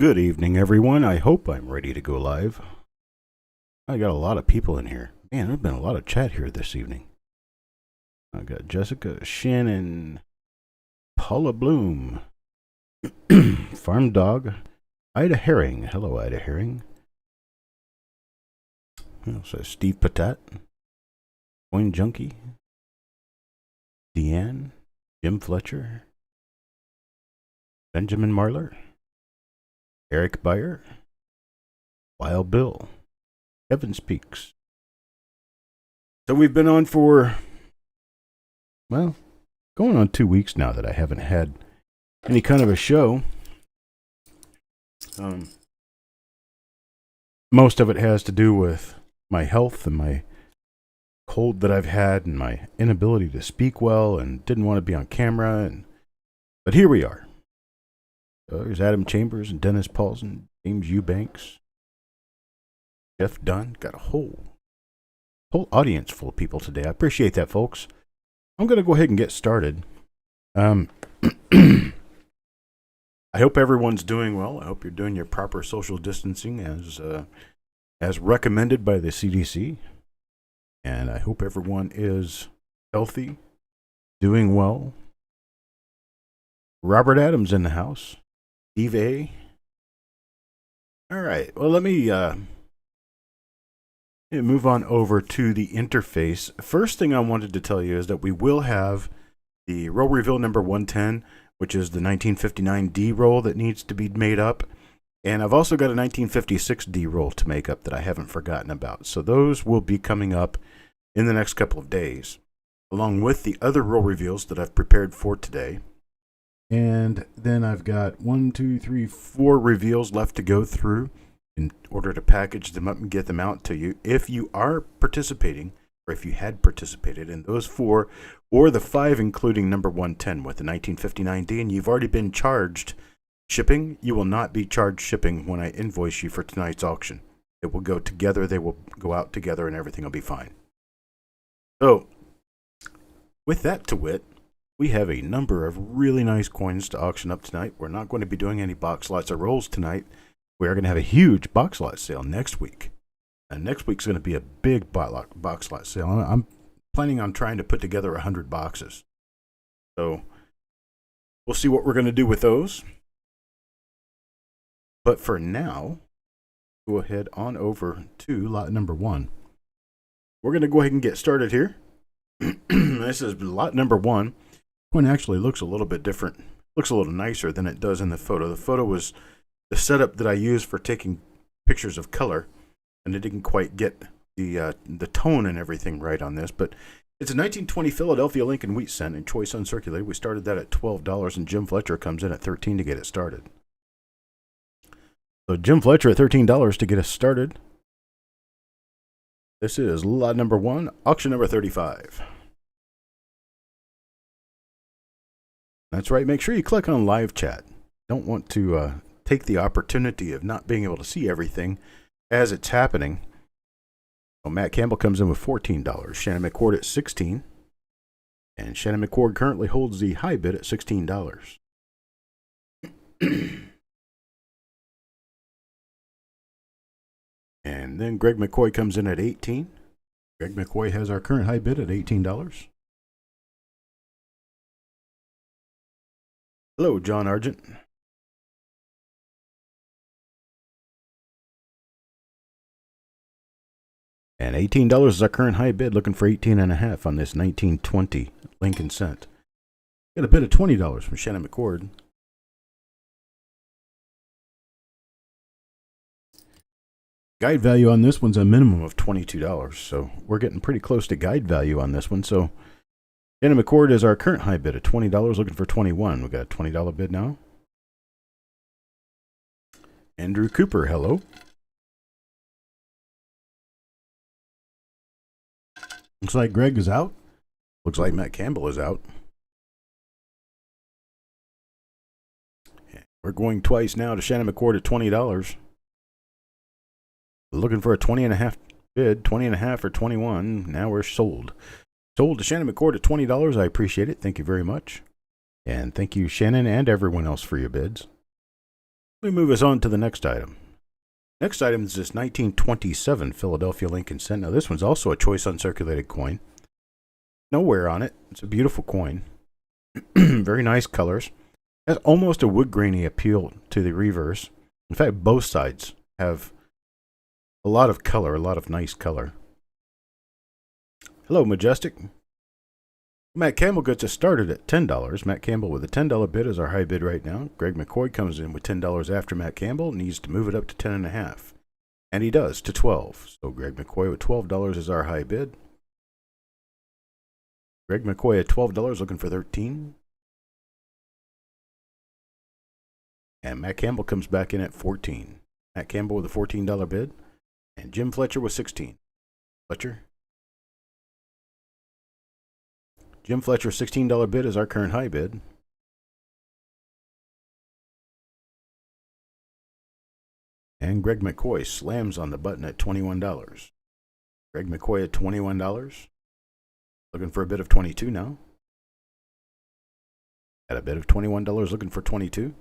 Good evening, everyone. I hope I'm ready to go live. I got a lot of people in here. Man, there's been a lot of chat here this evening. I got Jessica, Shannon, Paula Bloom, Farm Dog, Ida Herring. Hello, Ida Herring. Also, Steve Patat, Coin Junkie, Deanne, Jim Fletcher, Benjamin Marler, Eric Beyer, Wild Bill, Evan Speaks. So we've been on for, well, going on 2 weeks now that I haven't had any kind of a show. Most of it has to do with my health and my cold that I've had and my inability to speak well and didn't want to be on camera. But here we are. There's Adam Chambers and Dennis Paulson, James Eubanks, Jeff Dunn. Got a whole audience full of people today. I appreciate that, folks. I'm going to go ahead and get started. I hope everyone's doing well. I hope you're doing your proper social distancing as recommended by the CDC. And I hope everyone is healthy, doing well. Robert Adams in the house. Steve A. All right. Well, let me move on over to the interface. First thing I wanted to tell you is that we will have the roll reveal number 110, which is the 1959 D roll that needs to be made up. And I've also got a 1956 D roll to make up that I haven't forgotten about. So those will be coming up in the next couple of days, along with the other roll reveals that I've prepared for today. And then I've got 4 reveals left to go through in order to package them up and get them out to you. If you are participating, or if you had participated in those 4, or the 5 including number 110 with the 1959D, and you've already been charged shipping, you will not be charged shipping when I invoice you for tonight's auction. It will go together, they will go out together, and everything will be fine. So, with that to wit, we have a number of really nice coins to auction up tonight. We're not going to be doing any box lots or rolls tonight. We are going to have a huge box lot sale next week. And next week's going to be a big box lot sale. I'm planning on trying to put together 100 boxes. So we'll see what we're going to do with those. But for now, go ahead on over to lot number 1. We're going to go ahead and get started here. This is lot number 1. Coin actually looks a little bit different. Looks a little nicer than it does in the photo. The photo was the setup that I used for taking pictures of color, and it didn't quite get the tone and everything right on this. But it's a 1920 Philadelphia Lincoln wheat cent in choice uncirculated. We started that at $12, and Jim Fletcher comes in at $13 to get it started. So Jim Fletcher at $13 to get us started. This is lot number 1, auction number 35. That's right. Make sure you click on live chat. Don't want to take the opportunity of not being able to see everything as it's happening. So Matt Campbell comes in with $14. Shannon McCord at $16. And Shannon McCord currently holds the high bid at $16. And then Greg McCoy comes in at $18. Greg McCoy has our current high bid at $18. Hello, John Argent. And $18 is our current high bid, looking for $18.50 on this 1920 Lincoln cent. Got a bid of $20 from Shannon McCord. Guide value on this one's a minimum of $22, so we're getting pretty close to guide value on this one. So Shannon McCord is our current high bid at $20, looking for $21. We got a $20 bid now. Andrew Cooper, hello. Looks like Greg is out. Looks like Matt Campbell is out. We're going twice now to Shannon McCord at $20. Looking for a 20.5 bid, 20.5 or 21. Now we're sold. Sold to Shannon McCord at $20. I appreciate it. Thank you very much. And thank you, Shannon, and everyone else for your bids. Let me move us on to the next item. Next item is this 1927 Philadelphia Lincoln cent. Now, this one's also a choice uncirculated coin. No wear on it. It's a beautiful coin. Very nice colors. Has almost a wood grainy appeal to the reverse. In fact, both sides have a lot of color, a lot of nice color. Hello, Majestic. Matt Campbell gets us started at $10. Matt Campbell with a $10 bid is our high bid right now. Greg McCoy comes in with $10 after Matt Campbell, needs to move it up to $10.5. And he does, to $12. So Greg McCoy with $12 is our high bid. Greg McCoy at $12 looking for $13. And Matt Campbell comes back in at $14. Matt Campbell with a $14 bid. And Jim Fletcher with $16. Fletcher. Jim Fletcher's $16 bid is our current high bid. And Greg McCoy slams on the button at $21. Greg McCoy at $21. Looking for a bid of $22 now. At a bid of $21 looking for $22.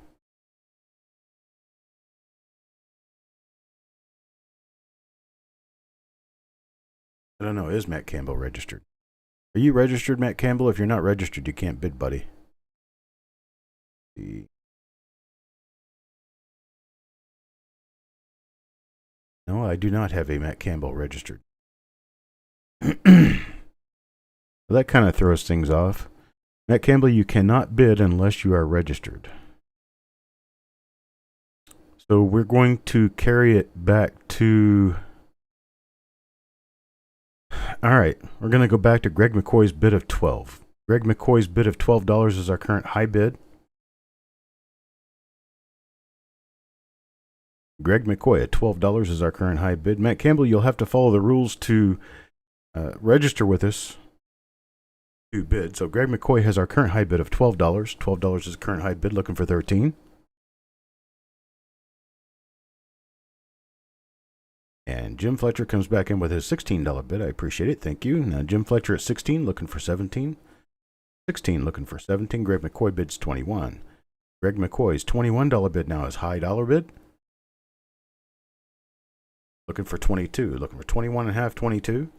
I don't know, is Matt Campbell registered? Are you registered, Matt Campbell? If you're not registered, you can't bid, buddy. No, I do not have a Matt Campbell registered. Well, that kind of throws things off. Matt Campbell, you cannot bid unless you are registered. So we're going to carry it back to... All right, we're going to go back to Greg McCoy's bid of $12. Greg McCoy's bid of $12 is our current high bid. Greg McCoy at $12 is our current high bid. Matt Campbell, you'll have to follow the rules to register with us to bid. So Greg McCoy has our current high bid of $12. $12 is the current high bid, looking for $13. And Jim Fletcher comes back in with his $16 bid. I appreciate it. Thank you. Now Jim Fletcher at $16, looking for $17. $16, looking for $17. Greg McCoy bids $21. Greg McCoy's $21 bid now is high dollar bid. Looking for $22. Looking for $21.5, $22.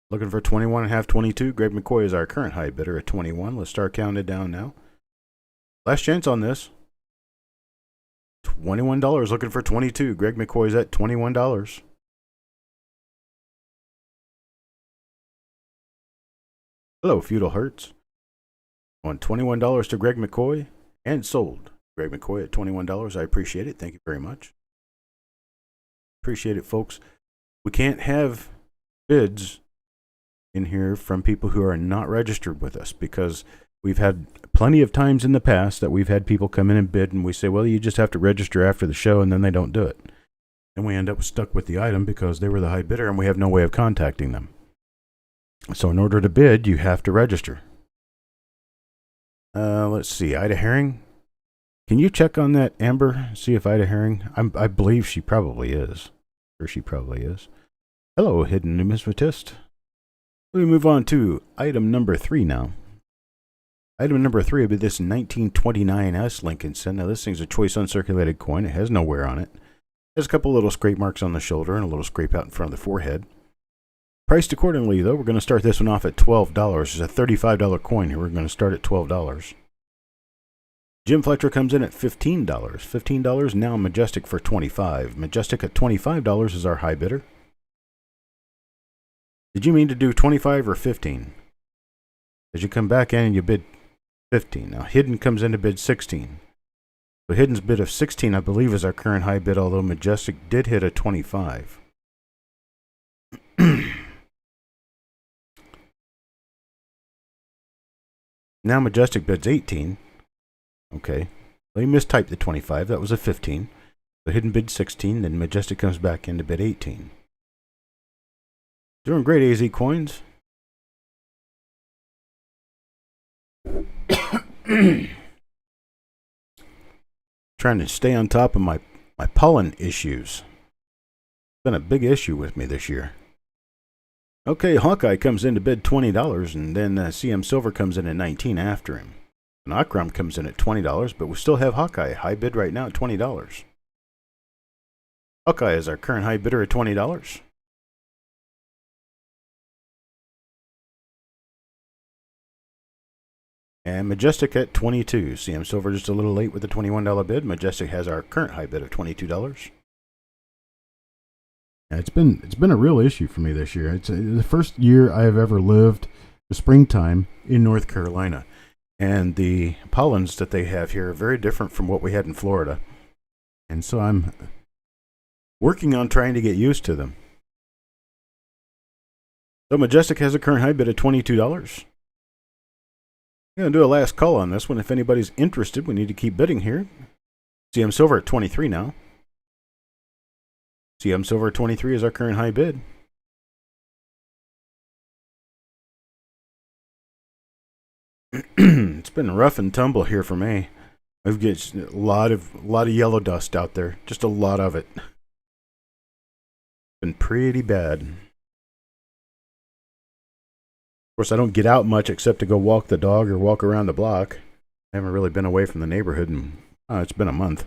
Looking for $21.5, $22. Greg McCoy is our current high bidder at $21. Let's start counting it down now. Last chance on this. $21, looking for $22. Greg McCoy's at $21. Hello, Feudal Hertz. On $21 to Greg McCoy and sold. Greg McCoy at $21. I appreciate it. Thank you very much. Appreciate it, folks. We can't have bids in here from people who are not registered with us, because we've had plenty of times in the past that we've had people come in and bid, and we say, well, you just have to register after the show, and then they don't do it. And we end up stuck with the item because they were the high bidder and we have no way of contacting them. So in order to bid, you have to register. Let's see, Ida Herring. Can you check on that, Amber? See if Ida Herring, I believe she probably is. Or she probably is. Hello, hidden numismatist. We move on to item number 3 now. Item number 3 will be this 1929S Lincoln cent. Now this thing's a choice uncirculated coin. It has no wear on it. It has a couple little scrape marks on the shoulder and a little scrape out in front of the forehead. Priced accordingly, though, we're going to start this one off at $12. It's a $35 coin here. We're going to start at $12. Jim Fletcher comes in at $15. $15, now Majestic for $25. Majestic at $25 is our high bidder. Did you mean to do 25 or 15? As you come back in and you bid 15. Now Hidden comes in to bid 16. So Hidden's bid of 16, I believe, is our current high bid, although Majestic did hit a 25. Now Majestic bids 18. Okay. Well, he mistyped the 25. That was a 15. So Hidden bid 16, then Majestic comes back in to bid 18. Doing great, AZ Coins. Trying to stay on top of my pollen issues. been a big issue with me this year. Okay, Hawkeye comes in to bid $20, and then CM Silver comes in at $19 after him. And Akram comes in at $20, but we still have Hawkeye high bid right now at $20. Hawkeye is our current high bidder at $20. And Majestic at $22. CM Silver just a little late with the $21 bid. Majestic has our current high bid of $22. Yeah, it's been a real issue for me this year. It's the first year I have ever lived the springtime in North Carolina, and the pollens that they have here are very different from what we had in Florida. And so I'm working on trying to get used to them. So Majestic has a current high bid of $22. I'm going to do a last call on this one. If anybody's interested, we need to keep bidding here. CM Silver at 23 now. CM Silver at 23 is our current high bid. It's been rough and tumble here for me. I've got a lot of yellow dust out there. Just a lot of it. Been pretty bad. Of course, I don't get out much except to go walk the dog or walk around the block. I haven't really been away from the neighborhood in, it's been a month.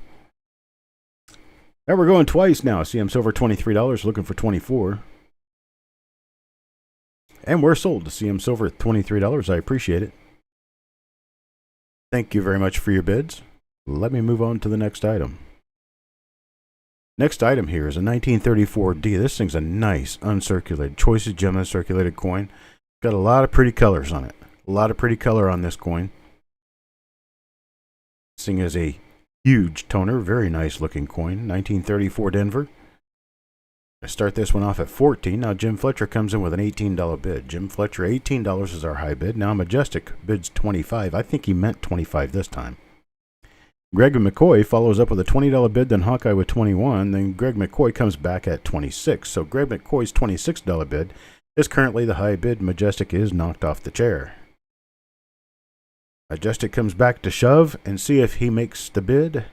Now we're going twice now. CM Silver $23, looking for 24. And we're sold to CM Silver at $23. I appreciate it. Thank you very much for your bids. Let me move on to the next item. Next item here is a 1934D. This thing's a nice uncirculated, choices gem uncirculated coin. Got a lot of pretty colors on it. A lot of pretty color on this coin. This thing is a huge toner, very nice looking coin. 1934 Denver. I start this one off at 14. Now Jim Fletcher comes in with an $18 bid. Jim Fletcher, $18 is our high bid. Now Majestic bids 25. I think he meant 25 this time. Greg McCoy follows up with a $20 bid, then Hawkeye with 21. Then Greg McCoy comes back at 26. So Greg McCoy's $26 bid is currently the high bid. Majestic is knocked off the chair. Majestic comes back to shove and see if he makes the bid.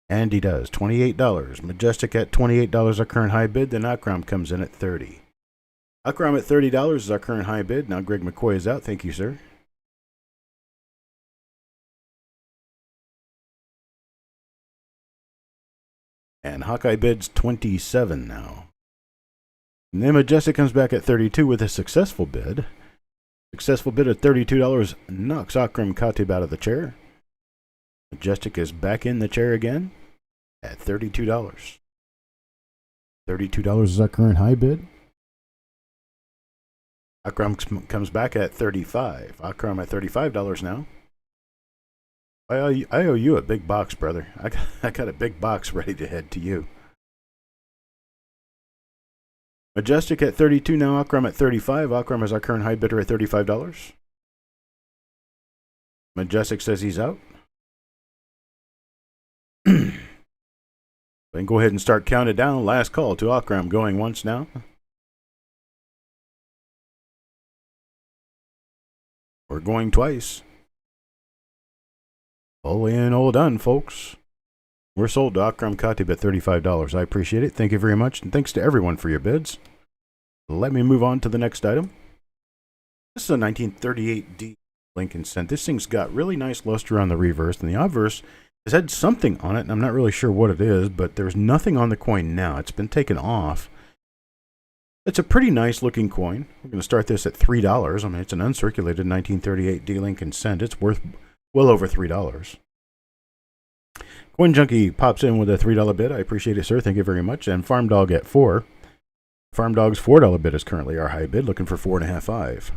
And he does. $28. Majestic at $28, our current high bid. Then Akram comes in at $30. Akram at $30 is our current high bid. Now Greg McCoy is out. Thank you, sir. And Hawkeye bids 27 now. And then Majestic comes back at 32 with a successful bid. Successful bid of $32 knocks Akram Khatib out of the chair. Majestic is back in the chair again at $32. $32 is our current high bid. Akram comes back at $35. Akram at $35 now. I owe you a big box, brother. I got a big box ready to head to you. Majestic at 32 now. Akram at 35. Akram is our current high bidder at $35. Majestic says he's out. Then go ahead and start counting down. Last call to Akram going once now. We're going twice. All in, all done, folks. We're sold to Akram Khatib at $35. I appreciate it. Thank you very much. And thanks to everyone for your bids. Let me move on to the next item. This is a 1938D Lincoln Cent. This thing's got really nice luster on the reverse, and the obverse has had something on it, and I'm not really sure what it is, but there's nothing on the coin now. It's been taken off. It's a pretty nice looking coin. We're going to start this at $3. I mean, it's an uncirculated 1938D Lincoln Cent. It's worth well over $3. Coin Junkie pops in with a $3 bid. I appreciate it, sir. Thank you very much. And Farm Dog at $4. Farm Dog's $4 bid is currently our high bid, looking for $4.5, $5.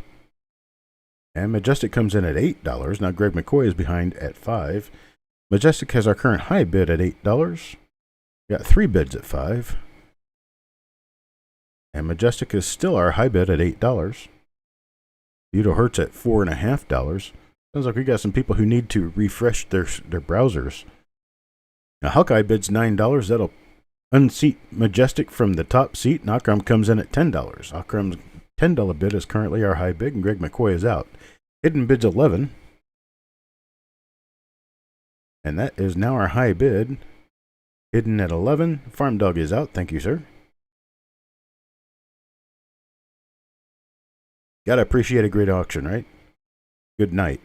And Majestic comes in at $8. Now Greg McCoy is behind at $5. Majestic has our current high bid at $8. We got 3 bids at $5. And Majestic is still our high bid at $8. Udo Hertz at $4.5. Sounds like we got some people who need to refresh their browsers. Now Hawkeye bids $9. That'll unseat Majestic from the top seat. And Akram comes in at $10. Akram's $10 bid is currently our high bid, and Greg McCoy is out. Hidden bids $11. And that is now our high bid. Hidden at 11. Farm Dog is out. Thank you, sir. Gotta appreciate a great auction, right? Good night.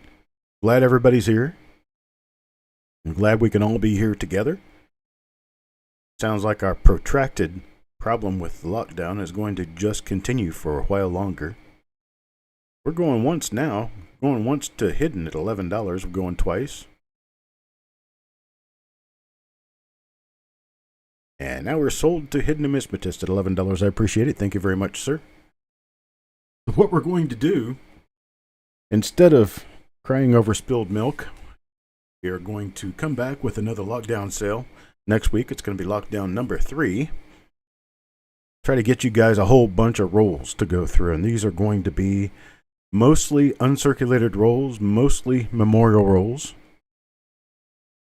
Glad everybody's here. I'm glad we can all be here together. Sounds like our protracted problem with the lockdown is going to just continue for a while longer. We're going once now. Going once to Hidden at $11. We're going twice. And now we're sold to Hidden Numismatist at $11. I appreciate it. Thank you very much, sir. What we're going to do, instead of crying over spilled milk, we are going to come back with another lockdown sale. Next week, it's going to be lockdown number 3. Try to get you guys a whole bunch of rolls to go through. And these are going to be mostly uncirculated rolls, mostly memorial rolls.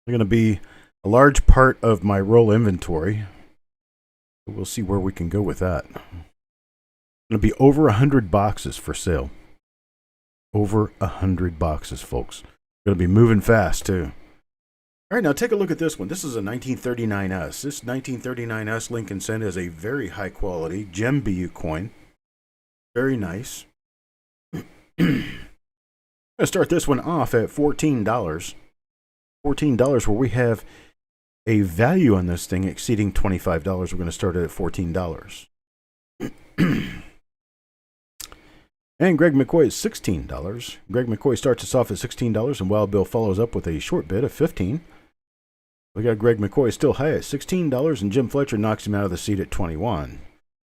They're going to be a large part of my roll inventory. We'll see where we can go with that. It's going to be over 100 boxes for sale. Over 100 boxes, folks. Going to be moving fast, too. All right, now take a look at this one. This is a 1939S. This 1939S Lincoln Cent is a very high quality gem BU coin. Very nice. I'm going to start this one off at $14. $14 where we have a value on this thing exceeding $25. We're going to start it at $14. And Greg McCoy is $16. Greg McCoy starts us off at $16, and Wild Bill follows up with a short bid of $15. We got Greg McCoy still high at $16, and Jim Fletcher knocks him out of the seat at $21.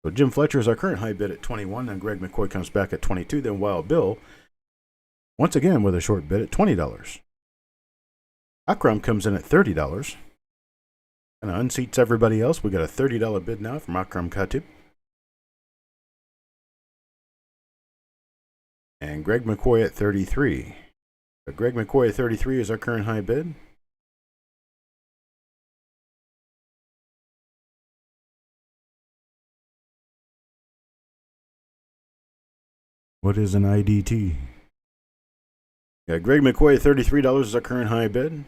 So Jim Fletcher is our current high bid at $21, then Greg McCoy comes back at $22, then Wild Bill, once again with a short bid at $20. Akram comes in at $30. And unseats everybody else. We got a $30 bid now from Akram Khatib. And Greg McCoy at 33. But Greg McCoy at 33 is our current high bid. What is an IDT? Yeah, Greg McCoy at $33 is our current high bid.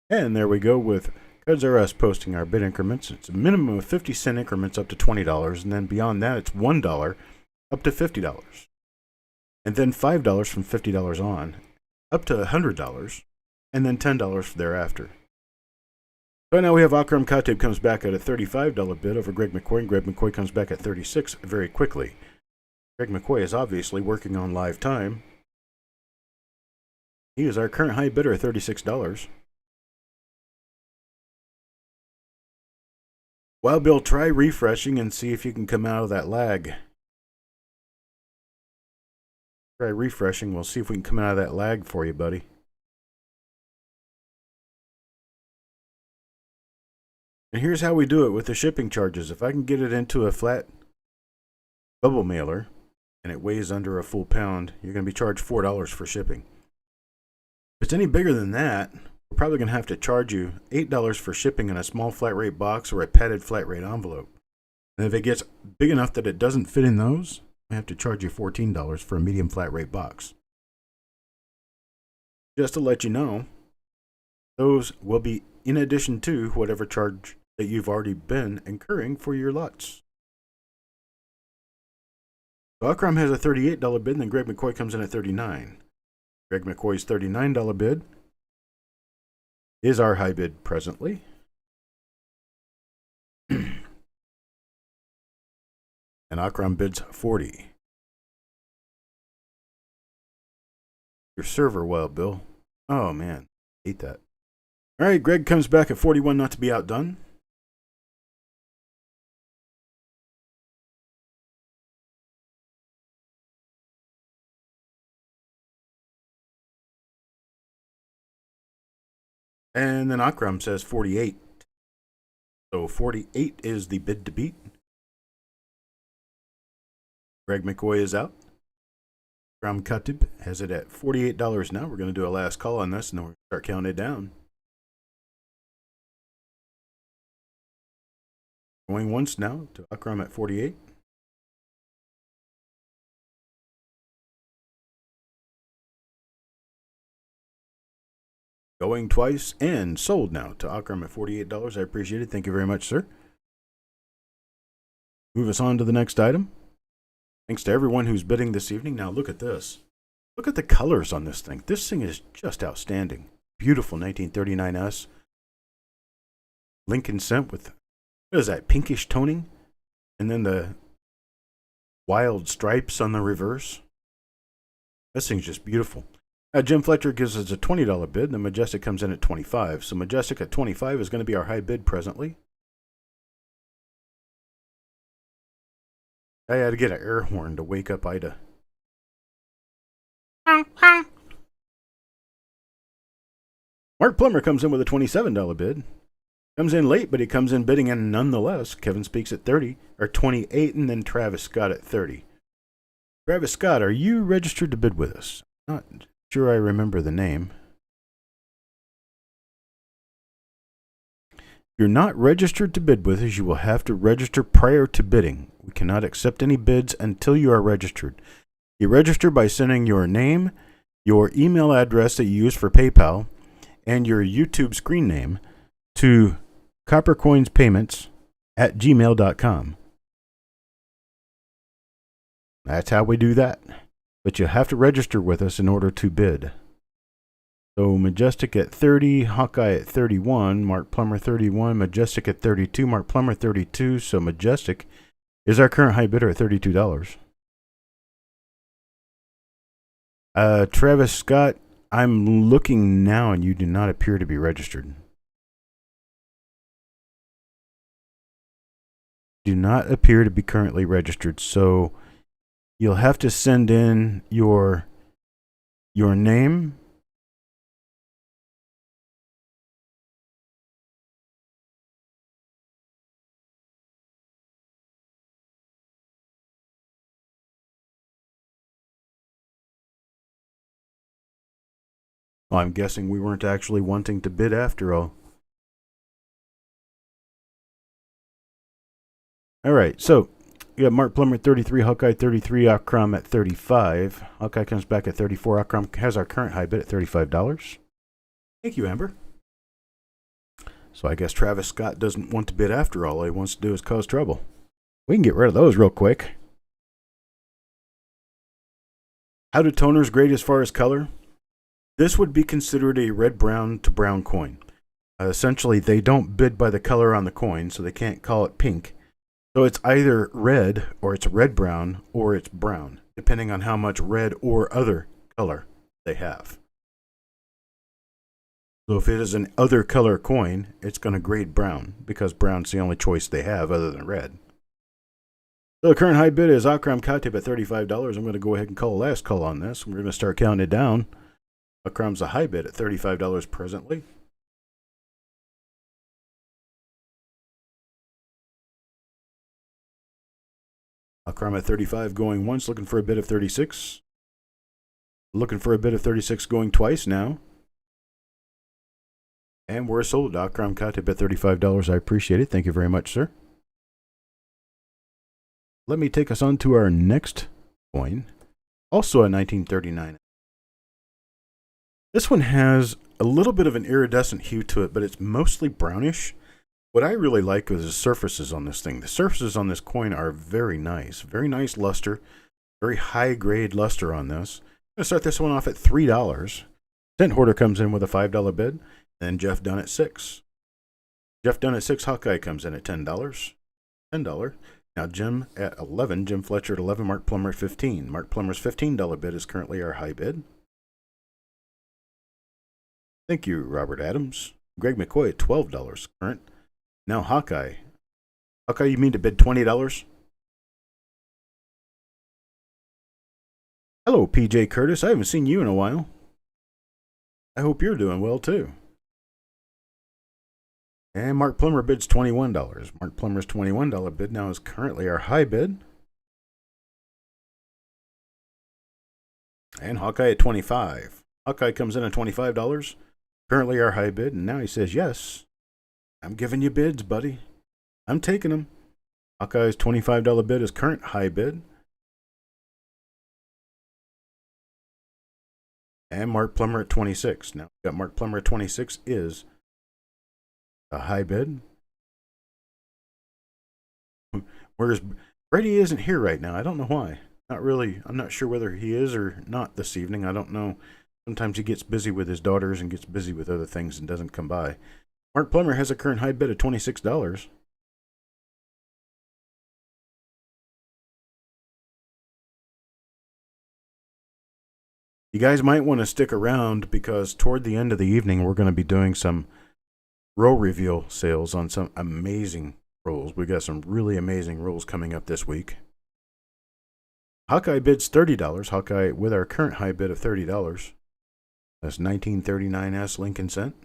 And there we go with Cuds R Us posting our bid increments. It's a minimum of 50-cent increments up to $20, and then beyond that it's $1 up to $50. And then $5 from $50 on, up to $100, and then $10 thereafter. So now we have Akram Khatib comes back at a $35 bid over Greg McCoy, and Greg McCoy comes back at $36 very quickly. Greg McCoy is obviously working on live time. He is our current high bidder at $36. Wild Bill, try refreshing and see if you can come out of that lag. Try refreshing. We'll see if we can come out of that lag for you, buddy. And here's how we do it with the shipping charges. If I can get it into a flat bubble mailer and it weighs under a full pound, you're going to be charged $4 for shipping. If it's any bigger than that, we're probably going to have to charge you $8 for shipping in a small flat rate box or a padded flat rate envelope. And if it gets big enough that it doesn't fit in those, I have to charge you $14 for a medium flat rate box. Just to let you know, those will be in addition to whatever charge that you've already been incurring for your lots. So Akram has a $38 bid, and then Greg McCoy comes in at $39. Greg McCoy's $39 bid is our high bid presently. And Akram bids $40. Your server, Wild Bill. Oh man, hate that. All right, Greg comes back at $41, not to be outdone. And then Akram says 48. So 48 is the bid to beat. Greg McCoy is out. Akram Khatib has it at $48 now. We're going to do a last call on this, and then we'll start counting it down. Going once now to Akram at 48. Going twice and sold now to Akram at $48. I appreciate it. Thank you very much, sir. Move us on to the next item. Thanks to everyone who's bidding this evening. Now look at this. Look at the colors on this thing. This thing is just outstanding. Beautiful 1939S. Lincoln scent with, what is that, pinkish toning? And then the wild stripes on the reverse. This thing's just beautiful. Jim Fletcher gives us a $20 bid. The Majestic comes in at $25. So Majestic at $25 is going to be our high bid presently. I had to get an air horn to wake up Ida. Mark Plummer comes in with a $27 bid. Comes in late, but he comes in bidding in nonetheless. Kevin Speaks at 30 or 28, and then Travis Scott at 30. Travis Scott, are you registered to bid with us? Not sure I remember the name. If you're not registered to bid with us, you will have to register prior to bidding. We cannot accept any bids until you are registered. You register by sending your name, your email address that you use for PayPal, and your YouTube screen name to coppercoinspayments@gmail.com. That's how we do that. But you have to register with us in order to bid. So Majestic at 30, Hawkeye at 31, Mark Plummer 31, Majestic at 32, Mark Plummer 32. So Majestic is our current high bidder at $32. Travis Scott, I'm looking now and you do not appear to be registered. Do not appear to be currently registered, so you'll have to send in your name, well, I'm guessing we weren't actually wanting to bid after all. All right, so you got Mark Plummer at 33, Hawkeye 33, Akram at 35. Hawkeye comes back at 34. Akram has our current high bid at $35. Thank you, Amber. So I guess Travis Scott doesn't want to bid after all. All he wants to do is cause trouble. We can get rid of those real quick. How do toners grade as far as color? This would be considered a red-brown to brown coin. Essentially, they don't bid by the color on the coin, so they can't call it pink. So it's either red, or it's red-brown, or it's brown, depending on how much red or other color they have. So if it is an other color coin, it's going to grade brown, because brown's the only choice they have other than red. So the current high bid is Akram Khatib at $35. I'm going to go ahead and call a last call on this. We're going to start counting it down. Akram's a high bid at $35 presently. Akram at 35 going once, looking for a bid of 36. Looking for a bid of 36 going twice now. And we're sold. Akram Khatib at $35. I appreciate it. Thank you very much, sir. Let me take us on to our next coin. Also a 1939. This one has a little bit of an iridescent hue to it, but it's mostly brownish. What I really like is the surfaces on this thing. The surfaces on this coin are very nice. Very nice luster. Very high grade luster on this. I'm going to start this one off at $3. Tent Hoarder comes in with a $5 bid. And Jeff Dunn at $6. Jeff Dunn at $6. Hawkeye comes in at $10. $10. Now Jim at 11. Jim Fletcher at 11. Mark Plummer at 15. Mark Plummer's $15 bid is currently our high bid. Thank you, Robert Adams. Greg McCoy at $12 current. Now Hawkeye. Hawkeye, you mean to bid $20? Hello, PJ Curtis. I haven't seen you in a while. I hope you're doing well, too. And Mark Plummer bids $21. Mark Plummer's $21 bid now is currently our high bid. And Hawkeye at $25. Hawkeye comes in at $25. Currently our high bid. And now he says, yes, I'm giving you bids, buddy. I'm taking them. Hawkeye's $25 bid is current high bid. And Mark Plummer at 26. Now, got Mark Plummer at 26 is a high bid. Whereas Brady isn't here right now. I don't know why. Not really. I'm not sure whether he is or not this evening. I don't know. Sometimes he gets busy with his daughters and gets busy with other things and doesn't come by. Mark Plummer has a current high bid of $26. You guys might want to stick around because toward the end of the evening, we're going to be doing some roll reveal sales on some amazing rolls. We got some really amazing rolls coming up this week. Hawkeye bids $30. Hawkeye with our current high bid of $30. That's 1939S Lincoln Cent.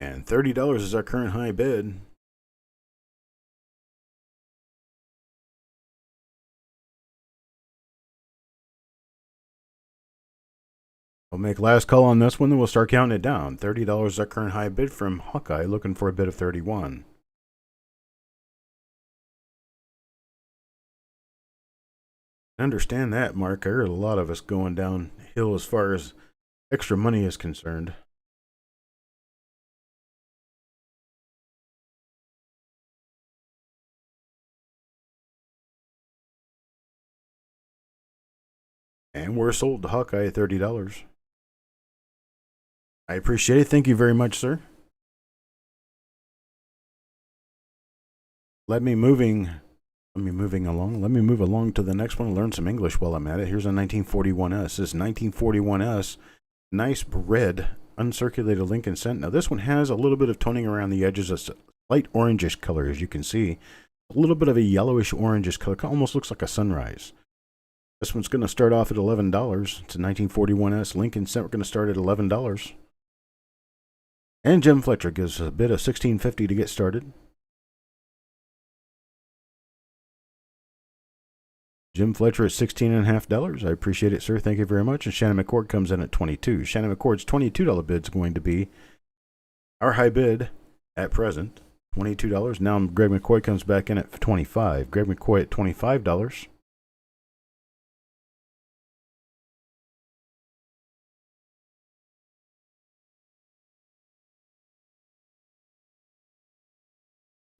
And $30 is our current high bid. We'll make last call on this one, then we'll start counting it down. $30 is our current high bid from Hawkeye, looking for a bid of 31. I understand that, Mark. I heard a lot of us going downhill as far as extra money is concerned. And we're sold to Hawkeye at $30. I appreciate it. Thank you very much, sir. Let me move along to the next one and learn some English while I'm at it. Here's a 1941S. This 1941S, nice red, uncirculated Lincoln Cent. Now this one has a little bit of toning around the edges, a slight orangish color, as you can see. A little bit of a yellowish orangish color, almost looks like a sunrise. This one's going to start off at $11. It's a 1941S Lincoln Cent. We're going to start at $11. And Jim Fletcher gives a bid of $16.50 to get started. Jim Fletcher at $16.50. I appreciate it, sir. Thank you very much. And Shannon McCord comes in at $22. Shannon McCord's $22 bid is going to be our high bid at present, $22. Now Greg McCoy comes back in at $25. Greg McCoy at $25.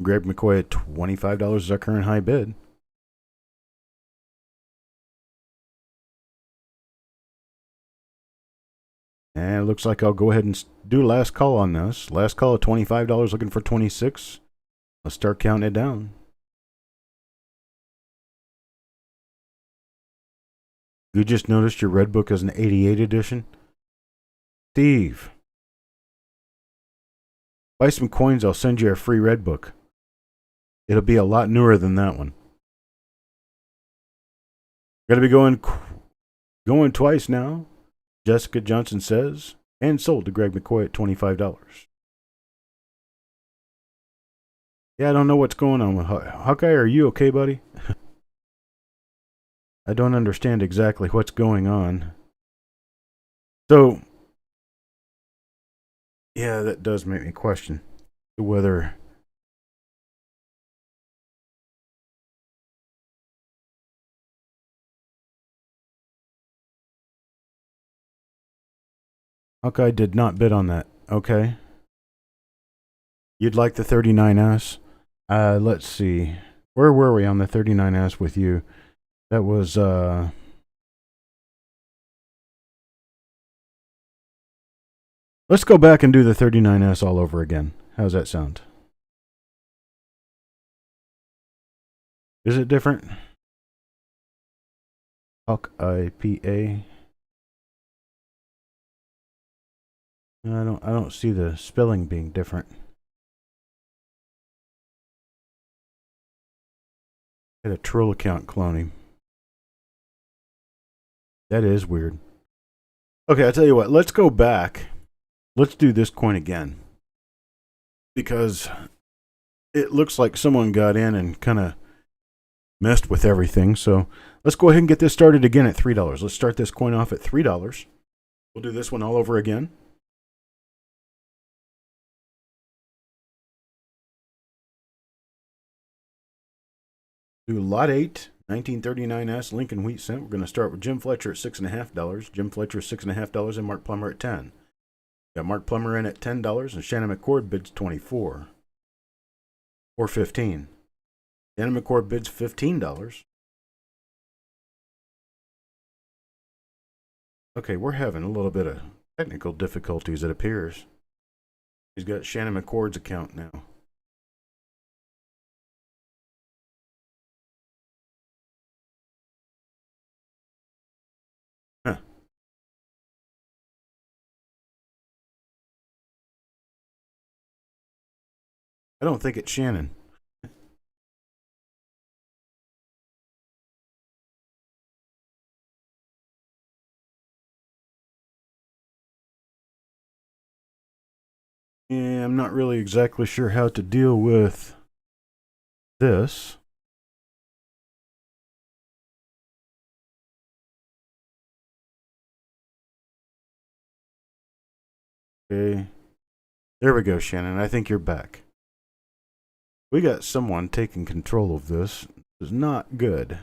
Greg McCoy at $25 is our current high bid. And it looks like I'll go ahead and do last call on this. Last call at $25, looking for 26. Let's start counting it down. You just noticed your red book is an 88 edition? Steve, buy some coins, I'll send you a free red book. It'll be a lot newer than that one. Gotta be going twice now. Jessica Johnson says, and sold to Greg McCoy at $25. Yeah, I don't know what's going on with Hawkeye. Are you okay, buddy? I don't understand exactly what's going on. So, yeah, that does make me question whether Hawkeye did not bid on that. Okay. You'd like the 39S? Let's see. Where were we on the 39S with you? That was, let's go back and do the 39S all over again. How's that sound? Is it different? Hawkeye PA. I don't see the spelling being different. Had a troll account cloning. That is weird. Okay, I'll tell you what. Let's go back. Let's do this coin again. Because it looks like someone got in and kind of messed with everything. So let's go ahead and get this started again at $3. Let's start this coin off at $3. We'll do this one all over again. Do lot 8, 1939S Lincoln Wheat Cent. We're going to start with Jim Fletcher at $6.50. Jim Fletcher $6.50 and Mark Plummer at $10. Got Mark Plummer in at $10 and Shannon McCord bids $24 or $15. Shannon McCord bids $15. Okay, we're having a little bit of technical difficulties, it appears. He's got Shannon McCord's account now. Huh. I don't think it's Shannon. Yeah, I'm not really exactly sure how to deal with this. Okay. There we go, Shannon. I think you're back. We got someone taking control of this. This is not good.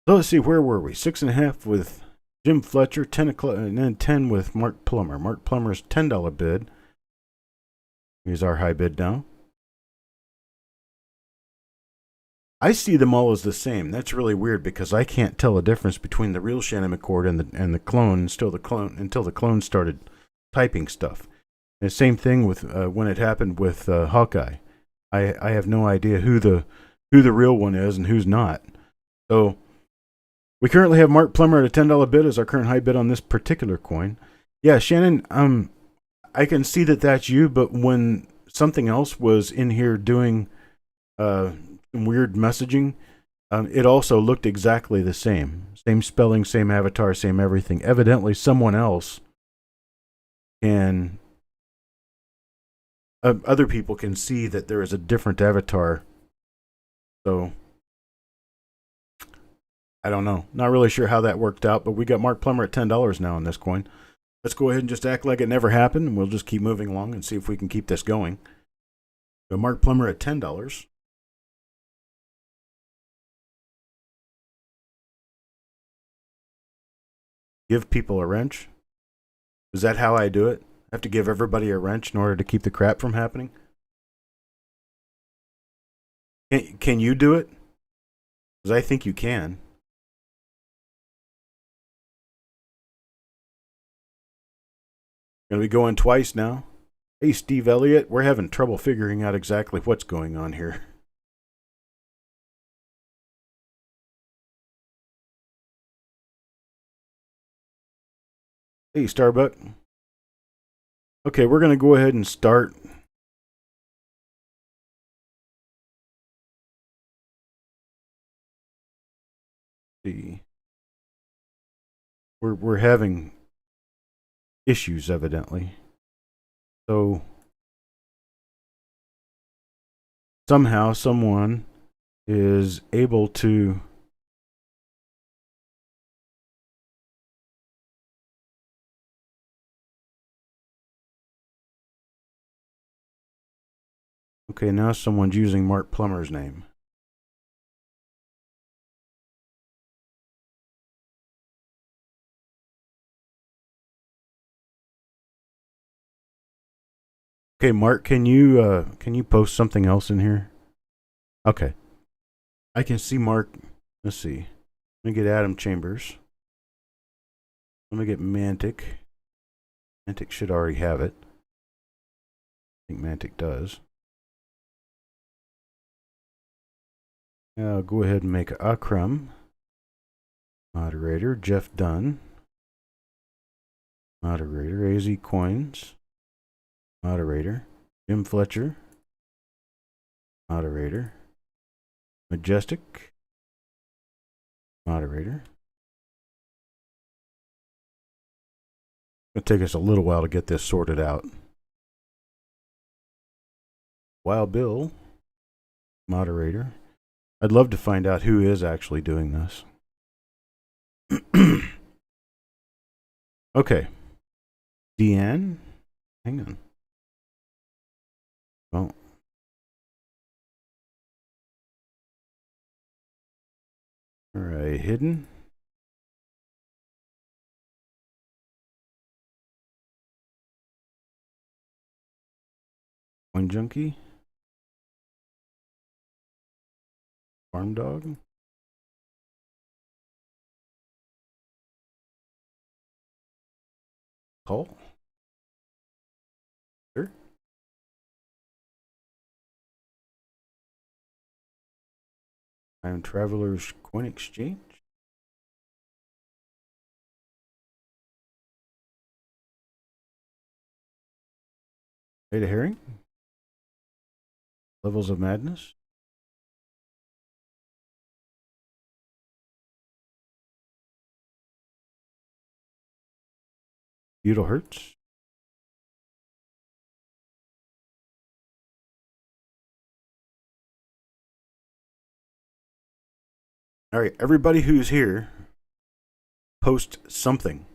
So let's see, where were we? 6.5 with Jim Fletcher, 10 o'clock, and then 10 with Mark Plummer. Mark Plummer's $10 bid. Here's our high bid now. I see them all as the same. That's really weird because I can't tell a difference between the real Shannon McCord and the clone until the clone started typing stuff. And same thing with when it happened with Hawkeye. I have no idea who the real one is and who's not. So we currently have Mark Plummer at a $10 bid as our current high bid on this particular coin. Yeah, Shannon, I can see that that's you, but when something else was in here doing some weird messaging, it also looked exactly the same. Same spelling, same avatar, same everything. Evidently, someone else can... other people can see that there is a different avatar. So, I don't know. Not really sure how that worked out, but we got Mark Plummer at $10 now on this coin. Let's go ahead and just act like it never happened, and we'll just keep moving along and see if we can keep this going. So Mark Plummer at $10. Give people a wrench. Is that how I do it? I have to give everybody a wrench in order to keep the crap from happening? Can you do it? Because I think you can. Gonna be going twice now. Hey, Steve Elliott, we're having trouble figuring out exactly what's going on here. Hey, Starbuck. Okay, we're gonna go ahead and start. See, we're having issues evidently. So somehow someone is able to okay, now someone's using Mark Plummer's name. Okay, Mark, can you post something else in here? Okay. I can see Mark. Let's see. Let me get Adam Chambers. Let me get Mantic. Mantic should already have it. I think Mantic does. I'll go ahead and make Akram moderator. Jeff Dunn moderator. AZ Coins moderator. Jim Fletcher moderator. Majestic moderator. It'll take us a little while to get this sorted out. Wild Bill moderator. I'd love to find out who is actually doing this. Okay. Deanne? Hang on. Well. Alright, hidden. One junkie. Farm dog. Call. Sure. Time Traveler's Coin Exchange. Beta Herring. Levels of Madness. Beetle Hertz. Alright, everybody who's here, post something.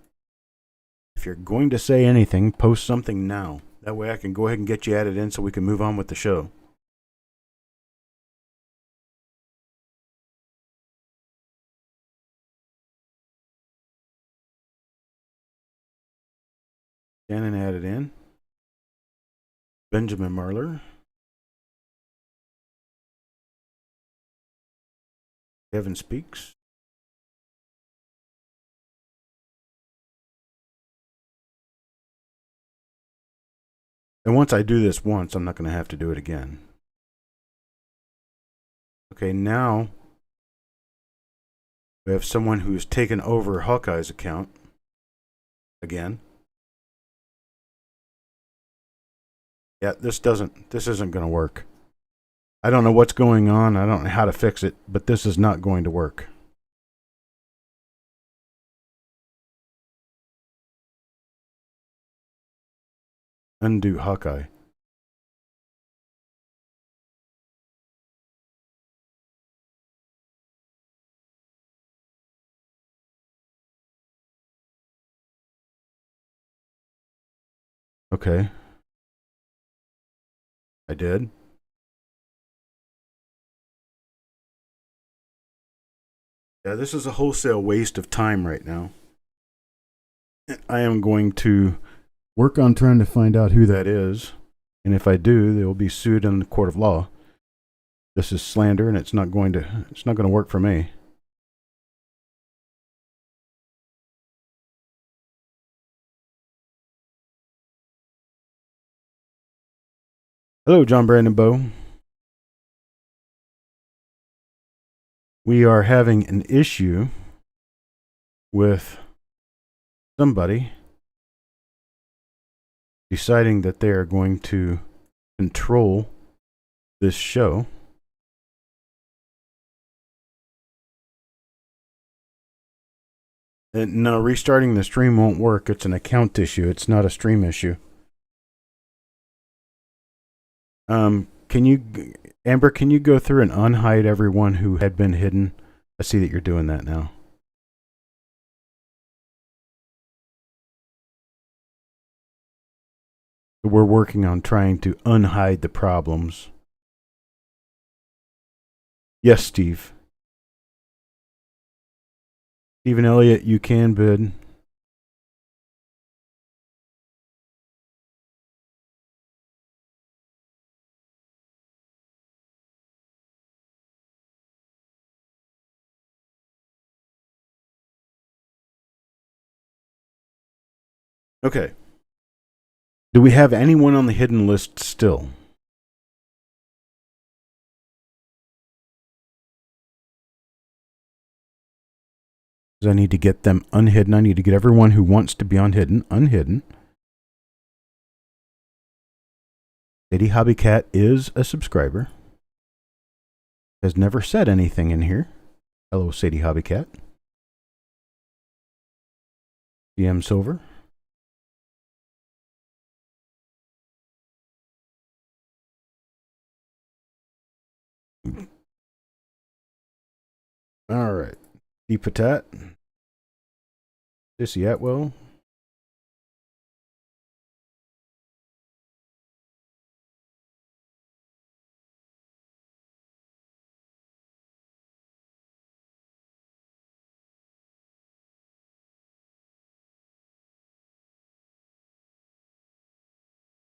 If you're going to say anything, post something now. That way I can go ahead and get you added in so we can move on with the show. Shannon added in. Benjamin Marler. Kevin Speaks. And once I do this once, I'm not going to have to do it again. Okay, now we have someone who's taken over Hawkeye's account again. Yeah, this isn't going to work. I don't know what's going on. I don't know how to fix it, but this is not going to work. Undo Hawkeye. Okay. I did. Yeah, this is a wholesale waste of time right now. I am going to work on trying to find out who that is. And if I do, they will be sued in the court of law. This is slander, and it's not going to work for me. Hello, John Brandon Bow. We are having an issue with somebody deciding that they are going to control this show. And no, restarting the stream won't work. It's an account issue. It's not a stream issue. Amber, can you go through and unhide everyone who had been hidden? I see that you're doing that now. We're working on trying to unhide the problems. Yes, Steve. Stephen Elliott, you can bid. Okay. Do we have anyone on the hidden list still? I need to get them unhidden. I need to get everyone who wants to be unhidden. Sadie Hobbycat is a subscriber. Has never said anything in here. Hello, Sadie Hobbycat. DM Silver. All right. D Patat. Sissy Atwell.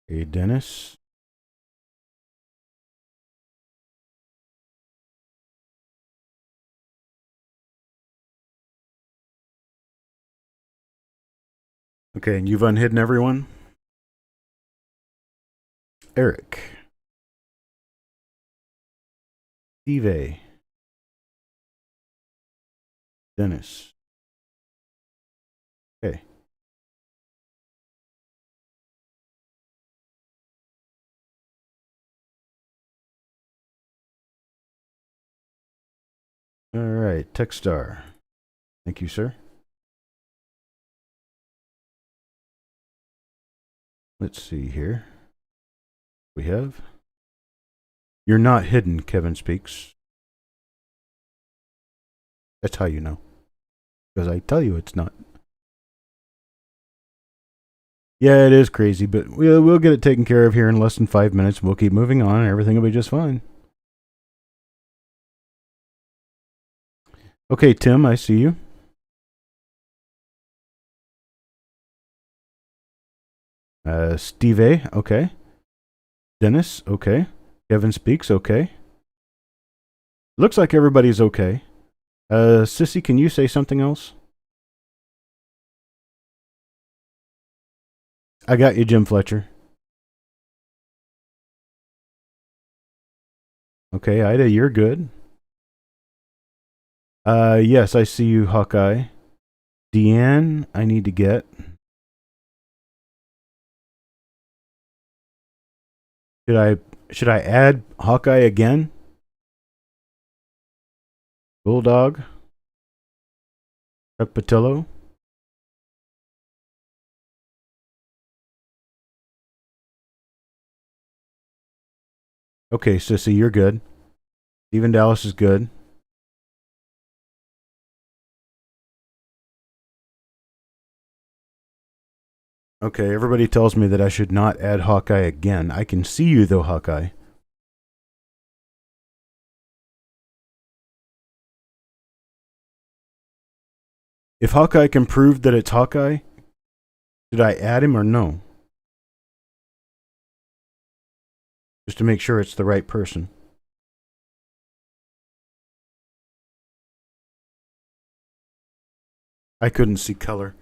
A Dennis. Okay, and you've unhidden everyone? Eric. Steve. Dennis. Okay. All right, Techstar. Thank you, sir. Let's see here. We have. You're not hidden, Kevin speaks. That's how you know. Because I tell you it's not. Yeah, it is crazy, but we'll get it taken care of here in less than 5 minutes. We'll keep moving on, and everything will be just fine. Okay, Tim, I see you. Steve A, okay. Dennis, okay. Kevin speaks, okay. Looks like everybody's okay. Sissy, can you say something else? I got you, Jim Fletcher. Okay, Ida, you're good. Yes, I see you, Hawkeye. Deanne, I need to get. Should I add Hawkeye again? Bulldog. Chuck Patillo. Okay, Sissy, you're good. Stephen Dallas is good. Okay, everybody tells me that I should not add Hawkeye again. I can see you, though, Hawkeye. If Hawkeye can prove that it's Hawkeye, should I add him or no? Just to make sure it's the right person. I couldn't see color.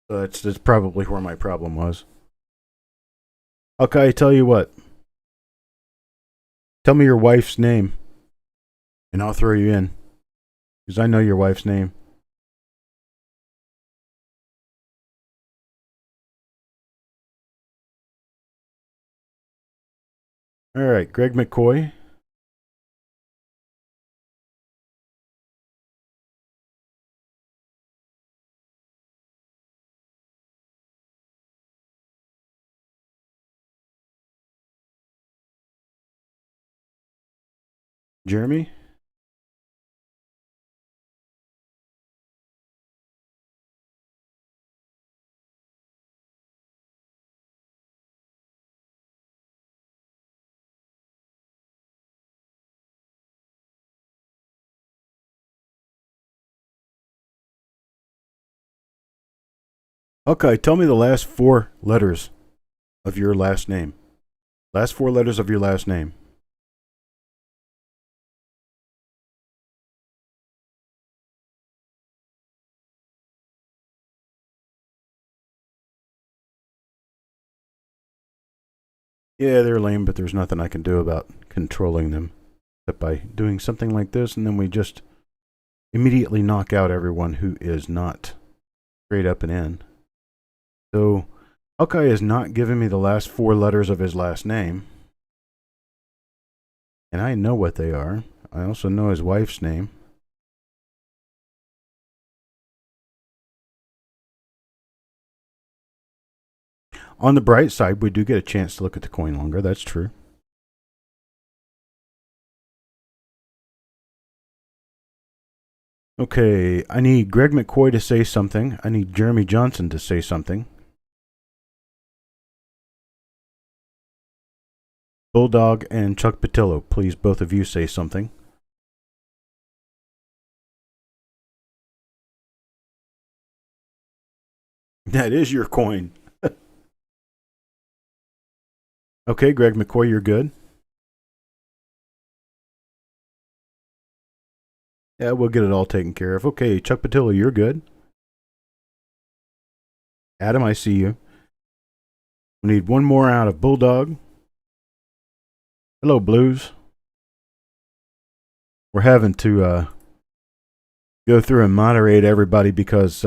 So that's probably where my problem was. Hawkeye, tell you what. Tell me your wife's name, and I'll throw you in. Because I know your wife's name. All right, Greg McCoy. Jeremy. Okay, tell me the last 4 letters of your last name. Last 4 letters of your last name. Yeah, they're lame, but there's nothing I can do about controlling them except by doing something like this, and then we just immediately knock out everyone who is not straight up and in. So, Hawkeye is not giving me the last 4 letters of his last name. And I know what they are. I also know his wife's name. On the bright side, we do get a chance to look at the coin longer. That's true. Okay, I need Greg McCoy to say something. I need Jeremy Johnson to say something. Bulldog and Chuck Patillo, please, both of you say something. That is your coin. Okay, Greg McCoy, you're good. Yeah, we'll get it all taken care of. Okay, Chuck Patillo, you're good. Adam, I see you. We need one more out of Bulldog. Hello, Blues. We're having to go through and moderate everybody because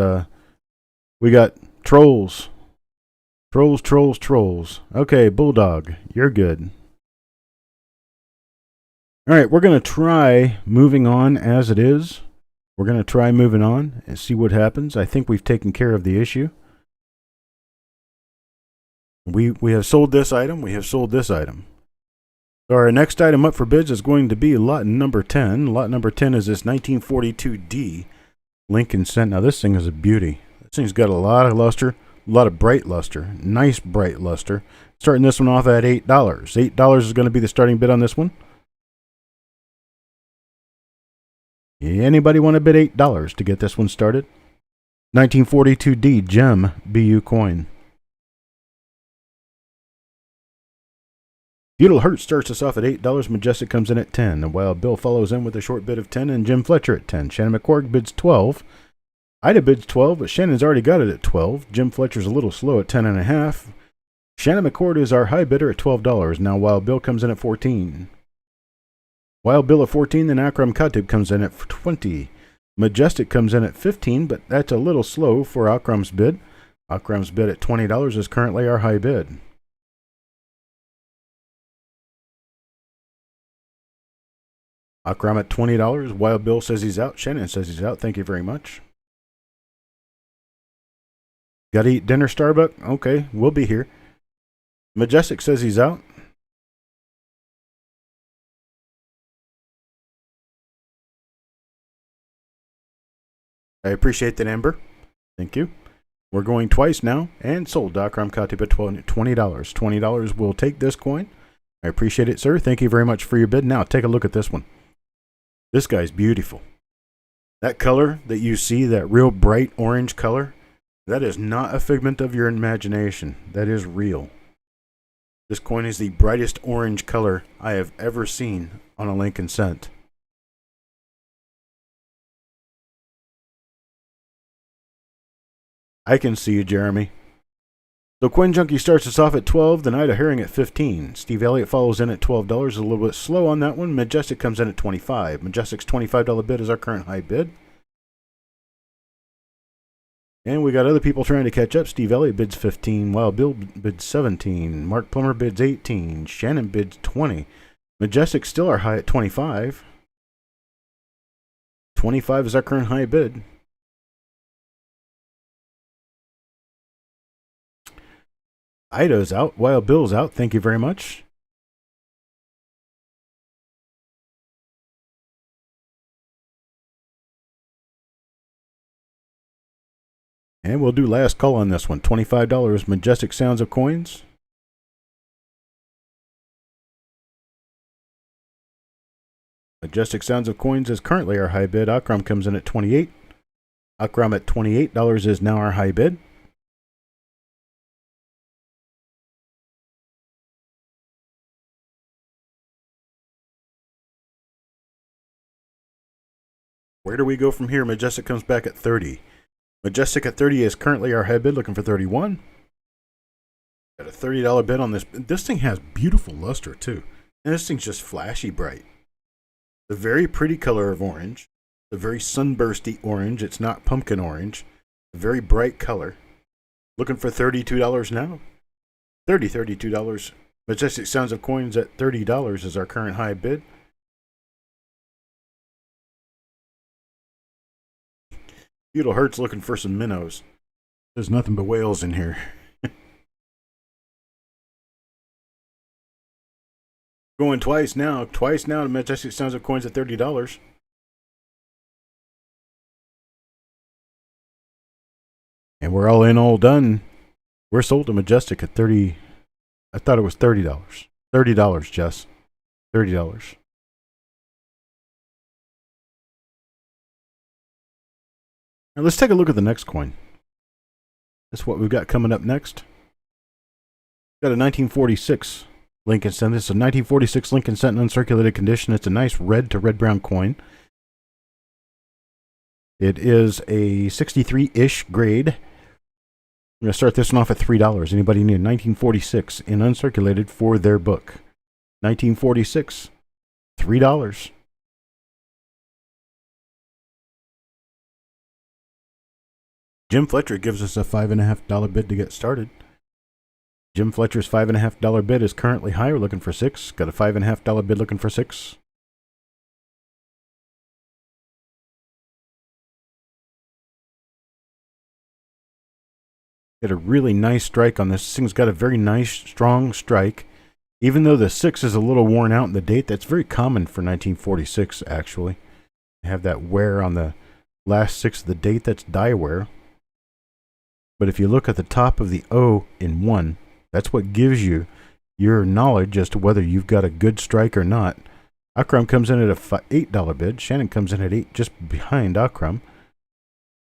we got trolls. Trolls. Okay, Bulldog, you're good. All right, we're going to try moving on as it is. We're going to try moving on and see what happens. I think we've taken care of the issue. We have sold this item. We have sold this item. So our next item up for bids is going to be lot number 10. Lot number 10 is this 1942D Lincoln Cent. Now this thing is a beauty. This thing's got a lot of luster, a lot of bright luster, nice bright luster. Starting this one off at $8. $8 is going to be the starting bid on this one. Anybody want to bid $8 to get this one started? 1942D Gem BU coin. Feudal Hertz starts us off at $8. Majestic comes in at $10. And Wild Bill follows in with a short bid of $10. And Jim Fletcher at $10. Shannon McCorg bids $12. Ida bids $12, but Shannon's already got it at $12. Jim Fletcher's a little slow at $10.5. Shannon McCord is our high bidder at $12. Now Wild Bill comes in at $14. Wild Bill at $14, then Akram Khatib comes in at $20. Majestic comes in at $15, but that's a little slow for Akram's bid. Akram's bid at $20 is currently our high bid. Akram at $20. Wild Bill says he's out. Shannon says he's out. Thank you very much. Gotta eat dinner, Starbuck? Okay, we'll be here. Majestic says he's out. I appreciate that, Amber. Thank you. We're going twice now, and sold Akram Khatib at $20. $20 will take this coin. I appreciate it, sir. Thank you very much for your bid. Now, take a look at this one. This guy's beautiful. That color that you see, that real bright orange color, that is not a figment of your imagination. That is real. This coin is the brightest orange color I have ever seen on a Lincoln Cent. I can see you, Jeremy. So Coin Junkie starts us off at $12, then Ida Herring at $15. Steve Elliott follows in at $12, a little bit slow on that one. Majestic comes in at $25. Majestic's $25 bid is our current high bid. And we got other people trying to catch up. Steve Elliott bids $15. Wild Bill bids $17. Mark Plummer bids $18. Shannon bids $20. Majestic's still our high at $25. $25 is our current high bid. Ida's out. Wild Bill's out. Thank you very much. And we'll do last call on this one. $25. Majestic Sounds of Coins. Majestic Sounds of Coins is currently our high bid. Akram comes in at $28. Akram at $28 is now our high bid. Where do we go from here? Majestic comes back at 30. Majestic at 30 is currently our high bid, looking for 31. Got a $30 bid on this. This thing has beautiful luster, too. And this thing's just flashy bright. The very pretty color of orange. The very sunbursty orange. It's not pumpkin orange. A very bright color. Looking for $32 now. $32. Majestic Sounds of Coins at $30 is our current high bid. Feudal Hertz looking for some minnows. There's nothing but whales in here. Going twice now. Twice now to Majestic Sounds of Coins at $30. And we're all in, all done. We're sold to Majestic at 30. I thought it was $30. $30, Jess. $30. Now let's take a look at the next coin. That's what we've got coming up next. Got a 1946 Lincoln Cent. It's a 1946 Lincoln Cent in uncirculated condition. It's a nice red to red-brown coin. It is a 63-ish grade. I'm going to start this one off at $3. Anybody need a 1946 in uncirculated for their book? 1946, $3. Jim Fletcher gives us a $5.50 bid to get started. Jim Fletcher's $5.50 bid is currently high. We're looking for $6. Got a $5.50 bid looking for $6. Got a really nice strike on this. This thing's got a very nice, strong strike. Even though the 6 is a little worn out in the date, that's very common for 1946, actually. Have that wear on the last 6 of the date. That's die wear. But if you look at the top of the O in 1, that's what gives you your knowledge as to whether you've got a good strike or not. Akram comes in at a $8 bid. Shannon comes in at 8, just behind Akram.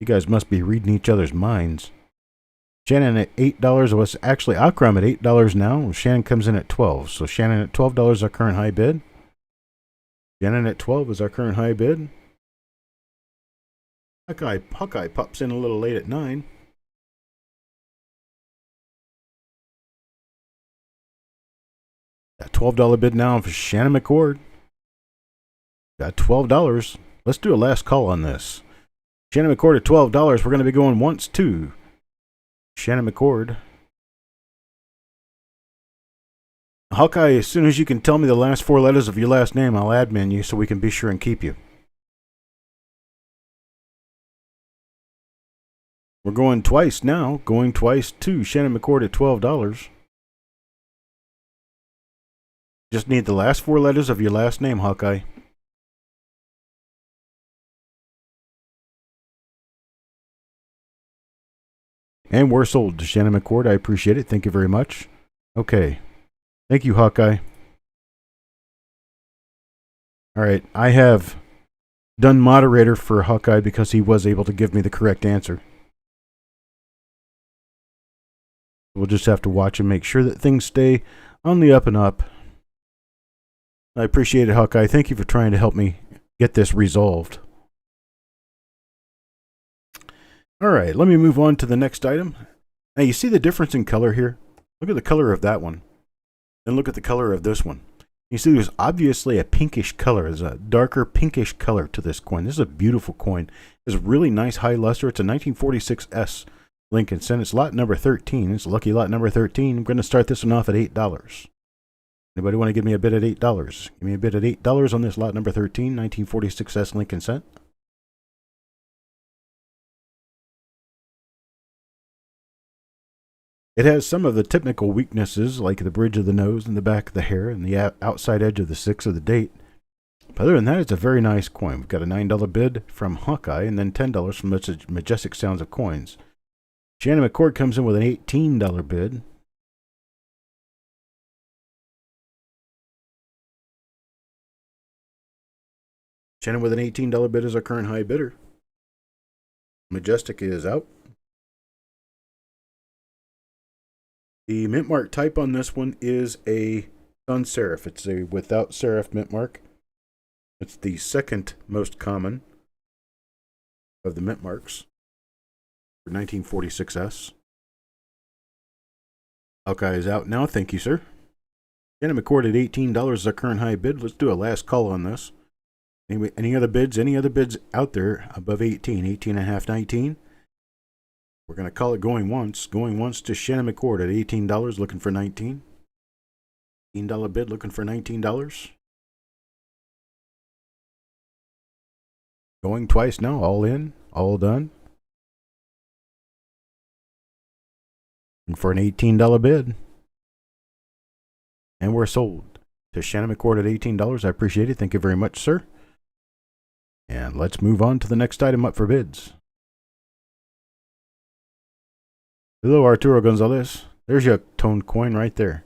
You guys must be reading each other's minds. Shannon at $8 was actually Akram at $8 now. Shannon comes in at 12. So Shannon at $12 is our current high bid. Shannon at 12 is our current high bid. Hawkeye pops in a little late at 9. That $12 bid now for Shannon McCord. Got $12. Let's do a last call on this. Shannon McCord at $12. We're going to be going once, too. Shannon McCord. Hawkeye, as soon as you can tell me the last 4 letters of your last name, I'll admin you so we can be sure and keep you. We're going twice now. Going twice to Shannon McCord at $12. Just need the last 4 letters of your last name, Hawkeye. And we're sold to Shannon McCord. I appreciate it. Thank you very much. Okay. Thank you, Hawkeye. All right. I have done moderator for Hawkeye because he was able to give me the correct answer. We'll just have to watch and make sure that things stay on the up and up. I appreciate it, Hawkeye. Thank you for trying to help me get this resolved. All right, let me move on to the next item. Now, you see the difference in color here? Look at the color of that one. Then look at the color of this one. You see there's obviously a pinkish color. There's a darker pinkish color to this coin. This is a beautiful coin. It's a really nice high luster. It's a 1946S Lincoln Cent. It's lot number 13. It's lucky lot number 13. I'm going to start this one off at $8. Anybody want to give me a bid at $8? Give me a bid at $8 on this lot number 13, 1946S Lincoln Cent. It has some of the typical weaknesses, like the bridge of the nose and the back of the hair and the outside edge of the 6 of the date. But other than that, it's a very nice coin. We've got a $9 bid from Hawkeye and then $10 from Majestic Sounds of Coins. Shannon McCord comes in with an $18 bid. Shannon with an $18 bid is our current high bidder. Majestic is out. The mint mark type on this one is a sans serif. It's a without serif mint mark. It's the second most common of the mint marks for 1946S. Hawkeye is out now. Thank you, sir. Shannon McCord at $18 is our current high bid. Let's do a last call on this. Any other bids? Any other bids out there above 18? 18.5, 19? We're going to call it going once. Going once to Shannon McCord at $18, looking for 19. $18 bid, looking for $19. Going twice now, all in, all done. And for an $18 bid. And we're sold to Shannon McCord at $18. I appreciate it. Thank you very much, sir. And let's move on to the next item up for bids. Hello, Arturo Gonzalez. There's your toned coin right there.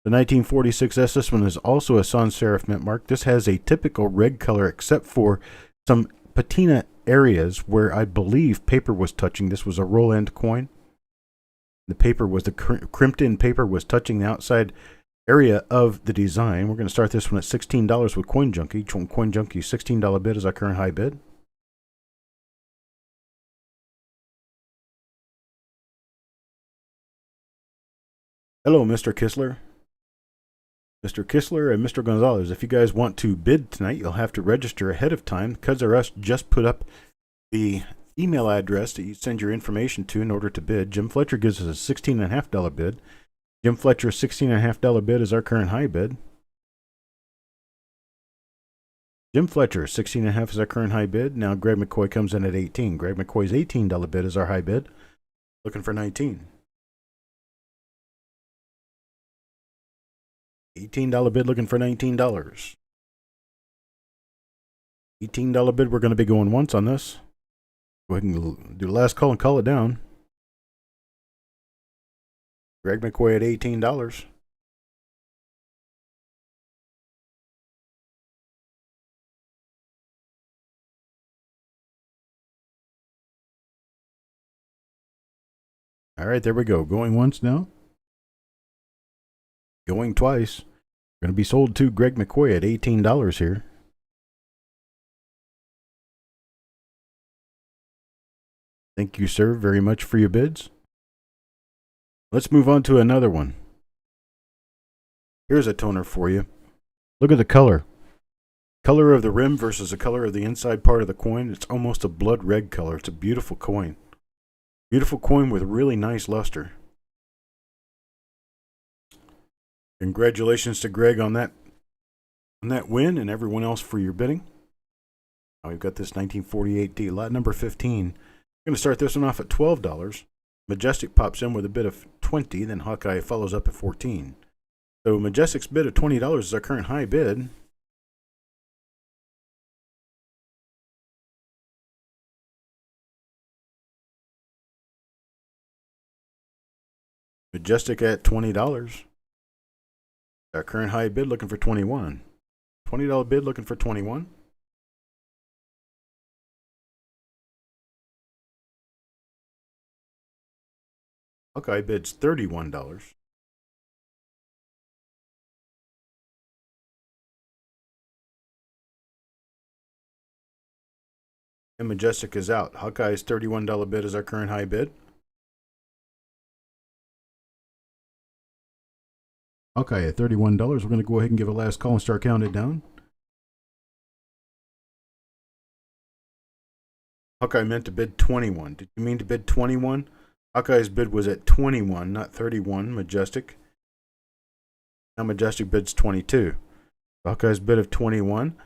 The 1946S, this one is also a sans serif mint mark. This has a typical red color except for some patina areas where I believe paper was touching. This was a roll end coin. The paper was the crimped in paper was touching the outside area of the design. We're going to start this one at $16 with Coin Junkie. Coin Junkie $16 bid is our current high bid. Hello, Mr. Kistler. Mr. Kistler and Mr. Gonzalez, if you guys want to bid tonight, you'll have to register ahead of time. Cuz R Us just put up the email address that you send your information to in order to bid. Jim Fletcher gives us a $16.50 bid. Jim Fletcher's $16.50 bid is our current high bid. Jim Fletcher, $16.50 is our current high bid. Now Greg McCoy comes in at $18. Greg McCoy's $18 bid is our high bid. Looking for $19. $18 bid looking for $19. $18 bid, we're going to be going once on this. Go ahead and do the last call and call it down. Greg McCoy at $18. All right, there we go. Going once now. Going twice. Going to be sold to Greg McCoy at $18 here. Thank you, sir, very much for your bids. Let's move on to another one. Here's a toner for you. Look at the color. Color of the rim versus the color of the inside part of the coin. It's almost a blood red color. It's a beautiful coin. Beautiful coin with really nice luster. Congratulations to Greg on that win and everyone else for your bidding. Now we've got this 1948D, lot number 15. We're going to start this one off at $12. Majestic pops in with a bid of $20, then Hawkeye follows up at $14. So Majestic's bid of $20 is our current high bid. Majestic at $20. Our current high bid looking for $21. $20 bid looking for $21. Hawkeye bids $31. And Majestic is out. Hawkeye's $31 bid is our current high bid. Hawkeye at $31. We're going to go ahead and give a last call and start counting it down. Hawkeye meant to bid 21. Did you mean to bid 21? Hawkeye's bid was at 21, not 31. Majestic. Now Majestic bids 22. Hawkeye's bid of 21.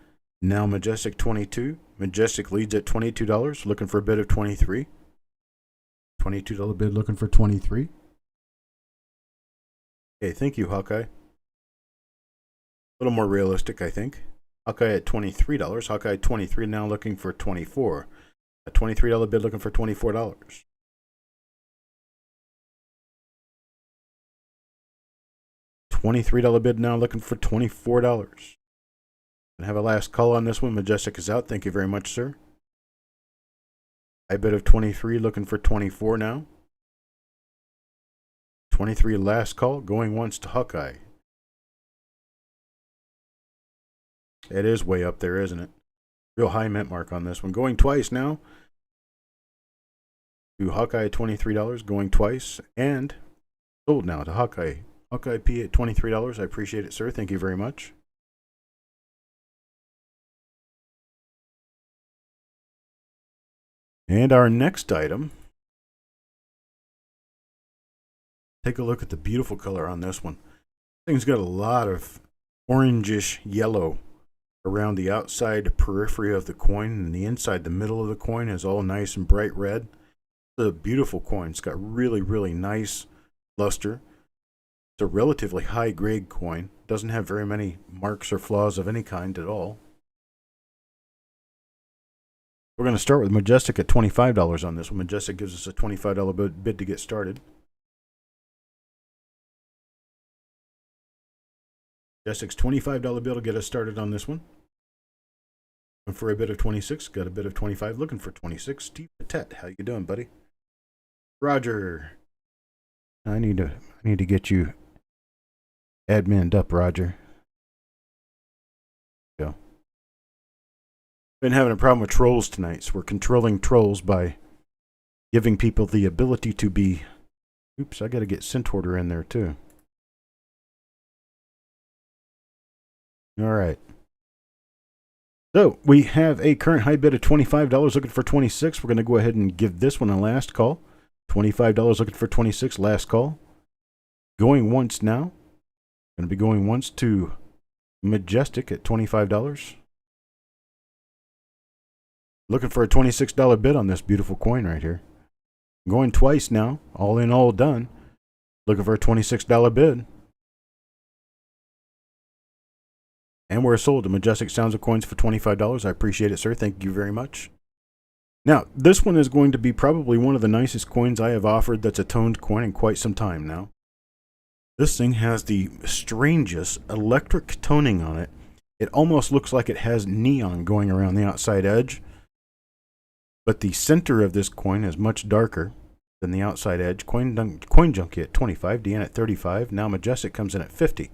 Now Majestic 22. Majestic leads at $22, looking for a bid of 23. $22 bid looking for 23. Okay, thank you, Hawkeye. A little more realistic, I think. Hawkeye at $23. Hawkeye at 23 now looking for 24. A $23 bid looking for $24. $23 bid now looking for $24. And have a last call on this one. Majestic is out. Thank you very much, sir. I bid of 23 looking for 24 now. 23 last call, going once to Hawkeye. It is way up there, isn't it? Real high mint mark on this one. Going twice now. To Hawkeye at $23, going twice. And sold now to Hawkeye. Hawkeye P at $23. I appreciate it, sir. Thank you very much. And our next item. Take a look at the beautiful color on this one. Thing's got a lot of orangish yellow around the outside periphery of the coin, and the inside, the middle of the coin is all nice and bright red. It's a beautiful coin. It's got really, really nice luster. It's a relatively high grade coin. Doesn't have very many marks or flaws of any kind at all. We're going to start with Majestic at $25 on this one. Majestic gives us a $25 bid to get started. Majestic's $25 bill to get us started on this one. And for a bid of 26, got a bid of 25, looking for 26. Steve Patet, how you doing, buddy? Roger. I need to get you adminned up, Roger. Go. Been having a problem with trolls tonight, so we're controlling trolls by giving people the ability to be... Oops, I got to get Centorder in there, too. All right. So, we have a current high bid of $25, looking for 26. We're going to go ahead and give this one a last call. $25 looking for 26, last call. Going once now. Going to be going once to Majestic at $25. Looking for a $26 bid on this beautiful coin right here. Going twice now. All in, all done. Looking for a $26 bid. And we're sold to Majestic Sounds of Coins for $25. I appreciate it, sir. Thank you very much. Now, this one is going to be probably one of the nicest coins I have offered that's a toned coin in quite some time now. This thing has the strangest electric toning on it. It almost looks like it has neon going around the outside edge. But the center of this coin is much darker than the outside edge. Coin Junkie at 25, Deanna at 35. Now Majestic comes in at 50.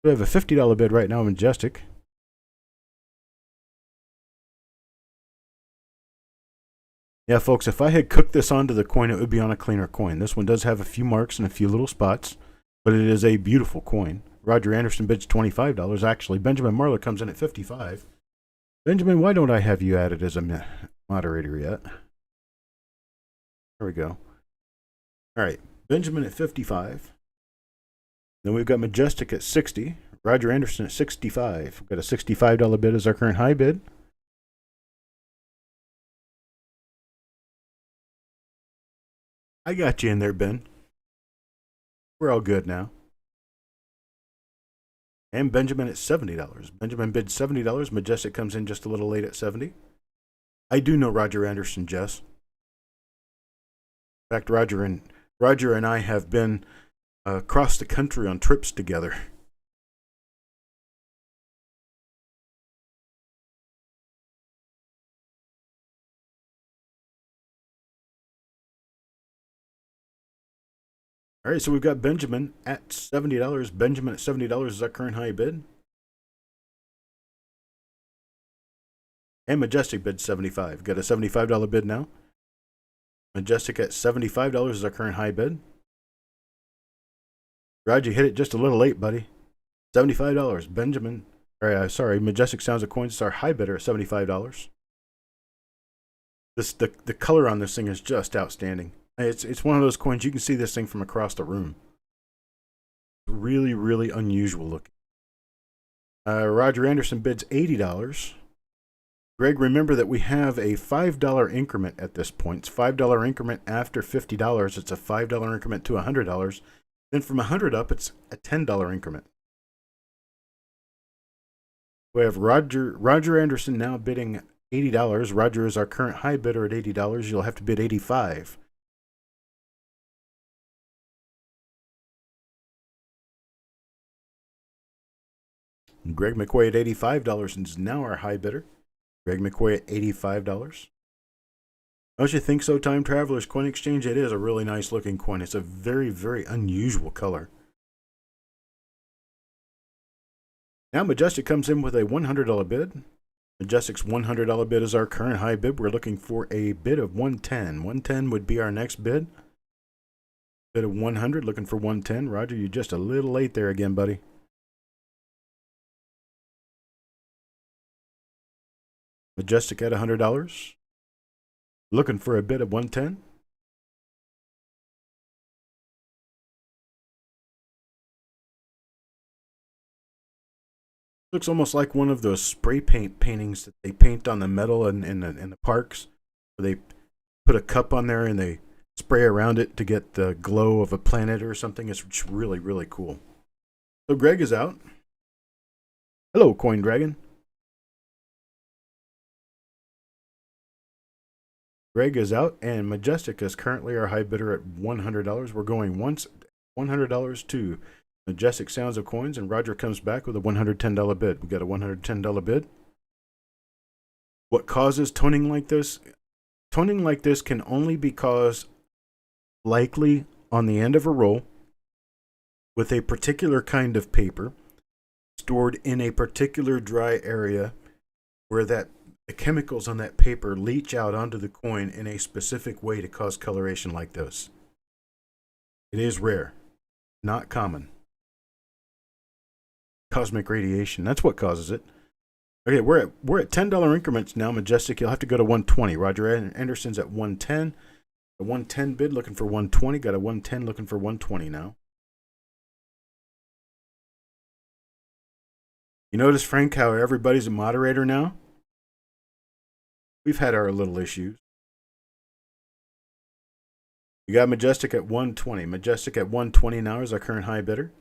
We have a $50 bid right now, Majestic. Yeah, folks, if I had cooked this onto the coin, it would be on a cleaner coin. This one does have a few marks and a few little spots, but it is a beautiful coin. Roger Anderson bids $25. Actually, Benjamin Marler comes in at 55. Benjamin, why don't I have you added as a moderator yet? There we go. All right, Benjamin at 55. Then we've got Majestic at 60. Roger Anderson at 65. We've got a $65 bid as our current high bid. I got you in there, Ben. We're all good now. And Benjamin at $70. Benjamin bids $70. Majestic comes in just a little late at 70. I do know Roger Anderson, Jess. In fact, Roger and I have been across the country on trips together. All right, so we've got Benjamin at $70. Benjamin at $70 is our current high bid. And Majestic bid $75. Got a $75 bid now. Majestic at $75 is our current high bid. Roger, you hit it just a little late, buddy. $75. Benjamin, sorry, Majestic Sounds of Coins is our high bidder at $75. The color on this thing is just outstanding. It's one of those coins, you can see this thing from across the room. Really, really unusual looking. Roger Anderson bids $80. Greg, remember that we have a $5 increment at this point. It's $5 increment after $50. It's a $5 increment to $100. Then from $100 up, it's a $10 increment. We have Roger Anderson now bidding $80. Roger is our current high bidder at $80. You'll have to bid $85. Greg McQuay at $85 and is now our high bidder. Greg McQuay at $85. Don't you think so, Time Travelers Coin Exchange? It is a really nice looking coin. It's a very, very unusual color. Now Majestic comes in with a $100 bid. Majestic's $100 bid is our current high bid. We're looking for a bid of $110. $110 would be our next bid. Bid of $100, looking for $110. Roger, you're just a little late there again, buddy. Majestic at $100. Looking for a bid of $110. Looks almost like one of those spray paint paintings that they paint on the metal in the parks. Where they put a cup on there and they spray around it to get the glow of a planet or something. It's really, really cool. So Greg is out. Hello, Coin Dragon. Greg is out, and Majestic is currently our high bidder at $100. We're going once, $100 to Majestic Sounds of Coins, and Roger comes back with a $110 bid. We got a $110 bid. What causes toning like this? Toning like this can only be caused likely on the end of a roll with a particular kind of paper stored in a particular dry area where the chemicals on that paper leach out onto the coin in a specific way to cause coloration like this. It is rare, not common. Cosmic radiation, that's what causes it. Okay, we're at $10 increments now. Majestic, you'll have to go to 120. Roger Anderson's at 110. A 110 bid looking for 120. Got a 110 looking for 120 now. You notice, Frank, how everybody's a moderator now? We've had our little issues. You got Majestic at 120. Majestic at 120 now is our current high bidder.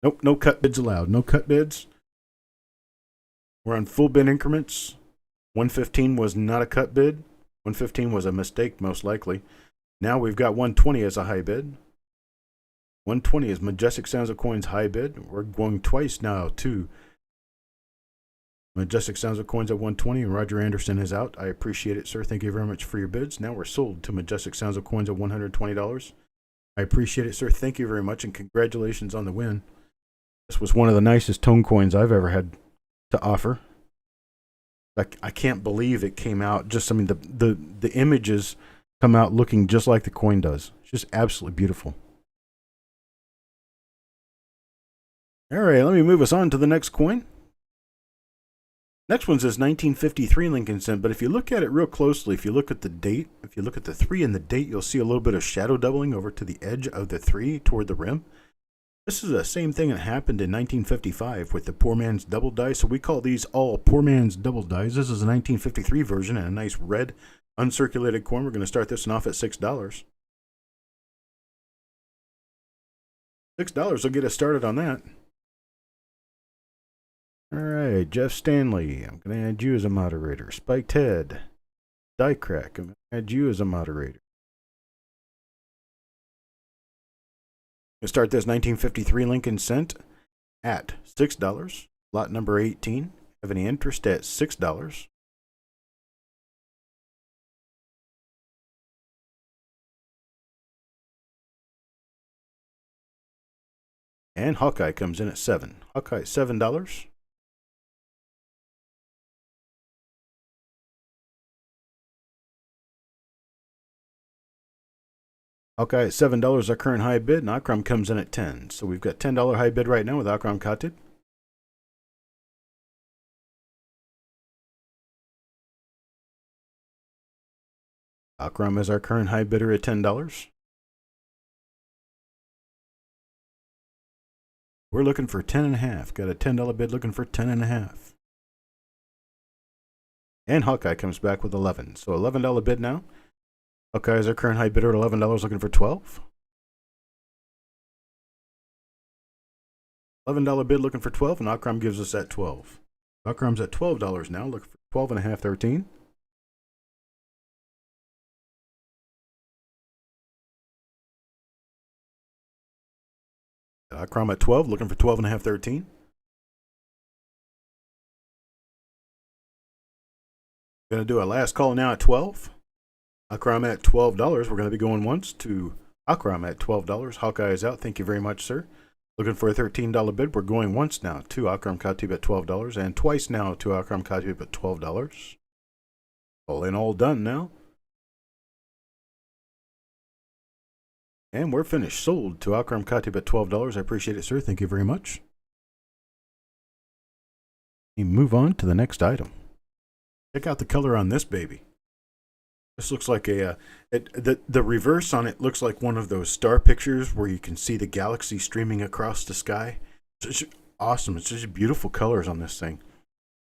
Nope, no cut bids allowed. No cut bids. We're on full bid increments. 115 was not a cut bid. 115 was a mistake, most likely. Now we've got 120 as a high bid. 120 is Majestic Sounds of Coins high bid. We're going twice now to Majestic Sounds of Coins at 120, and Roger Anderson is out. I appreciate it, sir. Thank you very much for your bids. Now we're sold to Majestic Sounds of Coins at $120. I appreciate it, sir. Thank you very much, and congratulations on the win. This was one of the nicest tone coins I've ever had to offer. I can't believe it came out just, I mean, the images come out looking just like the coin does. It's just absolutely beautiful. All right, let me move us on to the next coin. Next one says 1953 Lincoln cent, but if you look at it real closely, if you look at the date, if you look at the 3 and the date, you'll see a little bit of shadow doubling over to the edge of the 3 toward the rim. This is the same thing that happened in 1955 with the poor man's double die, so we call these all poor man's double dies. This is a 1953 version and a nice red uncirculated coin. We're going to start this one off at $6. $6 will get us started on that. All right, Jeff Stanley, I'm going to add you as a moderator. Spiked Head, Die Crack, I'm going to add you as a moderator. We'll start this 1953 Lincoln cent at $6. Lot number 18. Have any interest at $6. And Hawkeye comes in at 7. Hawkeye at $7. Hawkeye at $7, our current high bid, and Akram comes in at 10. So we've got $10 high bid right now with Akram Khatib. Akram is our current high bidder at $10. We're looking for 10.5. Got a $10 bid looking for 10.5. And Hawkeye comes back with 11. So $11 bid now. Hawkeye is our current high bidder at $11, looking for 12. $11 bid looking for 12, and Akram gives us at 12. Akram's at $12 now, looking for 12.5, 13. Akram at 12, looking for 12.5, 13. Going to do a last call now at 12. Akram at $12. We're going to be going once to Akram at $12. Hawkeye is out. Thank you very much, sir. Looking for a $13 bid. We're going once now to Akram Khatib at $12 and twice now to Akram Khatib at $12. All in, all done now. And we're finished. Sold to Akram Khatib at $12. I appreciate it, sir. Thank you very much. We move on to the next item. Check out the color on this baby. This looks like the reverse on it looks like one of those star pictures where you can see the galaxy streaming across the sky. It's just awesome. It's just beautiful colors on this thing.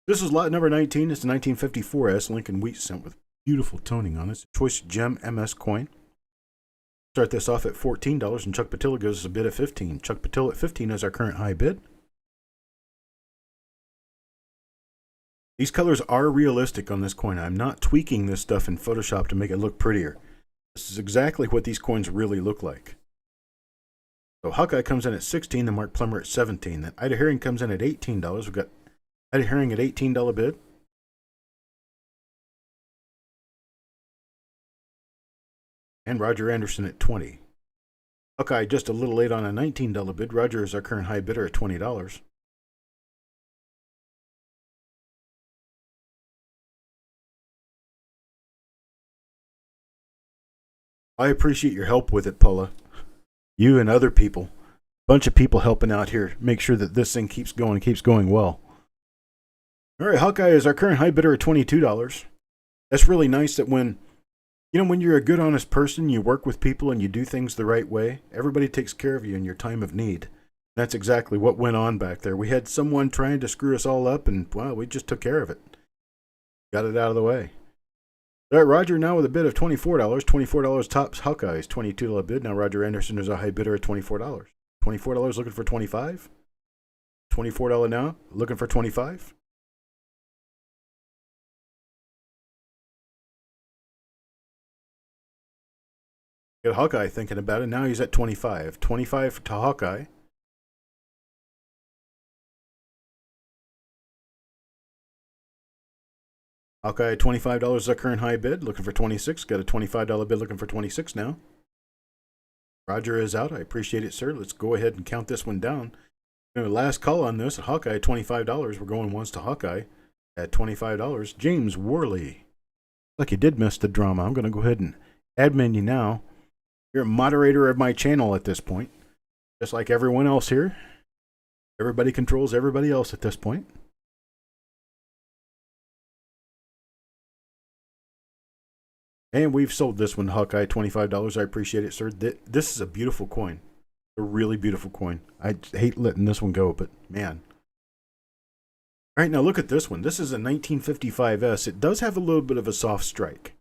This is lot number 19. It's a 1954 S Lincoln Wheat cent with beautiful toning on it. It's a choice gem MS coin. Start this off at $14, and Chuck Patilla gives us a bid at $15. Chuck Patilla at $15 is our current high bid. These colors are realistic on this coin. I'm not tweaking this stuff in Photoshop to make it look prettier. This is exactly what these coins really look like. So Hawkeye comes in at 16, the Mark Plummer at 17. Then Ida Herring comes in at $18. We've got Ida Herring at $18 bid. And Roger Anderson at 20. Hawkeye just a little late on a $19 bid. Roger is our current high bidder at $20. I appreciate your help with it, Paula. You and other people. Bunch of people helping out here. Make sure that this thing keeps going well. All right, Hawkeye is our current high bidder at $22. That's really nice that when you're a good, honest person, you work with people and you do things the right way, everybody takes care of you in your time of need. That's exactly what went on back there. We had someone trying to screw us all up, and, well, we just took care of it. Got it out of the way. All right, Roger now with a bid of $24. $24 tops Hawkeye's $22 bid. Now Roger Anderson is a high bidder at $24. $24 looking for $25. $24 now, looking for $25. Got Hawkeye thinking about it. Now he's at 25. 25 to Hawkeye. Hawkeye at $25 is our current high bid. Looking for 26. Got a $25 bid looking for 26 now. Roger is out. I appreciate it, sir. Let's go ahead and count this one down. Last call on this. Hawkeye at $25. We're going once to Hawkeye at $25. James Worley. Like you did miss the drama. I'm going to go ahead and admin you now. You're a moderator of my channel at this point. Just like everyone else here. Everybody controls everybody else at this point. And we've sold this one, Hawkeye, $25. I appreciate it, sir. This is a beautiful coin. A really beautiful coin. I hate letting this one go, but man. All right, now look at this one. This is a 1955S. It does have a little bit of a soft strike.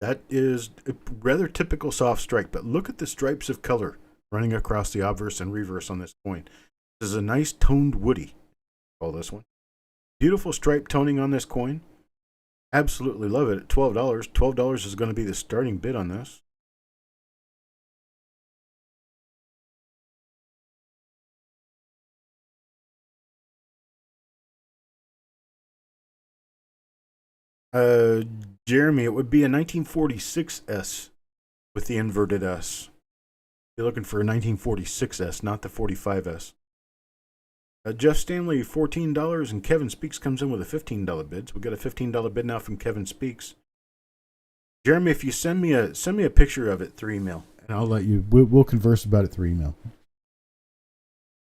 That is a rather typical soft strike, but look at the stripes of color running across the obverse and reverse on this coin. This is a nice toned woody. Call this one. Beautiful stripe toning on this coin. Absolutely love it at $12. $12 is going to be the starting bid on this. Jeremy, it would be a 1946S with the inverted S. You're looking for a 1946S, not the 45S. Jeff Stanley, $14, and Kevin Speaks comes in with a $15 bid. So we got a $15 bid now from Kevin Speaks. Jeremy, if you send me a picture of it through email, and I'll let you. We'll converse about it through email.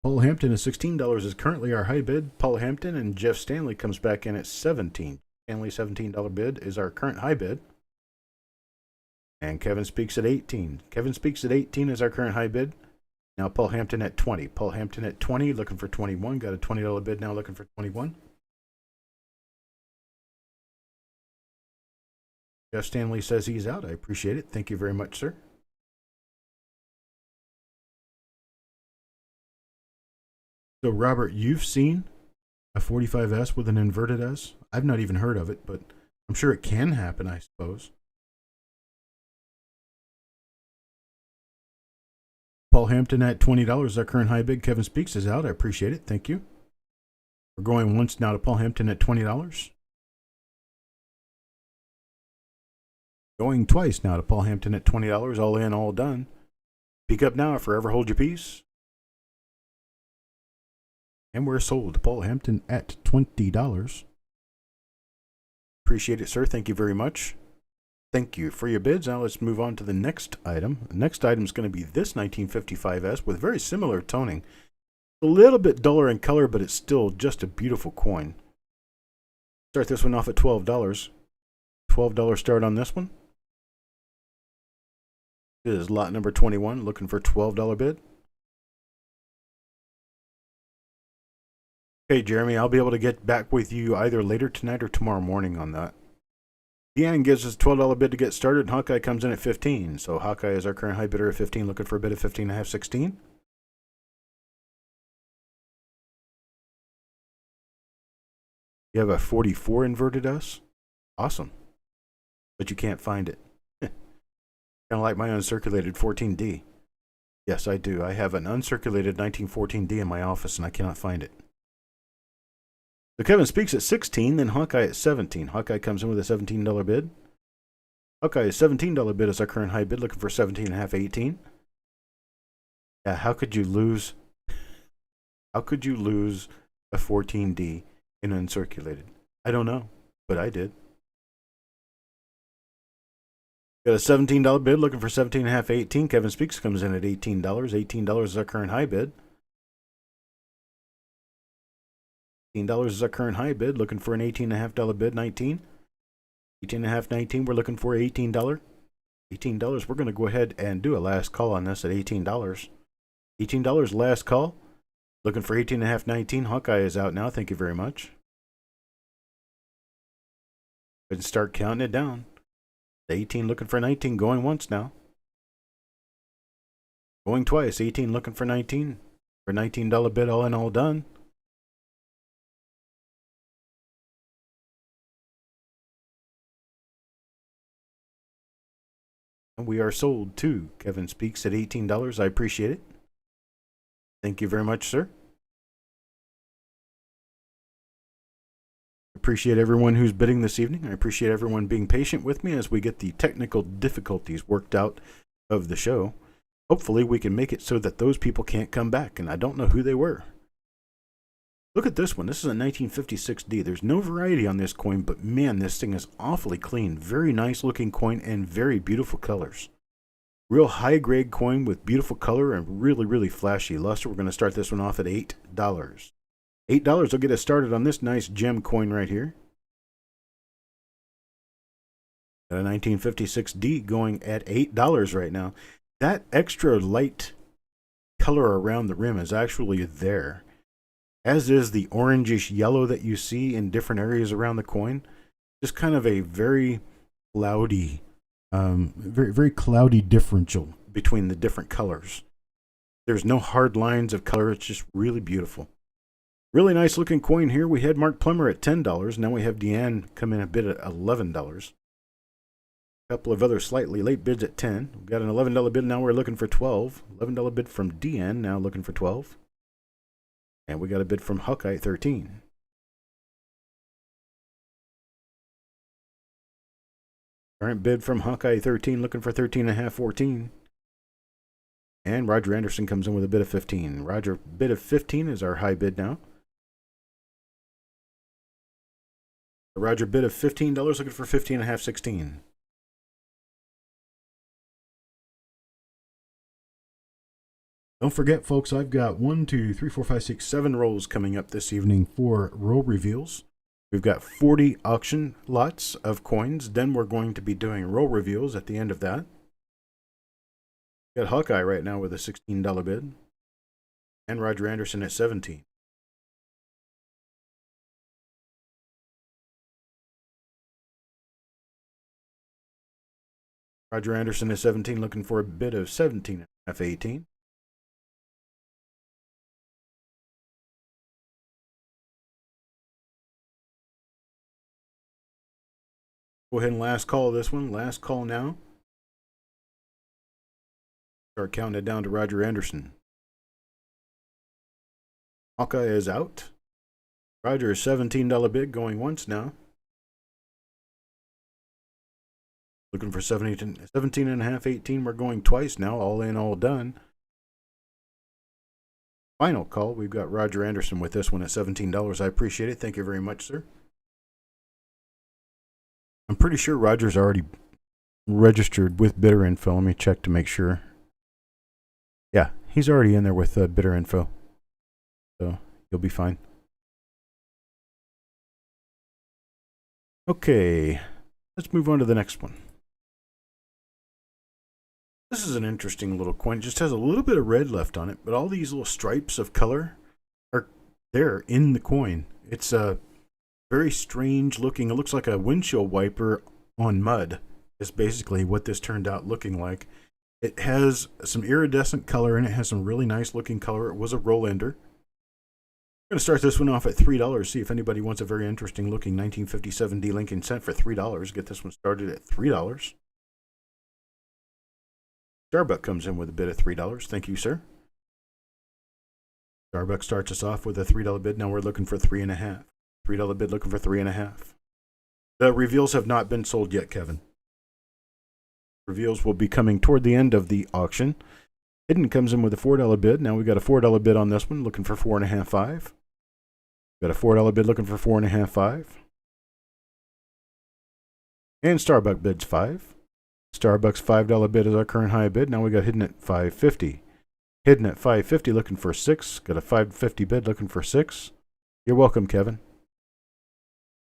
Paul Hampton at $16 is currently our high bid. Paul Hampton and Jeff Stanley comes back in at $17. Stanley $17 bid is our current high bid. And Kevin Speaks at $18. Kevin Speaks at $18 is our current high bid. Now Paul Hampton at $20. Paul Hampton at $20, looking for $21. Got a $20 bid now, looking for $21. Jeff Stanley says he's out. I appreciate it. Thank you very much, sir. So, Robert, you've seen a 45S with an inverted S? I've not even heard of it, but I'm sure it can happen, I suppose. Paul Hampton at $20, our current high bid. Kevin Speaks is out. I appreciate it. Thank you. We're going once now to Paul Hampton at $20. Going twice now to Paul Hampton at $20. All in, all done. Speak up now, forever hold your peace. And we're sold to Paul Hampton at $20. Appreciate it, sir. Thank you very much. Thank you for your bids. Now let's move on to the next item. The next item is going to be this 1955S with very similar toning. A little bit duller in color, but it's still just a beautiful coin. Start this one off at $12. $12 start on this one. This is lot number 21, looking for $12 bid. Okay, Jeremy, I'll be able to get back with you either later tonight or tomorrow morning on that. Deanne gives us a $12 bid to get started, and Hawkeye comes in at $15. So Hawkeye is our current high bidder at $15, looking for a bid of $15.5, $16. You have a 44 inverted S? Awesome. But you can't find it. Kind of like my uncirculated 14D. Yes, I do. I have an uncirculated 1914D in my office, and I cannot find it. So Kevin Speaks at 16, then Hawkeye at 17. Hawkeye comes in with a $17 bid. Hawkeye's $17 bid is our current high bid, looking for 17.5, 18. Yeah, how could you lose? How could you lose a 14D in uncirculated? I don't know, but I did. Got a $17 bid, looking for 17.5, 18. Kevin Speaks comes in at $18. $18 is our current high bid. $18 is our current high bid, looking for an $18.5 bid, 19. 18.5, 19, we're looking for $18. $18, we're going to go ahead and do a last call on this at $18. $18 last call. Looking for 18.5, 19. Hawkeye is out now. Thank you very much. Go ahead and start counting it down. 18 looking for 19. Going once now. Going twice. 18 looking for 19. For $19 bid, all in all done. And we are sold to Kevin Speaks at $18. I appreciate it. Thank you very much, sir. Appreciate everyone who's bidding this evening. I appreciate everyone being patient with me as we get the technical difficulties worked out of the show. Hopefully we can make it so that those people can't come back, and I don't know who they were. Look at this one. This is a 1956D. There's no variety on this coin, but man, this thing is awfully clean. Very nice looking coin and very beautiful colors. Real high grade coin with beautiful color and really, really flashy luster. We're going to start this one off at $8. $8 will get us started on this nice gem coin right here. Got a 1956D going at $8 right now. That extra light color around the rim is actually there, as is the orangish yellow that you see in different areas around the coin. Just kind of a very cloudy, very cloudy differential between the different colors. There's no hard lines of color. It's just really beautiful. Really nice looking coin here. We had Mark Plummer at $10. Now we have Deanne come in a bid at $11. A couple of other slightly late bids at $10. We've got an $11 bid. Now we're looking for $12. $11 bid from Deanne. Now looking for $12. And we got a bid from Hawkeye at $13. Current bid from Hawkeye 13, looking for $13.5, $14. And Roger Anderson comes in with a bid of $15. Roger bid of $15 is our high bid now. Roger bid of $15, looking for $15.5, $16. Don't forget, folks, I've got 1, 2, 3, 4, 5, 6, 7 rolls coming up this evening for roll reveals. We've got 40 auction lots of coins. Then we're going to be doing roll reveals at the end of that. Got Hawkeye right now with a $16 bid. And Roger Anderson at $17. Roger Anderson at $17, looking for a bid of $17.5, $18. Go ahead and last call this one. Last call now. Start counting it down to Roger Anderson. Hawkeye is out. Roger is $17 bid going once now. Looking for 17.5, 18. We're going twice now. All in, all done. Final call. We've got Roger Anderson with this one at $17. I appreciate it. Thank you very much, sir. I'm pretty sure Roger's already registered with bidder info. Let me check to make sure. Yeah, he's already in there with bidder info. So you'll be fine. Okay, let's move on to the next one. This is an interesting little coin. It just has a little bit of red left on it, but all these little stripes of color are there in the coin. It's a very strange looking. It looks like a windshield wiper on mud. Is basically what this turned out looking like. It has some iridescent color and it has some really nice looking color. It was a roll ender. I'm going to start this one off at $3. See if anybody wants a very interesting looking 1957 D Lincoln cent for $3. Get this one started at $3. Starbuck comes in with a bid of $3. Thank you, sir. Starbuck starts us off with a $3 bid. Now we're looking for 3.5. $3 bid looking for 3.5. The reveals have not been sold yet, Kevin. Reveals will be coming toward the end of the auction. Hidden comes in with a $4 bid. Now we got a $4 bid on this one, looking for 4.5, 5. Got a $4 bid looking for 4.5, 5. And Starbuck bids 5. Starbucks $5 bid is our current high bid. Now we got hidden at $5.50. Hidden at $5.50 looking for 6. Got a $5.50 bid looking for 6. You're welcome, Kevin.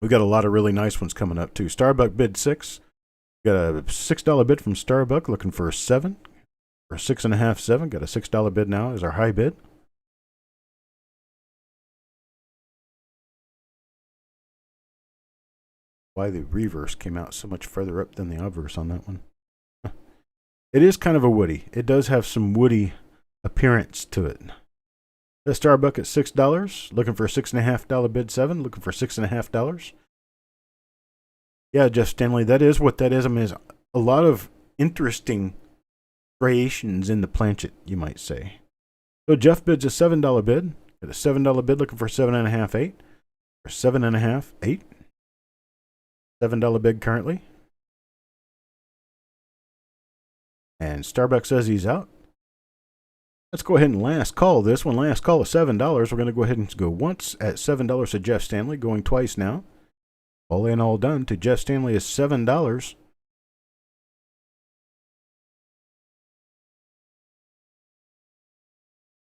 We got a lot of really nice ones coming up too. Starbuck bid 6. Got a $6 bid from Starbuck looking for 7. For 6.5, 7. Got a $6 bid now is our high bid. Why the reverse came out so much further up than the obverse on that one. It is kind of a woody. It does have some woody appearance to it. The Starbuck at $6, looking for a $6.5 bid 7, looking for $6.5. Yeah, Jeff Stanley, that is what that is. I mean, there's a lot of interesting creations in the planchet, you might say. So Jeff bids a $7 bid. Got a $7 bid looking for 7.5, 8. For 7.5, 8. $7 bid currently. And Starbuck says he's out. Let's go ahead and last call this one. Last call of $7. We're going to go ahead and go once at $7 to Jeff Stanley. Going twice now. All in, all done. To Jeff Stanley is $7.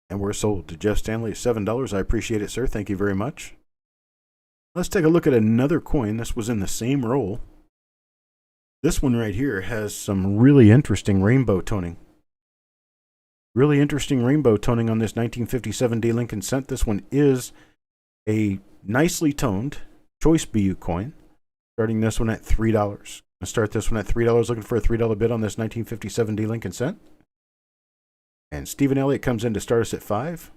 And we're sold to Jeff Stanley at $7. I appreciate it, sir. Thank you very much. Let's take a look at another coin. This was in the same roll. This one right here has some really interesting rainbow toning. Really interesting rainbow toning on this 1957 D Lincoln cent. This one is a nicely toned choice BU coin. Starting this one at $3. I'll start this one at $3, looking for a $3 bid on this 1957 D Lincoln cent. And Stephen Elliott comes in to start us at 5.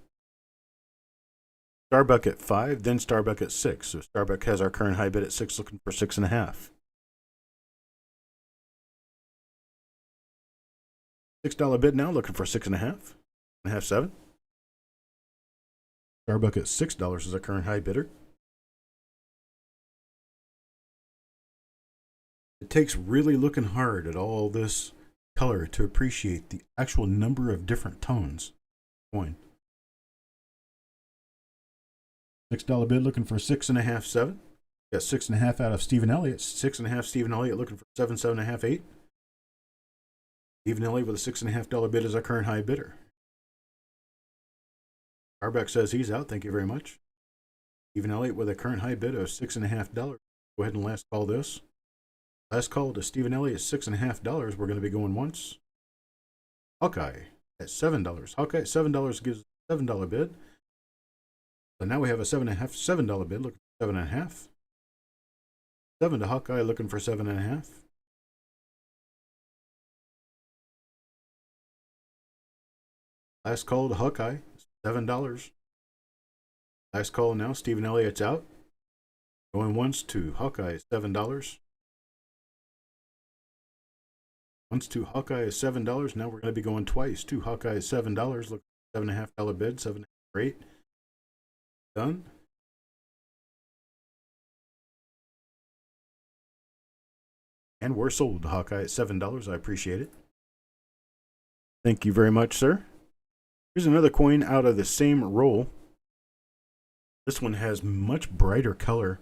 Starbuck at 5, then Starbuck at 6. So Starbuck has our current high bid at 6, looking for 6.5. $6 bid now, looking for 6.5. 7. Starbuck at $6 is our current high bidder. It takes really looking hard at all this color to appreciate the actual number of different tones. Coin. $6 bid looking for 6.5, 7. Got 6.5 out of Stephen Elliott. 6.5 Stephen Elliott looking for 7, 7.5, 8. Stephen Elliott with a $6.5 bid is our current high bidder. Starbuck says he's out. Thank you very much. Stephen Elliott with a current high bid of $6.5. Go ahead and last call this. Last call to Stephen Elliott is $6.5. We're going to be going once. Hawkeye at $7. Hawkeye at $7 gives a $7 bid. So now we have a $7 bid looking for 7.5. 7 to Hawkeye looking for 7.5. Last call to Hawkeye, $7. Last call now, Stephen Elliott's out. Going once to Hawkeye, $7. Once to Hawkeye is $7. Now we're going to be going twice. To Hawkeye is $7. Look, $7.5 bid, 7.5 for 8. Done. And we're sold to Hawkeye at $7. I appreciate it. Thank you very much, sir. Here's another coin out of the same roll. This one has much brighter color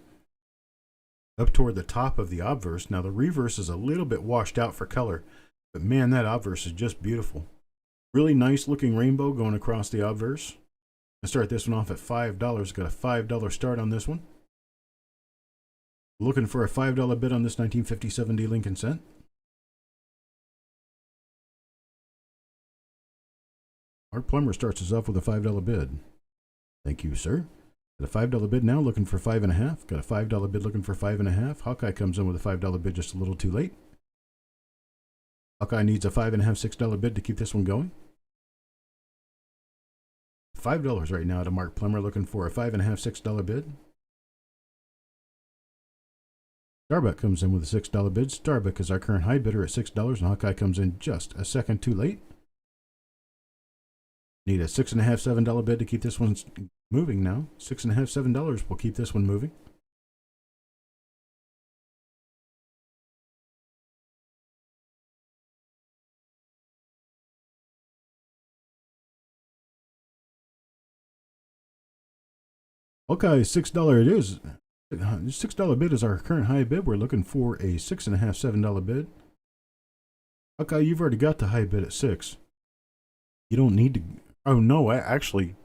up toward the top of the obverse. Now the reverse is a little bit washed out for color, but man, that obverse is just beautiful. Really nice looking rainbow going across the obverse. I start this one off at $5. Got a $5 start on this one. Looking for a $5 bid on this 1957 D Lincoln cent. Art Plummer starts us off with a $5 bid. Thank you, sir. Got a $5 bid now, looking for 5.5. Got a $5 bid looking for 5.5. Hawkeye comes in with a $5 bid just a little too late. Hawkeye needs a $5.5, $6 bid to keep this one going. $5 right now to Mark Plummer, looking for a $5.5, $6 bid. Starbuck comes in with a $6 bid. Starbuck is our current high bidder at $6, and Hawkeye comes in just a second too late. Need a $6.50, $7 bid to keep this one moving now. $6.50, $7 will keep this one moving. Okay, $6 it is. $6 bid is our current high bid. We're looking for a $6.50, $7 bid. Okay, you've already got the high bid at 6. You don't need to. Oh no, actually,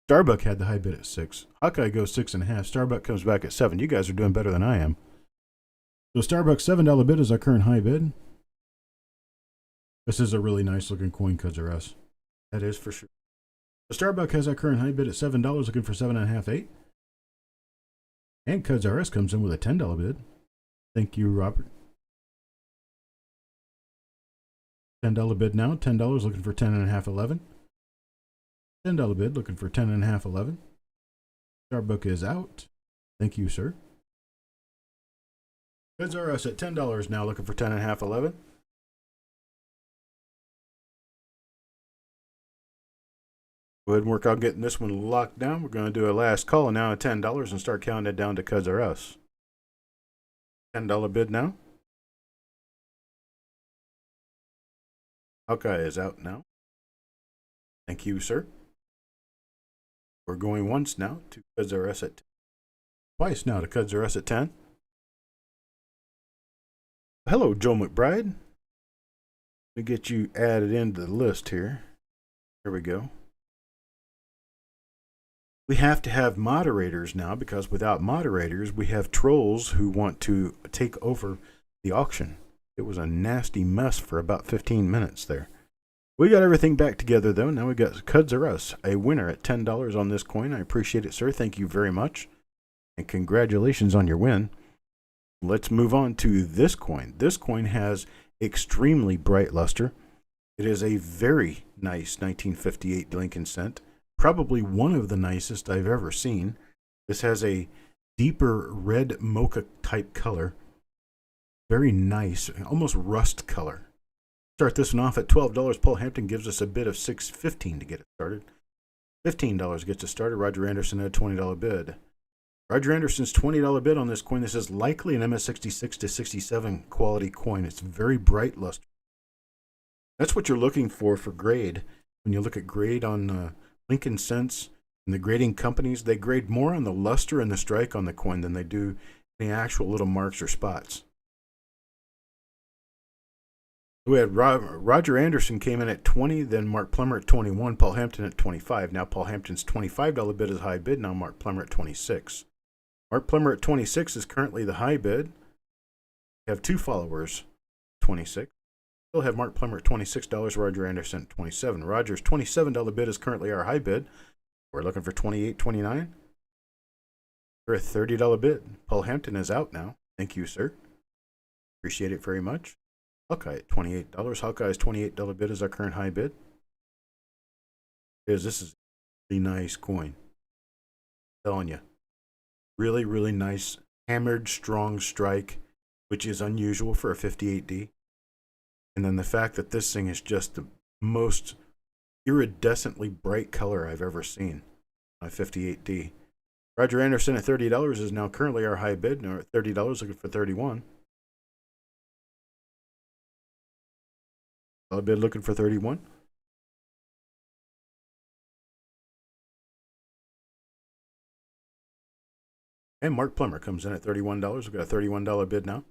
Starbuck had the high bid at 6. Hawkeye goes 6.5. Starbuck comes back at 7. You guys are doing better than I am. So Starbuck's $7 bid is our current high bid. This is a really nice looking coin, Cuds R Us. That is for sure. So Starbuck has our current high bid at $7, looking for 7.5, 8. And Cuds R Us comes in with a $10 bid. Thank you, Robert. $10 bid now. $10 looking for 10.5, 11. $10 bid looking for 10.5, 11. Starbuck is out. Thank you, sir. Cuds R Us at $10 now, looking for 10.5, 11. Go ahead and work on getting this one locked down. We're going to do a last call now at $10 and start counting it down to Cuds R Us. $10 bid now. Hawkeye is out now. Thank you, sir. We're going once now to Cuds R Us at 10. Twice now to Cuds R Us at 10. Hello, Joe McBride. Let me get you added into the list here. There we go. We have to have moderators now, because without moderators, we have trolls who want to take over the auction. It was a nasty mess for about 15 minutes there. We got everything back together, though. Now we got Cuds R Us, a winner at $10 on this coin. I appreciate it, sir. Thank you very much. And congratulations on your win. Let's move on to this coin. This coin has extremely bright luster. It is a very nice 1958 Lincoln cent. Probably one of the nicest I've ever seen. This has a deeper red mocha type color. Very nice, almost rust color. Start this one off at $12. Paul Hampton gives us a bid of $6.15 to get it started. $15 gets us started. Roger Anderson had a $20 bid. Roger Anderson's $20 bid on this coin. This is likely an MS66 to 67 quality coin. It's very bright luster. That's what you're looking for grade. When you look at grade on Lincoln cents and the grading companies, they grade more on the luster and the strike on the coin than they do any actual little marks or spots. We had Roger Anderson came in at 20, then Mark Plummer at 21, Paul Hampton at 25. Now Paul Hampton's $25 bid is high bid. Now Mark Plummer at 26. Mark Plummer at 26 is currently the high bid. We have two followers, 26. Still have Mark Plummer at $26, Roger Anderson at 27. Roger's $27 bid is currently our high bid. We're looking for $28.29. For a $30 bid. Paul Hampton is out now. Thank you, sir. Appreciate it very much. Hawkeye at $28. Hawkeye's $28 bid is our current high bid. This is a really nice coin. I'm telling you. Really, really nice hammered strong strike, which is unusual for a 58D. And then the fact that this thing is just the most iridescently bright color I've ever seen on a 58D. Roger Anderson at $30 is now currently our high bid. Now at $30, looking for 31. Bid looking for 31. And Mark Plummer comes in at $31. We've got a $31 bid now.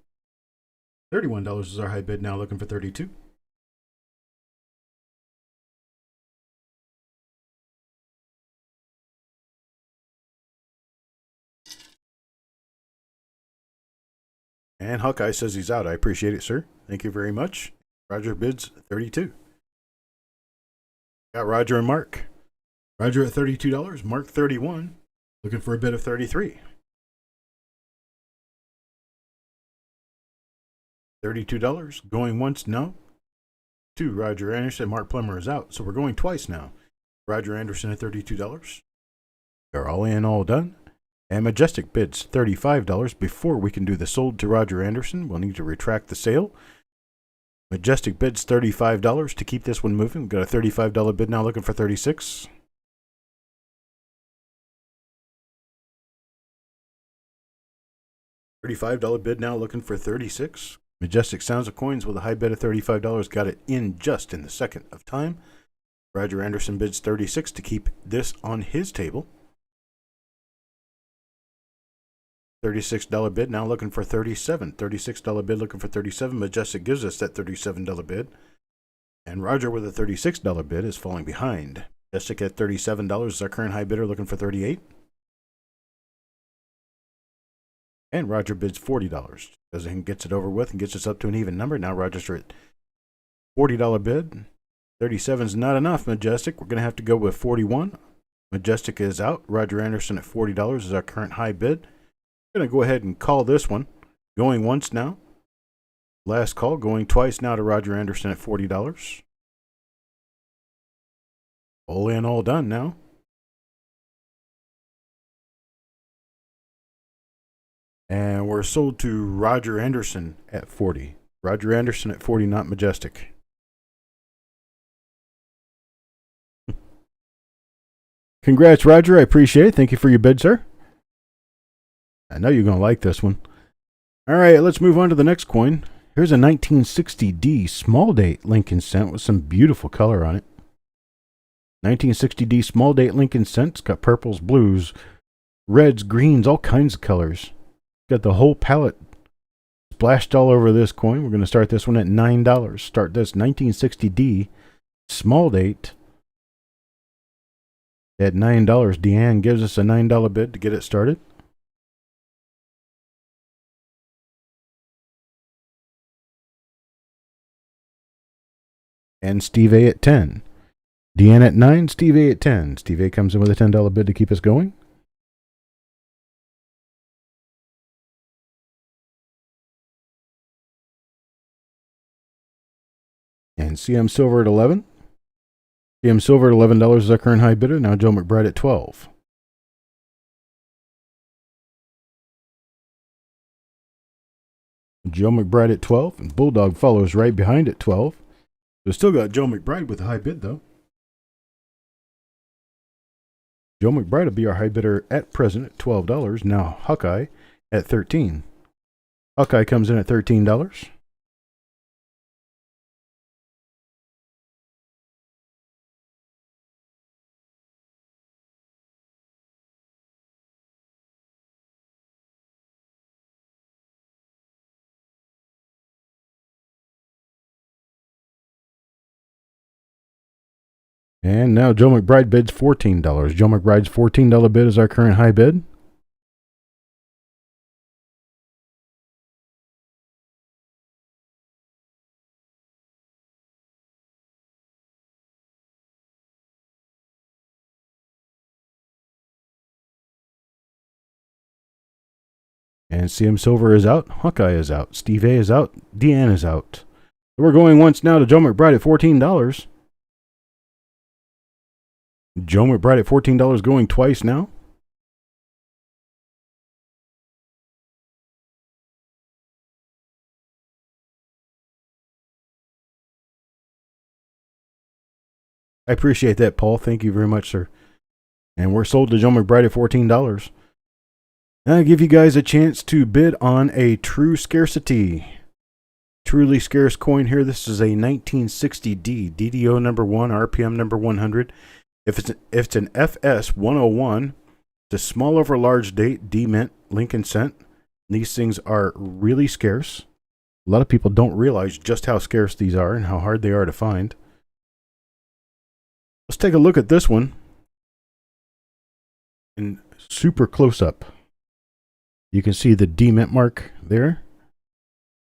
$31 is our high bid now, looking for 32. And Hawkeye says he's out. I appreciate it, sir. Thank you very much. Roger bids 32. Got Roger and Mark. Roger at $32. Mark 31. Looking for a bid of 33. $32. Going once? No. 2. Roger Anderson. Mark Plummer is out. So we're going twice now. Roger Anderson at $32. They're all in, all done. And Majestic bids $35. Before we can do the sold to Roger Anderson, we'll need to retract the sale. Majestic bids $35 to keep this one moving. We've got a $35 bid now, looking for 36. $35 bid now, looking for 36. Majestic Sounds of Coins with a high bid of $35. Got it in just in the second of time. Roger Anderson bids 36 to keep this on his table. $36 bid now, looking for 37. $36 bid looking for 37. Majestic gives us that $37 bid. And Roger with a $36 bid is falling behind. Majestic at $37 is our current high bidder, looking for 38. And Roger bids $40. Goes ahead and gets it over with and gets us up to an even number. Now Roger's at $40 bid. 37 is not enough, Majestic. We're going to have to go with 41. Majestic is out. Roger Anderson at $40 is our current high bid. I'm going to go ahead and call this one. Going once now. Last call. Going twice now to Roger Anderson at $40. All in, all done now. And we're sold to Roger Anderson at 40. Roger Anderson at 40, not Majestic. Congrats, Roger. I appreciate it. Thank you for your bid, sir. I know you're going to like this one. All right, let's move on to the next coin. Here's a 1960D small date Lincoln cent with some beautiful color on it. 1960D small date Lincoln cent. It's got purples, blues, reds, greens, all kinds of colors. Got the whole palette splashed all over this coin. We're going to start this one at $9. Start this 1960D small date at $9. Deanne gives us a $9 bid to get it started. And Steve A at 10. Deanne at 9, Steve A at 10. Steve A comes in with a $10 bid to keep us going. And CM Silver at 11. CM Silver at $11 is our current high bidder. Now Joe McBride at 12. Joe McBride at 12. And Bulldog follows right behind at 12. We've still got Joe McBride with a high bid, though. Joe McBride will be our high bidder at present at $12. Now Hawkeye at 13. Hawkeye comes in at $13. And now Joe McBride bids $14. Joe McBride's $14 bid is our current high bid. And CM Silver is out. Hawkeye is out. Steve A is out. Deanne is out. We're going once now to Joe McBride at $14. Joe McBride at $14 going twice now. I appreciate that, Paul. Thank you very much, sir. And we're sold to Joe McBride at $14. Now I give you guys a chance to bid on a true scarcity. Truly scarce coin here. This is a 1960D, DDO number 1, RPM number 100. If it's an FS 101, it's a small over large date, D mint, Lincoln cent. These things are really scarce. A lot of people don't realize just how scarce these are and how hard they are to find. Let's take a look at this one in super close up. You can see the D mint mark there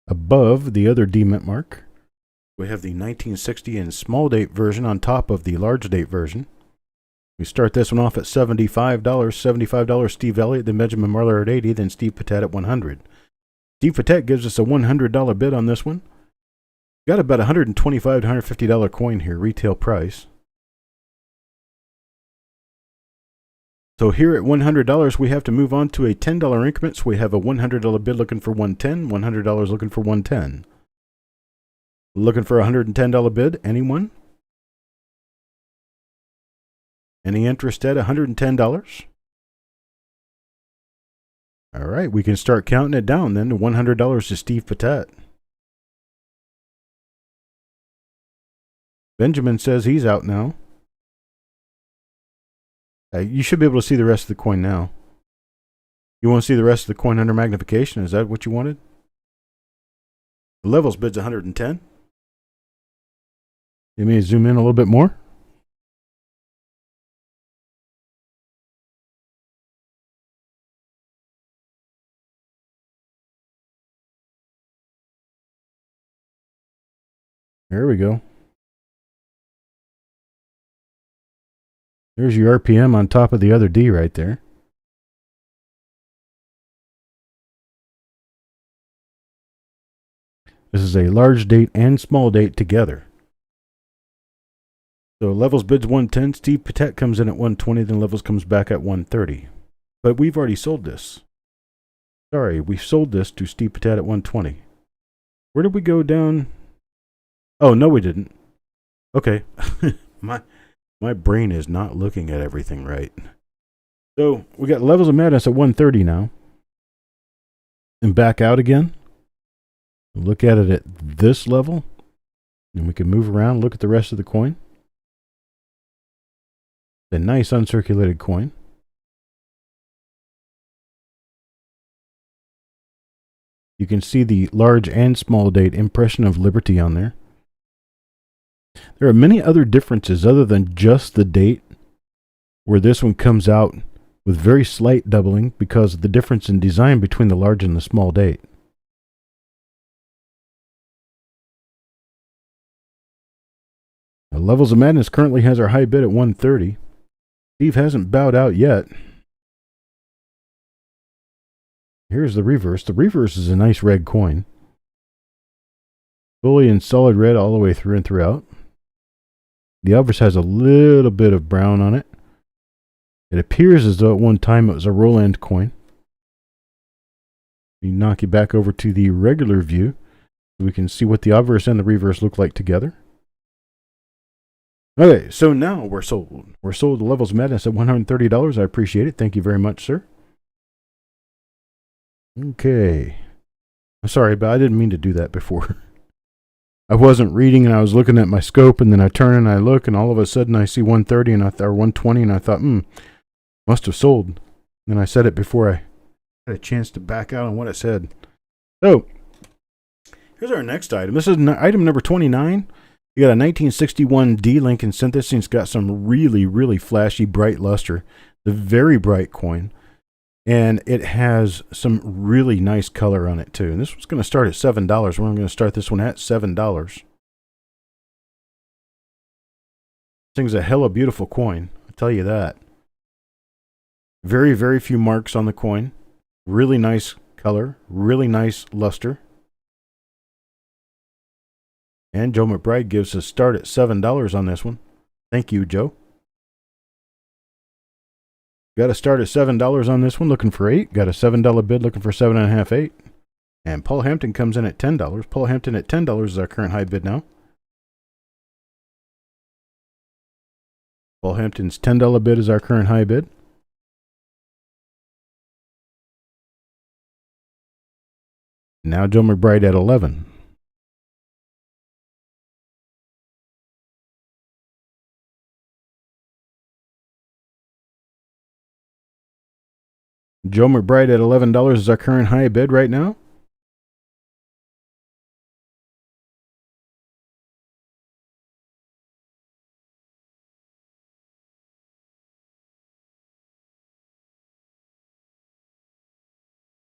above the other D mint mark. We have the 1960 and small date version on top of the large date version. We start this one off at $75. $75 Steve Elliott, then Benjamin Marler at 80, then Steve Patet at 100. Steve Patet gives us a $100 bid on this one. Got about $125 to $150 coin here, retail price. So here at $100, we have to move on to a $10 increment. So we have a $100 bid looking for 110, $100 looking for 110. Looking for a $110 bid? Anyone? Any interest at $110? All right, we can start counting it down then to $100 to Steve Patet. Benjamin says he's out now. You should be able to see the rest of the coin now. You want to see the rest of the coin under magnification? Is that what you wanted? The levels bid's 110. You may zoom in a little bit more. There we go. There's your RPM on top of the other D right there. This is a large date and small date together. So levels bids 110. Steve Patet comes in at 120. Then levels comes back at 130. But we've already sold this. Sorry, we sold this to Steve Patet at 120. Where did we go down? Oh, no, we didn't. Okay. My brain is not looking at everything right. So we got levels of madness at 130 now. And back out again. Look at it at this level. And we can move around, look at the rest of the coin. A nice uncirculated coin. You can see the large and small date impression of Liberty on there. There are many other differences other than just the date, where this one comes out with very slight doubling because of the difference in design between the large and the small date. Now, Levels of Madness currently has our high bid at 130. Steve hasn't bowed out yet. Here's the reverse. The reverse is a nice red coin. Fully in solid red all the way through and throughout. The obverse has a little bit of brown on it. It appears as though at one time it was a roll-end coin. We knock you back over to the regular view so we can see what the obverse and the reverse look like together. Okay, so now we're sold. We're sold to Levels of Madness at $130. I appreciate it. Thank you very much, sir. Okay. I'm sorry, but I didn't mean to do that before. I wasn't reading and I was looking at my scope, and then I turn and I look, and all of a sudden I see 130 and or 120, and I thought, must have sold. And then I said it before I had a chance to back out on what I said. So, here's our next item. This is item number 29. You got a 1961 D Lincoln Synthesis. It's got some really, really flashy, bright luster. It's a very bright coin. And it has some really nice color on it, too. And this one's going to start at $7. We're going to start this one at $7. This thing's a hella beautiful coin. I'll tell you that. Very, very few marks on the coin. Really nice color. Really nice luster. And Joe McBride gives us a start at $7 on this one. Thank you, Joe. Got to start at $7 on this one, looking for 8. Got a $7 bid, looking for 7.5, 8. And Paul Hampton comes in at $10. Paul Hampton at $10 is our current high bid now. Paul Hampton's $10 bid is our current high bid. Now Joe McBride at 11. Joe McBride at $11 is our current high bid right now.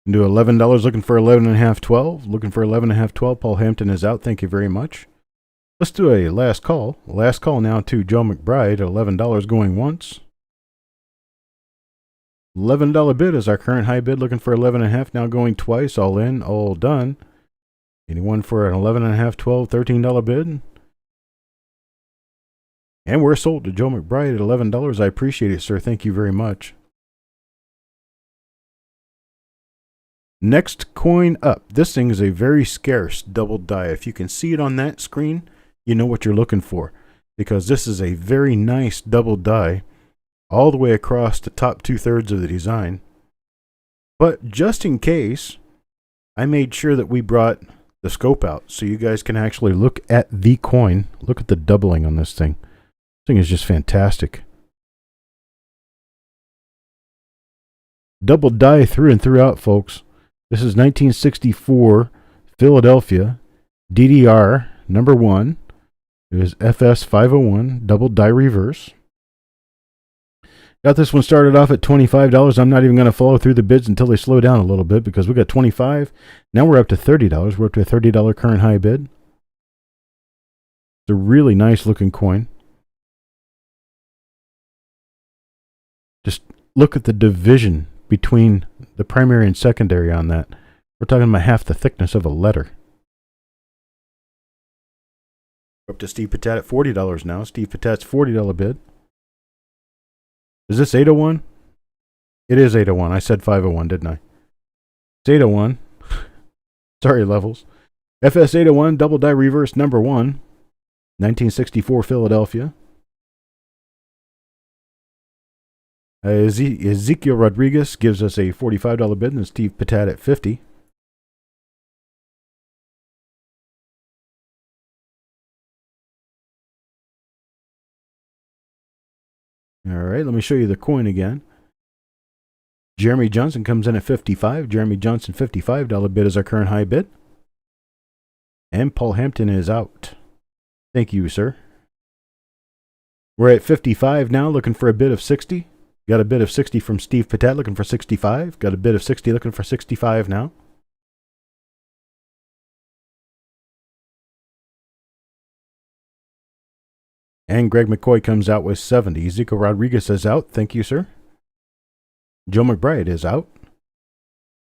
Do $11, looking for 11.5, 12. Looking for 11.5, 12. Paul Hampton is out. Thank you very much. Let's do a last call. Last call now to Joe McBride at $11 going once. $11 bid is our current high bid, looking for 11.5, now going twice, all in, all done. Anyone for an 11.5, 12, $13 bid? And we're sold to Joe McBride at $11. I appreciate it, sir. Thank you very much. Next coin up. This thing is a very scarce double die. If you can see it on that screen, you know what you're looking for, because this is a very nice double die all the way across the top 2/3 of the design. But just in case, I made sure that we brought the scope out so you guys can actually look at the coin. Look at the doubling on this thing. This thing is just fantastic. Double die through and throughout, folks. This is 1964 Philadelphia DDR number 1. It was FS 501 double die reverse. Got this one started off at $25. I'm not even going to follow through the bids until they slow down a little bit, because we got $25. Now we're up to $30. We're up to a $30 current high bid. It's a really nice looking coin. Just look at the division between the primary and secondary on that. We're talking about half the thickness of a letter. We're up to Steve Patat at $40 now. Steve Patat's $40 bid. Is this 801? It is 801. I said 501, didn't I? It's 801. Sorry, levels. FS 801 double die reverse number 1. 1964 Philadelphia. Ezekiel Rodriguez gives us a $45 bid, and Steve Patat at $50. All right, let me show you the coin again. Jeremy Johnson comes in at $55. Jeremy Johnson, $55 bid is our current high bid. And Paul Hampton is out. Thank you, sir. We're at 55 now, looking for a bid of 60. Got a bid of 60 from Steve Patat, looking for 65. Got a bid of 60, looking for 65 now. And Greg McCoy comes out with 70. Ezekiel Rodriguez is out. Thank you, sir. Joe McBride is out.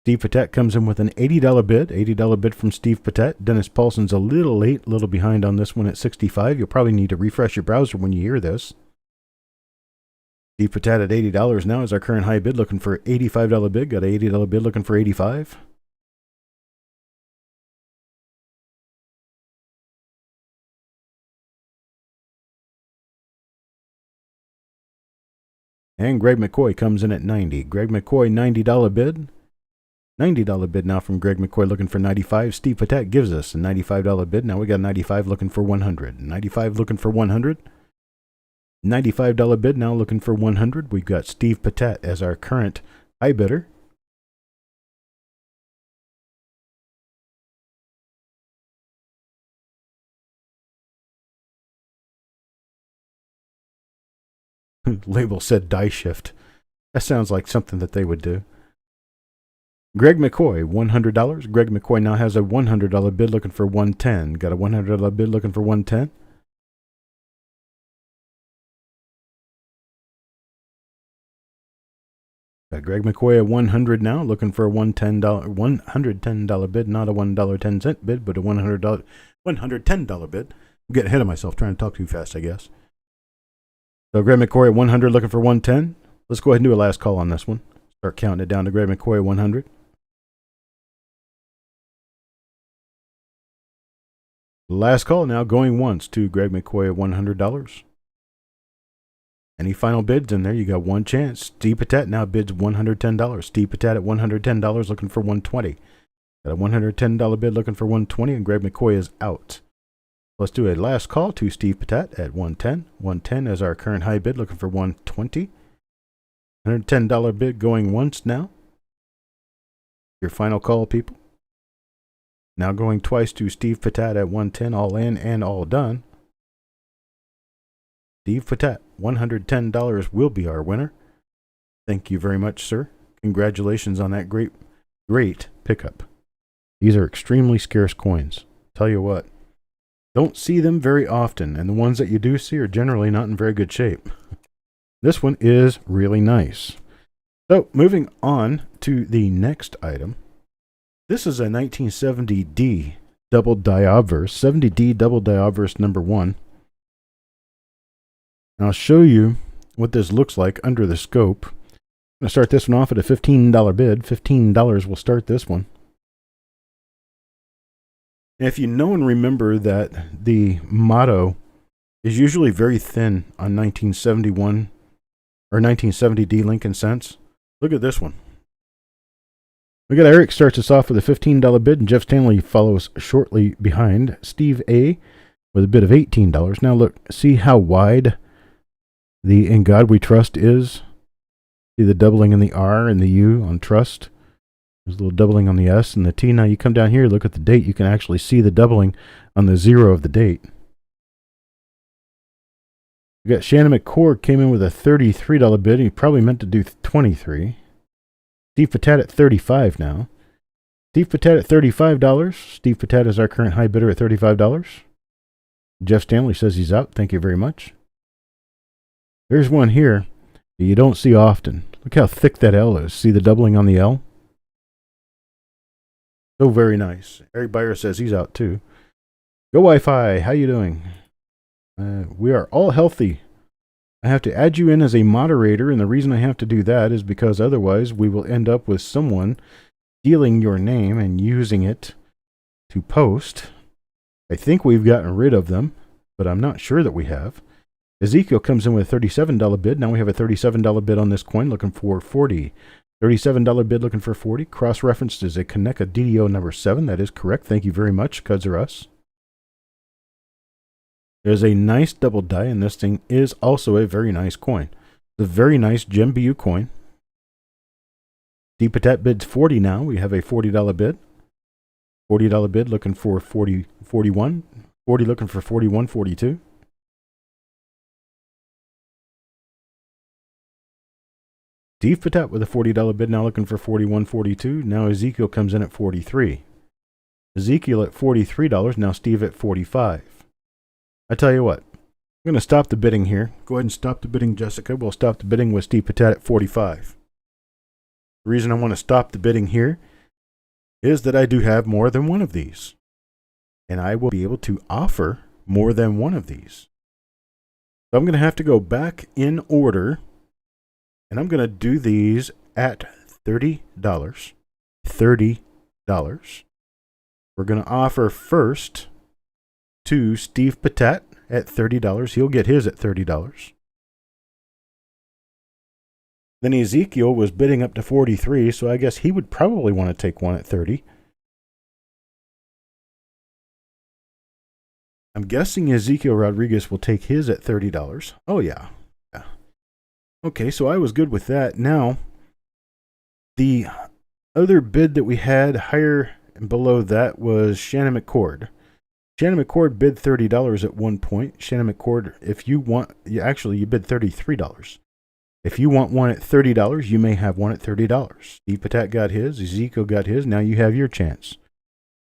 Steve Patat comes in with an $80 bid. $80 bid from Steve Patat. Dennis Paulson's a little late, a little behind on this one at 65. You'll probably need to refresh your browser when you hear this. Steve Patat at $80 now is our current high bid, looking for $85 bid. Got an $80 bid, looking for 85. And Greg McCoy comes in at 90. Greg McCoy, $90 bid. $90 bid now from Greg McCoy, looking for 95. Steve Patat gives us a $95 bid. Now we got 95 looking for 100. 95 looking for 100. $95 bid now looking for 100. We've got Steve Patat as our current high bidder. Label said die shift. That sounds like something that they would do. Greg McCoy, $100. Greg McCoy now has a $100 bid, looking for 110. Got a $100 bid, looking for 110. Got Greg McCoy at 100 now, looking for a $110 bid, not a $1.10 bid, but a $110 bid. I'm getting ahead of myself, trying to talk too fast, I guess. So Greg McCoy at 100, looking for 110. Let's go ahead and do a last call on this one. Start counting it down to Greg McCoy at 100. Last call now, going once to Greg McCoy at $100. Any final bids in there? You got one chance. Steve Patat now bids $110. Steve Patat at $110, looking for 120. Got a $110 bid, looking for 120, and Greg McCoy is out. Let's do a last call to Steve Patat at 110. 110 is our current high bid, looking for 120. $110 bid going once now. Your final call, people. Now going twice to Steve Patat at 110, all in and all done. Steve Patat, $110 will be our winner. Thank you very much, sir. Congratulations on that great pickup. These are extremely scarce coins. Tell you what. Don't see them very often, and the ones that you do see are generally not in very good shape. This one is really nice. So, moving on to the next item. This is a 1970D double die obverse, 70D double die obverse number 1. And I'll show you what this looks like under the scope. I'm going to start this one off at a $15 bid. $15 will start this one. And if you know and remember that the motto is usually very thin on 1971 or 1970 D Lincoln cents, look at this one. Look at Eric starts us off with a $15 bid, and Jeff Stanley follows shortly behind. Steve A with a bid of $18. Now look, see how wide the In God We Trust is? See the doubling in the R and the U on trust? There's a little doubling on the S and the T. Now you come down here, look at the date. You can actually see the doubling on the 0 of the date. We got Shannon McCord came in with a $33 bid. He probably meant to do 23. Steve Patat at $35 now. Steve Patat at $35. Steve Patat is our current high bidder at $35. Jeff Stanley says he's out. Thank you very much. There's one here that you don't see often. Look how thick that L is. See the doubling on the L? So very nice. Eric Byer says he's out too. Go Wi-Fi. How you doing? We are all healthy. I have to add you in as a moderator, and the reason I have to do that is because otherwise we will end up with someone stealing your name and using it to post. I think we've gotten rid of them, but I'm not sure that we have. Ezekiel comes in with a $37 bid. Now we have a $37 bid on this coin, looking for 40. $37 bid looking for 40. Cross-referenced is a Kaneka DDO number 7. That is correct. Thank you very much, Cuds or Us. There's a nice double die, and this thing is also a very nice coin. It's a very nice Gem BU coin. Steve Patat bids 40 now. We have a $40 bid. $40 bid looking for 40, 41. 40 looking for 41, 42. Steve Patat with a $40 bid now looking for 41, 42. Now Ezekiel comes in at 43. Ezekiel at $43. Now Steve at 45. I tell you what, I'm going to stop the bidding here. Go ahead and stop the bidding, Jessica. We'll stop the bidding with Steve Patat at 45. The reason I want to stop the bidding here is that I do have more than one of these. And I will be able to offer more than one of these. So I'm going to have to go back in order. And I'm going to do these at $30. $30. We're going to offer first to Steve Patat at $30. He'll get his at $30. Then Ezekiel was bidding up to 43, so I guess he would probably want to take one at 30. I'm guessing Ezekiel Rodriguez will take his at $30. Oh, yeah. Okay, so I was good with that. Now, the other bid that we had higher and below that was Shannon McCord. Shannon McCord bid $30 at one point. Shannon McCord, if you want, you bid $33. If you want one at $30, you may have one at $30. Steve Patat got his, Ezekiel got his, now you have your chance.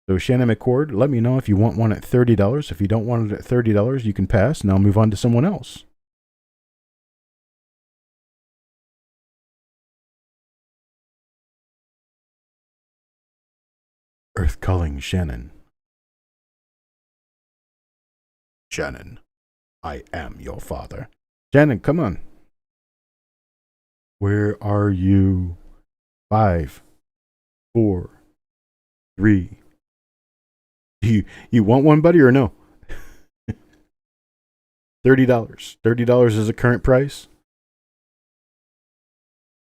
So Shannon McCord, let me know if you want one at $30. If you don't want it at $30, you can pass, and I'll move on to someone else. Earth calling Shannon. Shannon, I am your father. Shannon, come on. Where are you? 5, 4, 3. You want one, buddy, or no? $30. $30 is the current price.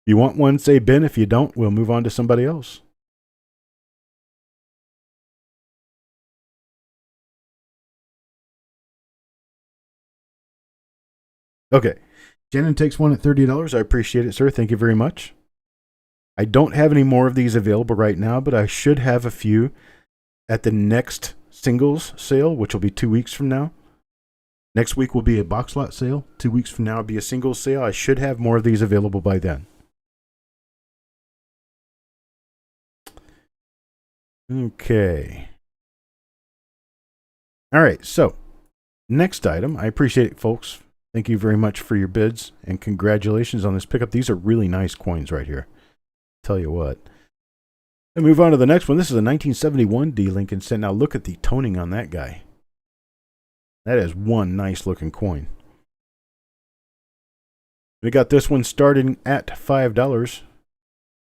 You want one, say Ben. If you don't, we'll move on to somebody else. Okay. Shannon takes one at $30. I appreciate it, sir. Thank you very much. I don't have any more of these available right now, but I should have a few at the next singles sale, which will be 2 weeks from now. Next week will be a box lot sale. 2 weeks from now will be a singles sale. I should have more of these available by then. Okay. All right, so next item. I appreciate it, folks. Thank you very much for your bids, and congratulations on this pickup. These are really nice coins right here. Tell you what. Let's move on to the next one. This is a 1971 D Lincoln cent. Now look at the toning on that guy. That is one nice looking coin. We got this one starting at $5.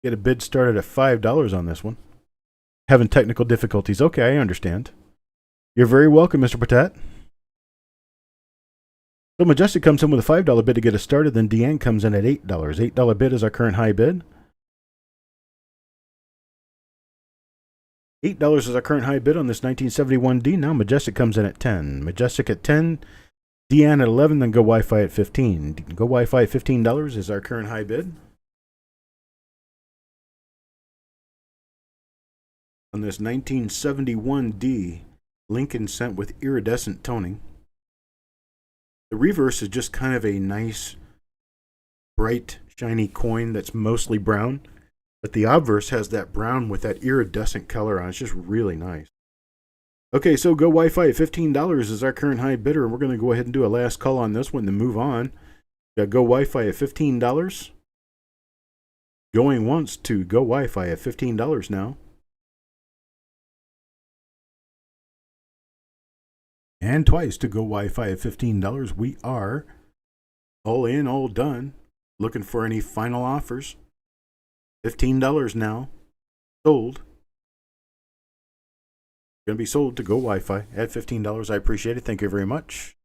Get a bid started at $5 on this one. Having technical difficulties. Okay, I understand. You're very welcome, Mr. Patat. So Majestic comes in with a $5 bid to get us started. Then Deanne comes in at $8. $8 bid is our current high bid. $8 is our current high bid on this 1971D. Now Majestic comes in at 10. Majestic at 10. Deanne at 11. Then Go Wi-Fi at 15. Go Wi-Fi at $15 is our current high bid. On this 1971D Lincoln Cent with iridescent toning. The reverse is just kind of a nice, bright, shiny coin that's mostly brown. But the obverse has that brown with that iridescent color on it. It's just really nice. Okay, so Go Wi-Fi at $15 is our current high bidder. And we're going to go ahead and do a last call on this one to move on. Got Go Wi-Fi at $15. Going once to Go Wi-Fi at $15 now. And twice to Go Wi-Fi at $15. We are all in, all done. Looking for any final offers. $15 now. Sold. Going to be sold to Go Wi-Fi at $15. I appreciate it. Thank you very much.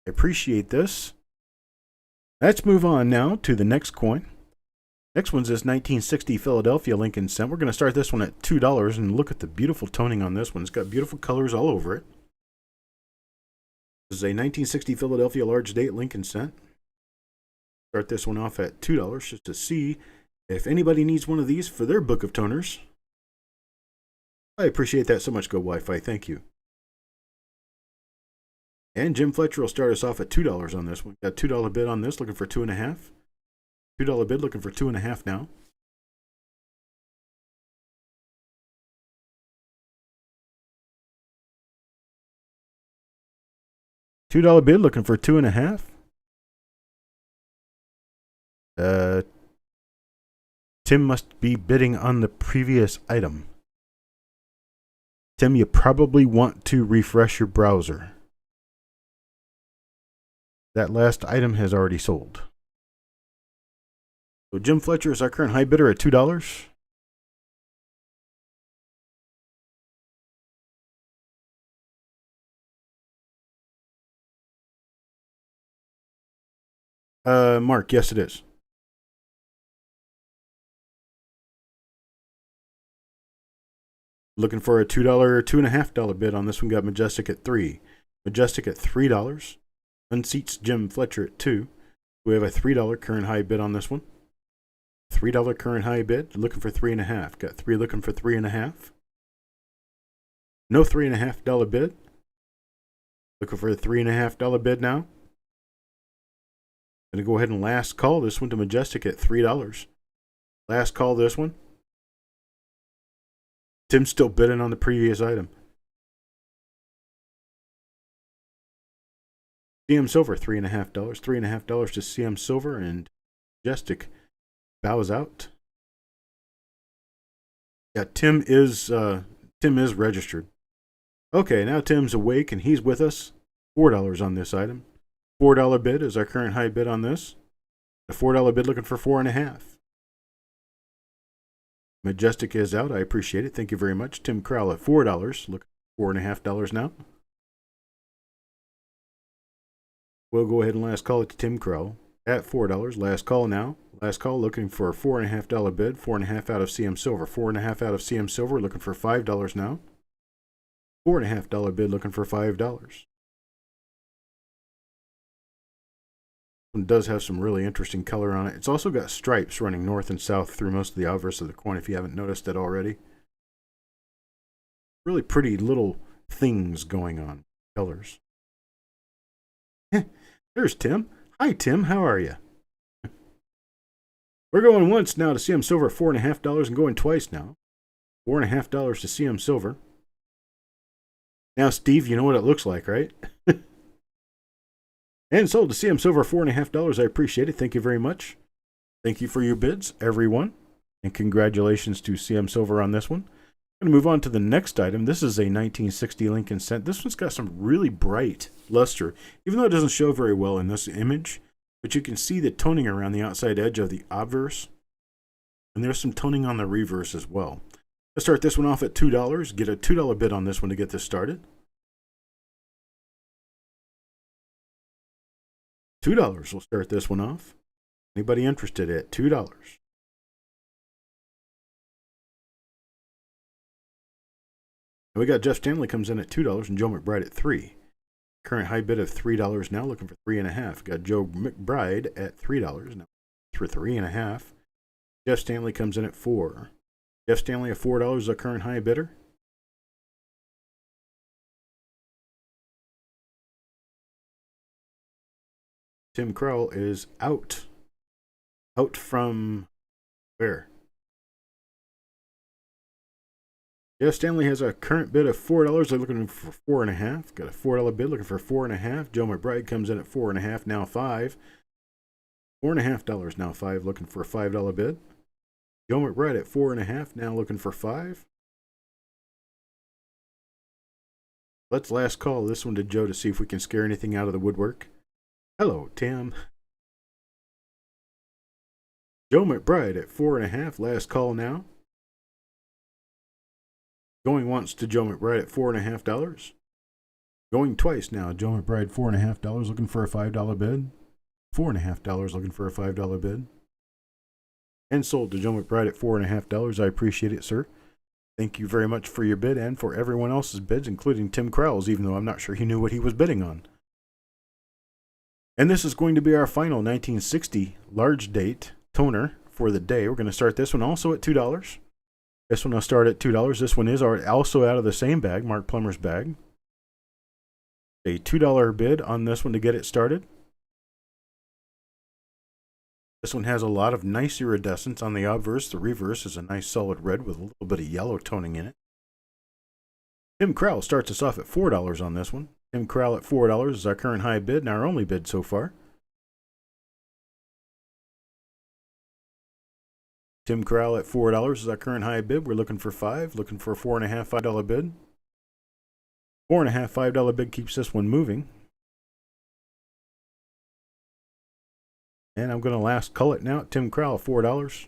I appreciate this. Let's move on now to the next coin. Next one's this 1960 Philadelphia Lincoln Cent. We're going to start this one at $2 and look at the beautiful toning on this one. It's got beautiful colors all over it. This is a 1960 Philadelphia large date Lincoln Cent. Start this one off at $2 just to see if anybody needs one of these for their book of toners. I appreciate that so much, Go Wi-Fi. Thank you. And Jim Fletcher will start us off at $2 on this one. Got $2 bid on this, looking for 2.5. $2 bid, looking for 2.5 now. $2 bid, looking for 2.5. Tim must be bidding on the previous item. Tim, you probably want to refresh your browser. That last item has already sold. So Jim Fletcher is our current high bidder at $2. Mark, yes it is. Looking for a $2 or $2.5 bid on this one. Got Majestic at $3. Majestic at $3. Unseats Jim Fletcher at $2. We have a $3 current high bid on this one. $3 current high bid. Looking for 3.5. Got 3 looking for 3.5. No $3.5 bid. Looking for a $3.5 bid now. Going to go ahead and last call this one to Majestic at $3. Last call this one. Tim's still bidding on the previous item. CM Silver, $3.5. $3.5 to CM Silver, and Majestic bows out. Yeah, Tim is registered. Okay, now Tim's awake and he's with us. $4 on this item. $4 bid is our current high bid on this. The $4 bid looking for 4.5. Majestic is out. I appreciate it. Thank you very much. Tim Crowell at $4. Look, $4.5 now. We'll go ahead and last call it to Tim Crowell at $4. Last call now. Last call looking for a $4.5 bid. 4.5 out of CM Silver. 4.5 out of CM Silver looking for $5 now. $4.5 bid looking for $5. One does have some really interesting color on it. It's also got stripes running north and south through most of the obverse of the coin, if you haven't noticed it already. Really pretty little things going on. Colors. There's Tim. Hi, Tim. How are you? We're going once now to CM Silver at $4.5 and going twice now. $4.5 to CM Silver. Now, Steve, you know what it looks like, right? And sold to CM Silver, $4.5. I appreciate it. Thank you very much. Thank you for your bids, everyone. And congratulations to CM Silver on this one. I'm going to move on to the next item. This is a 1960 Lincoln Cent. This one's got some really bright luster. Even though it doesn't show very well in this image, But you can see the toning around the outside edge of the obverse. And there's some toning on the reverse as well. Let's start this one off at $2. Get a $2 bid on this one to get this started. $2 will start this one off. Anybody interested at $2? And we got Jeff Stanley comes in at $2 and Joe McBride at $3. Current high bid of $3 now, looking for $3.5. Got Joe McBride at $3 now for $3.5. Jeff Stanley comes in at $4. Jeff Stanley at $4 is a current high bidder. Tim Crowell is out. Out from where? Jeff Stanley has a current bid of $4. They're looking for $4.5. Got a $4 bid looking for $4.5. Joe McBride comes in at $4.5, now $5. $4.5 now $5, looking for a $5 bid. Joe McBride at $4.5, now looking for $5. Let's last call this one to Joe to see if we can scare anything out of the woodwork. Hello, Tim. Joe McBride at $4.5, last call now. Going once to Joe McBride at $4.5. Going twice now. Joe McBride $4.5, looking for a $5 bid. $4.5 looking for a $5 bid. And sold to Joe McBride at $4.5. I appreciate it, sir. Thank you very much for your bid and for everyone else's bids, including Tim Crowell's, even though I'm not sure he knew what he was bidding on. And this is going to be our final 1960 large date toner for the day. We're going to start this one also at $2. This one will start at $2. This one is also out of the same bag, Mark Plummer's bag. A $2 bid on this one to get it started. This one has a lot of nice iridescence on the obverse. The reverse is a nice solid red with a little bit of yellow toning in it. Tim Crowell starts us off at $4 on this one. Tim Crowell at $4 is our current high bid and our only bid so far. Tim Crowell at $4 is our current high bid. We're looking for $5, looking for a $4.5, $5 bid. $4.5, $5 bid keeps this one moving. And I'm going to last call it now. Tim Crowell, $4.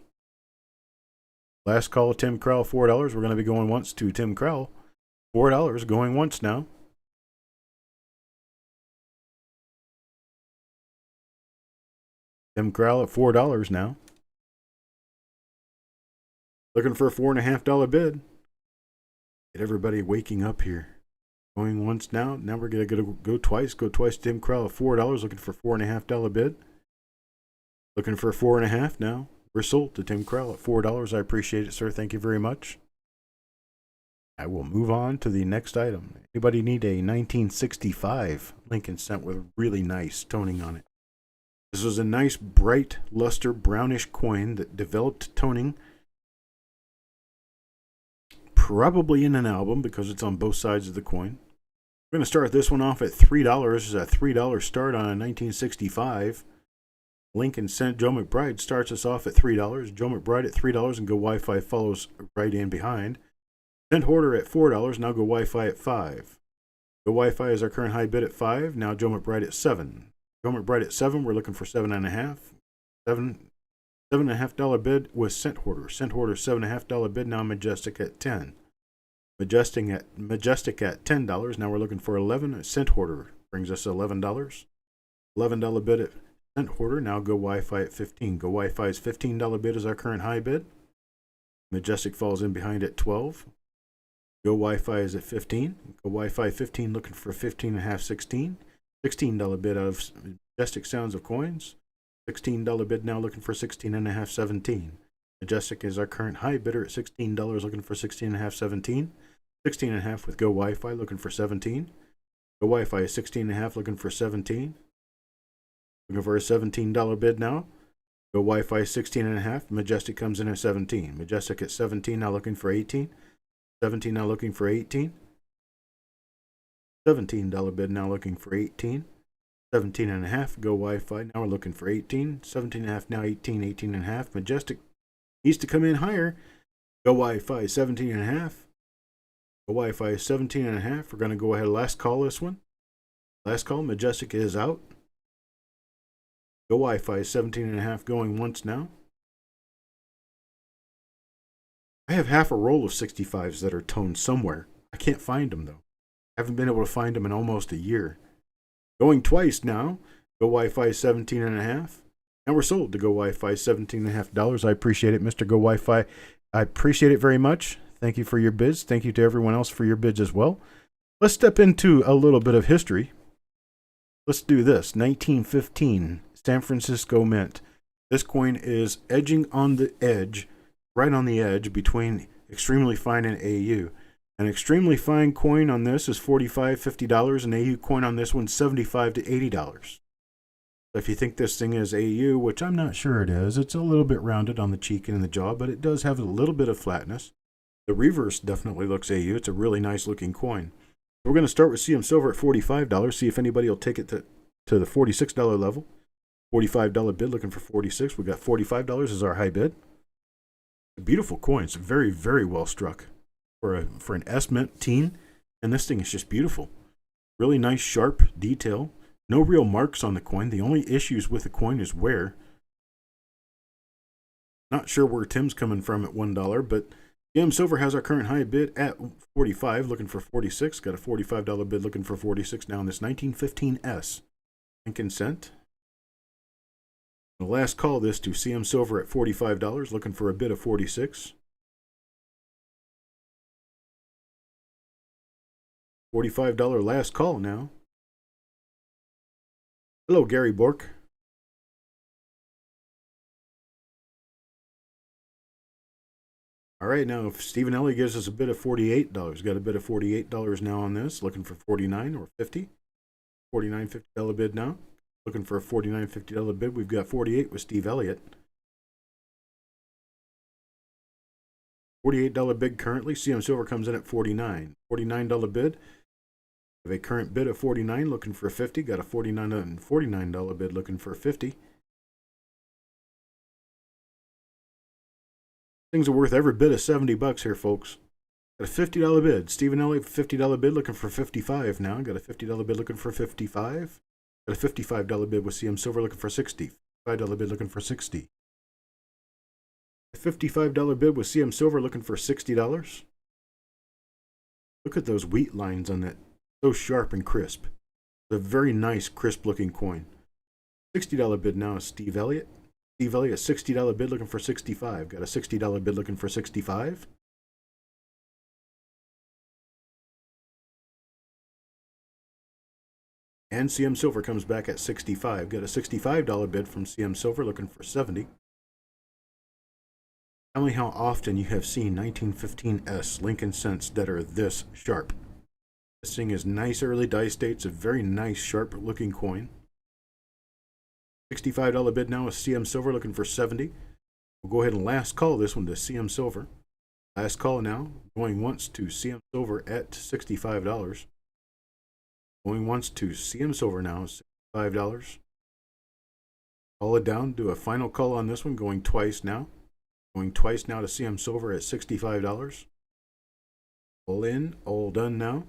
Last call, Tim Crowell, $4. We're going to be going once to Tim Crowell. $4 going once now. Tim Crowell at $4 now. Looking for a $4.5 bid. Get everybody waking up here. Going once now. Now we're going to go twice. Go twice. Tim Crowell at $4. Looking for a $4.5 bid. Looking for a $4.5 now. We're sold to Tim Crowell at $4. I appreciate it, sir. Thank you very much. I will move on to the next item. Anybody need a 1965 Lincoln cent with really nice toning on it? This was a nice, bright, luster, brownish coin that developed toning probably in an album because it's on both sides of the coin. We're going to start this one off at $3. This is a $3 start on a 1965 Lincoln cent. Joe McBride starts us off at $3. Joe McBride at $3 and Go Wi-Fi follows right in behind. Cent Hoarder at $4. Now Go Wi-Fi at $5. Go Wi-Fi is our current high bid at $5. Now Joe McBride at $7. Joe McBride at $7. We're looking for $7.5. $7.5 bid was Cent Hoarder. Cent Hoarder $7.5 bid. Now Majestic at $10. Majestic at $10. Now we're looking for $11. Cent Hoarder brings us $11. $11 bid at Cent Hoarder. Now Go Wi-Fi at $15. Go Wi-Fi's $15 bid is our current high bid. Majestic falls in behind at $12. Go Wi-Fi is at $15. Go Wi-Fi 15 looking for $15.5, $16. $16 bid out of Majestic Sounds of Coins. $16 bid now looking for $16.5, $17. Majestic is our current high bidder at $16 looking for $16.5, $17. $16.5 with Go Wi-Fi looking for $17. Go Wi-Fi is $16.5 looking for $17. Looking for a $17 bid now. Go Wi-Fi 16.5. Majestic comes in at $17. Majestic at $17 now looking for $18. $17 now looking for $18. $17 bid now looking for $18. $17.5. Go Wi-Fi now we're looking for $18. $17.5 now $18. $18.5. Majestic needs to come in higher. Go Wi-Fi 17.5. Go Wi-Fi 17.5. We're going to go ahead and last call this one. Last call. Majestic is out. Go Wi-Fi 17.5 going once now. I have half a roll of 65s that are toned somewhere. I can't find them though. I haven't been able to find them in almost a year. Going twice now. Go Wi-Fi 17.5. And we're sold to Go Wi-Fi $17.5. I appreciate it, Mr. Go Wi-Fi. I appreciate it very much. Thank you for your bids. Thank you to everyone else for your bids as well. Let's step into a little bit of history. Let's do this. 1915, San Francisco Mint. This coin is edging on the edge, right on the edge between extremely fine and AU. An extremely fine coin on this is $45, $50. An AU coin on this one $75 to $80. If you think this thing is AU, which I'm not sure it is, it's a little bit rounded on the cheek and in the jaw, but it does have a little bit of flatness. The reverse definitely looks AU. It's a really nice looking coin. We're going to start with CM Silver at $45, see if anybody will take it to the $46 level. $45 bid, looking for $46. We got $45 as our high bid. A beautiful coin. It's very, very well struck for an S Mint teen, and this thing is just beautiful. Really nice, sharp detail. No real marks on the coin. The only issues with the coin is wear. Not sure where Tim's coming from at $1, but CM Silver has our current high bid at $45, looking for $46. Got a $45 bid, looking for $46 now in this 1915S. And consent. The last call this to CM Silver at $45, looking for a bid of $46. $45 last call now. Hello, Gary Bork. All right, now if Stephen Elliott gives us a bid of $48, got a bid of $48 now on this, looking for $49 or $50. $49, $50 bid now. Looking for a $49, $50 bid. We've got $48 with Steve Elliott. $48 bid currently. CM Silver comes in at $49. $49 bid. We have a current bid of $49, looking for $50. Got a $49 bid, looking for $50. Things are worth every bit of $70 here, folks. Got a $50 bid. Stephen Elliott, $50 bid, looking for $55 now. Got a $50 bid, looking for $55. Got a $55 bid with CM Silver, looking for $60. $5 bid, looking for $60. A $55 bid with CM Silver, looking for $60. Look at those wheat lines on that. So sharp and crisp. It's a very nice, crisp-looking coin. $60 bid now is Steve Elliott. Steve Elliott, $60 bid, looking for $65. Got a $60 bid, looking for $65. And CM Silver comes back at $65. Got a $65 bid from CM Silver, looking for $70. Tell me how often you have seen 1915S Lincoln cents that are this sharp. This thing is nice early dice date. It's a very nice, sharp-looking coin. $65 bid now is CM Silver, looking for $70. We'll go ahead and last call this one to CM Silver. Last call now, going once to CM Silver at $65. Going once to CM Silver now is $65. Call it down, do a final call on this one, going twice now. Going twice now to CM Silver at $65. All in, all done now.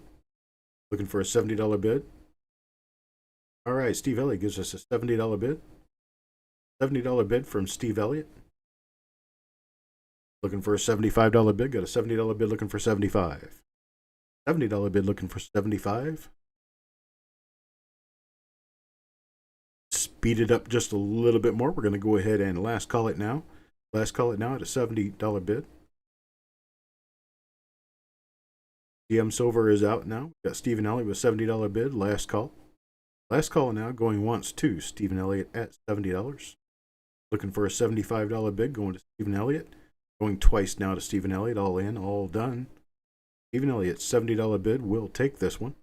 Looking for a $70 bid. All right, Steve Elliott gives us a $70 bid. $70 bid from Steve Elliott. Looking for a $75 bid. Got a $70 bid, looking for $75. $70 bid, looking for $75. Speed it up just a little bit more. We're going to go ahead and last call it now. Last call it now at a $70 bid. CM Silver is out now. We've got Stephen Elliott with $70 bid. Last call. Last call now, going once to Stephen Elliott at $70. Looking for a $75 bid, going to Stephen Elliott. Going twice now to Stephen Elliott. All in, all done. Stephen Elliott, $70 bid. We'll take this one.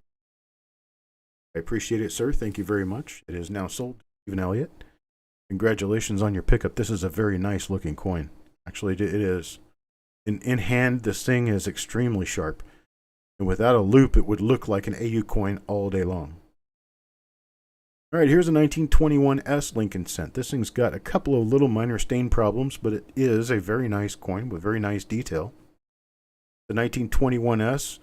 I appreciate it, sir. Thank you very much. It is now sold to Stephen Elliott. Congratulations on your pickup. This is a very nice looking coin. Actually, it is. In hand, this thing is extremely sharp. And without a loop, it would look like an AU coin all day long. All right, here's a 1921S Lincoln cent. This thing's got a couple of little minor stain problems, but it is a very nice coin with very nice detail. The 1921S.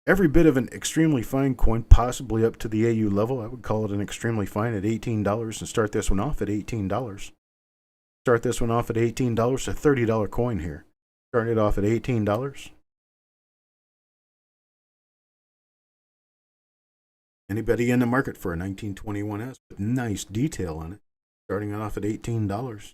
Every bit of an extremely fine coin, possibly up to the AU level. I would call it an extremely fine at $18 and start this one off at $18. Start this one off at $18, a $30 coin here. Start it off at $18. Anybody in the market for a 1921S with nice detail on it, starting it off at $18.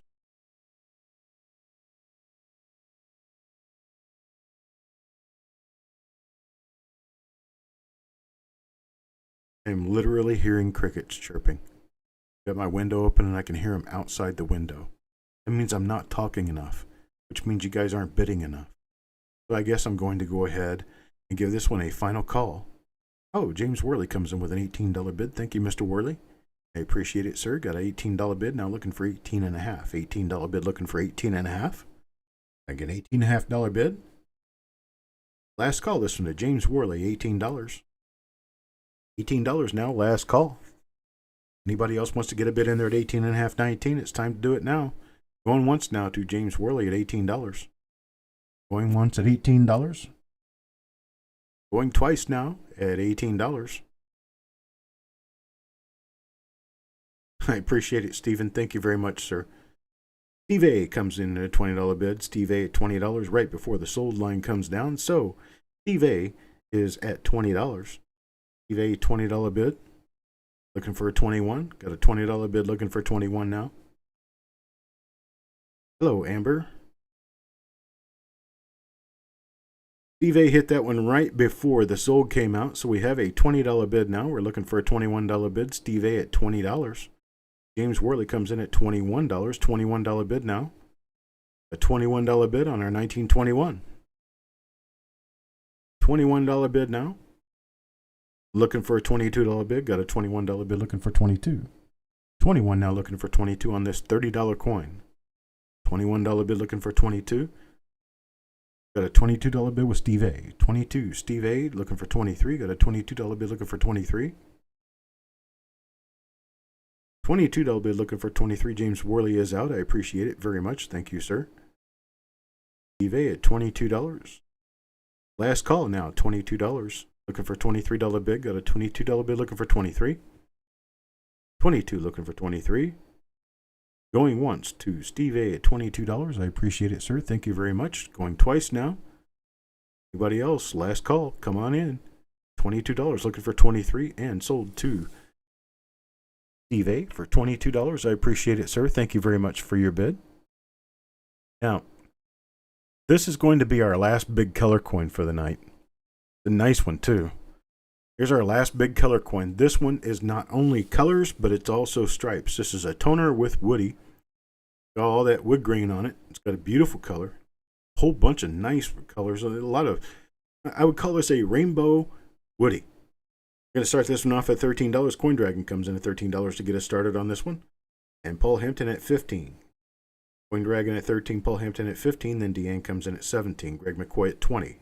I'm literally hearing crickets chirping. Got my window open and I can hear them outside the window. That means I'm not talking enough, which means you guys aren't bidding enough. So I guess I'm going to go ahead and give this one a final call. Oh, James Worley comes in with an $18 bid. Thank you, Mr. Worley. I appreciate it, sir. Got an $18 bid, now looking for $18.5. $18 bid, looking for $18.5. I get an $18.5 bid. Last call, this one to James Worley, $18. $18 now, last call. Anybody else wants to get a bid in there at $18.5, $19? It's time to do it now. Going once now to James Worley at $18. Going once at $18. Going twice now at $18. I appreciate it, Stephen. Thank you very much, sir. Steve A comes in at a $20 bid. Steve A at $20 right before the sold line comes down. So Steve A is at $20. Steve A $20 bid. Looking for a 21. Got a $20 bid looking for 21 now. Hello, Amber. Steve A hit that one right before the sold came out, so we have a $20 bid now. We're looking for a $21 bid. Steve A at $20. James Worley comes in at $21. $21 bid now. A $21 bid on our 1921. $21 bid now. Looking for a $22 bid. Got a $21 bid looking for 22. 21 now looking for 22 on this $30 coin. $21 bid looking for 22. Got a $22 bid with Steve A. 22. Steve A looking for 23. Got a $22 bid looking for 23. $22 bid looking for 23. James Worley is out. I appreciate it very much. Thank you, sir. Steve A at $22. Last call now, $22. Looking for $23 bid. Got a $22 bid looking for 23. 22 looking for 23. Going once to Steve A at $22. I appreciate it, sir. Thank you very much. Going twice now. Anybody else? Last call. Come on in. $22 looking for 23 and sold to Steve A for $22. I appreciate it, sir. Thank you very much for your bid. Now, this is going to be our last big color coin for the night. A nice one, too. Here's our last big color coin. This one is not only colors, but it's also stripes. This is a toner with Woody. Got all that wood grain on it. It's got a beautiful color. A whole bunch of nice colors. A lot of, I would call this a rainbow Woody. We're going to start this one off at $13. Coin Dragon comes in at $13 to get us started on this one. And Paul Hampton at $15. Coin Dragon at $13. Paul Hampton at $15. Then Deanne comes in at $17. Greg McCoy at $20.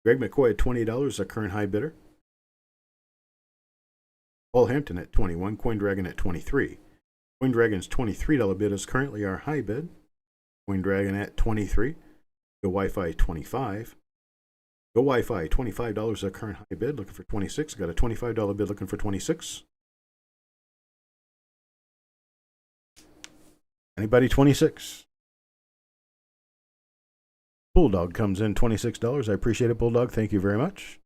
Greg McCoy at $20, the current high bidder. Paul Hampton at $21. Coin Dragon at $23. Coin Dragon's $23 bid is currently our high bid. Coin Dragon at $23. Go Wi-Fi $25. Go Wi-Fi $25, the current high bid. Looking for 26. Got a $25 bid looking for 26. Anybody 26? Bulldog comes in $26. I appreciate it, Bulldog. Thank you very much.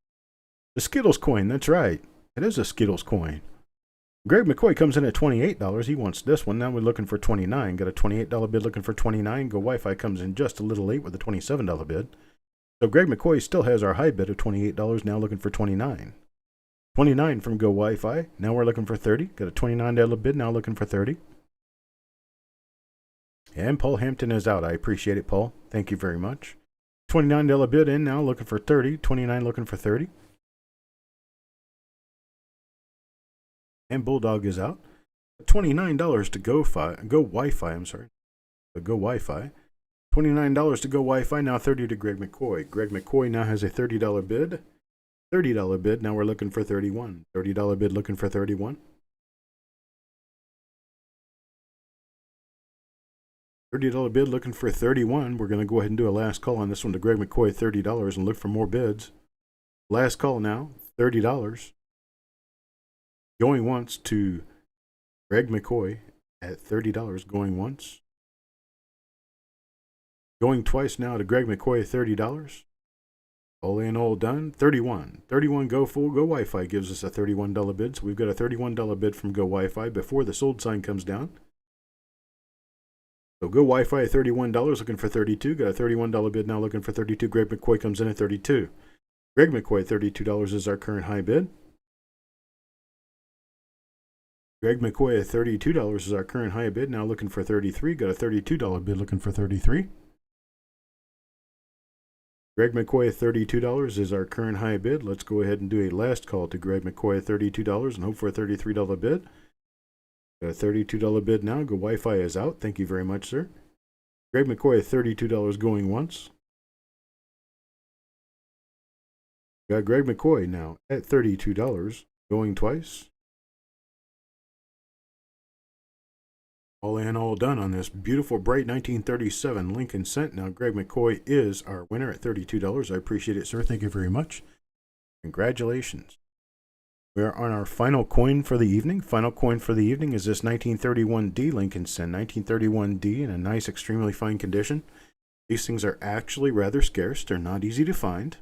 The Skittles coin. That's right. It is a Skittles coin. Greg McCoy comes in at $28. He wants this one. Now we're looking for 29. Got a $28 bid looking for 29. Go Wi-Fi comes in just a little late with a $27 bid. So Greg McCoy still has our high bid of $28. Now looking for 29. 29 from Go Wi-Fi. Now we're looking for 30. Got a $29 bid. Now looking for 30. And Paul Hampton is out. I appreciate it, Paul. Thank you very much. $29 bid in now, looking for 30. 29 looking for 30. And Bulldog is out. $29 to Go Wi-Fi. I'm sorry. Go Wi-Fi. $29 to Go Wi-Fi. Now 30 to Greg McCoy. Greg McCoy now has a $30 bid. $30 bid. Now we're looking for 31. $30 bid looking for 31. $30 bid looking for 31. We're going to go ahead and do a last call on this one to Greg McCoy, $30, and look for more bids. Last call now, $30. Going once to Greg McCoy at $30, going once. Going twice now to Greg McCoy, $30. All in, all done. 31. 31 Go Full Go Wi-Fi gives us a $31 bid. So we've got a $31 bid from Go Wi-Fi before the sold sign comes down. So Go Wi-Fi at $31, looking for 32. Got a $31 bid now, looking for 32. Greg McCoy comes in at 32. Greg McCoy, $32 is our current high bid. Greg McCoy at $32 is our current high bid. Now looking for 33. Got a $32 bid, looking for 33. Greg McCoy at $32 is our current high bid. Let's go ahead and do a last call to Greg McCoy at $32 and hope for a $33 bid. Got a $32 bid now. Go Wi-Fi is out. Thank you very much, sir. Greg McCoy at $32 going once. Got Greg McCoy now at $32 going twice. All in, all done on this beautiful, bright 1937 Lincoln Cent. Now, Greg McCoy is our winner at $32. I appreciate it, sir. Thank you very much. Congratulations. We are on our final coin for the evening. Final coin for the evening is this 1931D Lincoln Cent. 1931D in a nice, extremely fine condition. These things are actually rather scarce. They're not easy to find.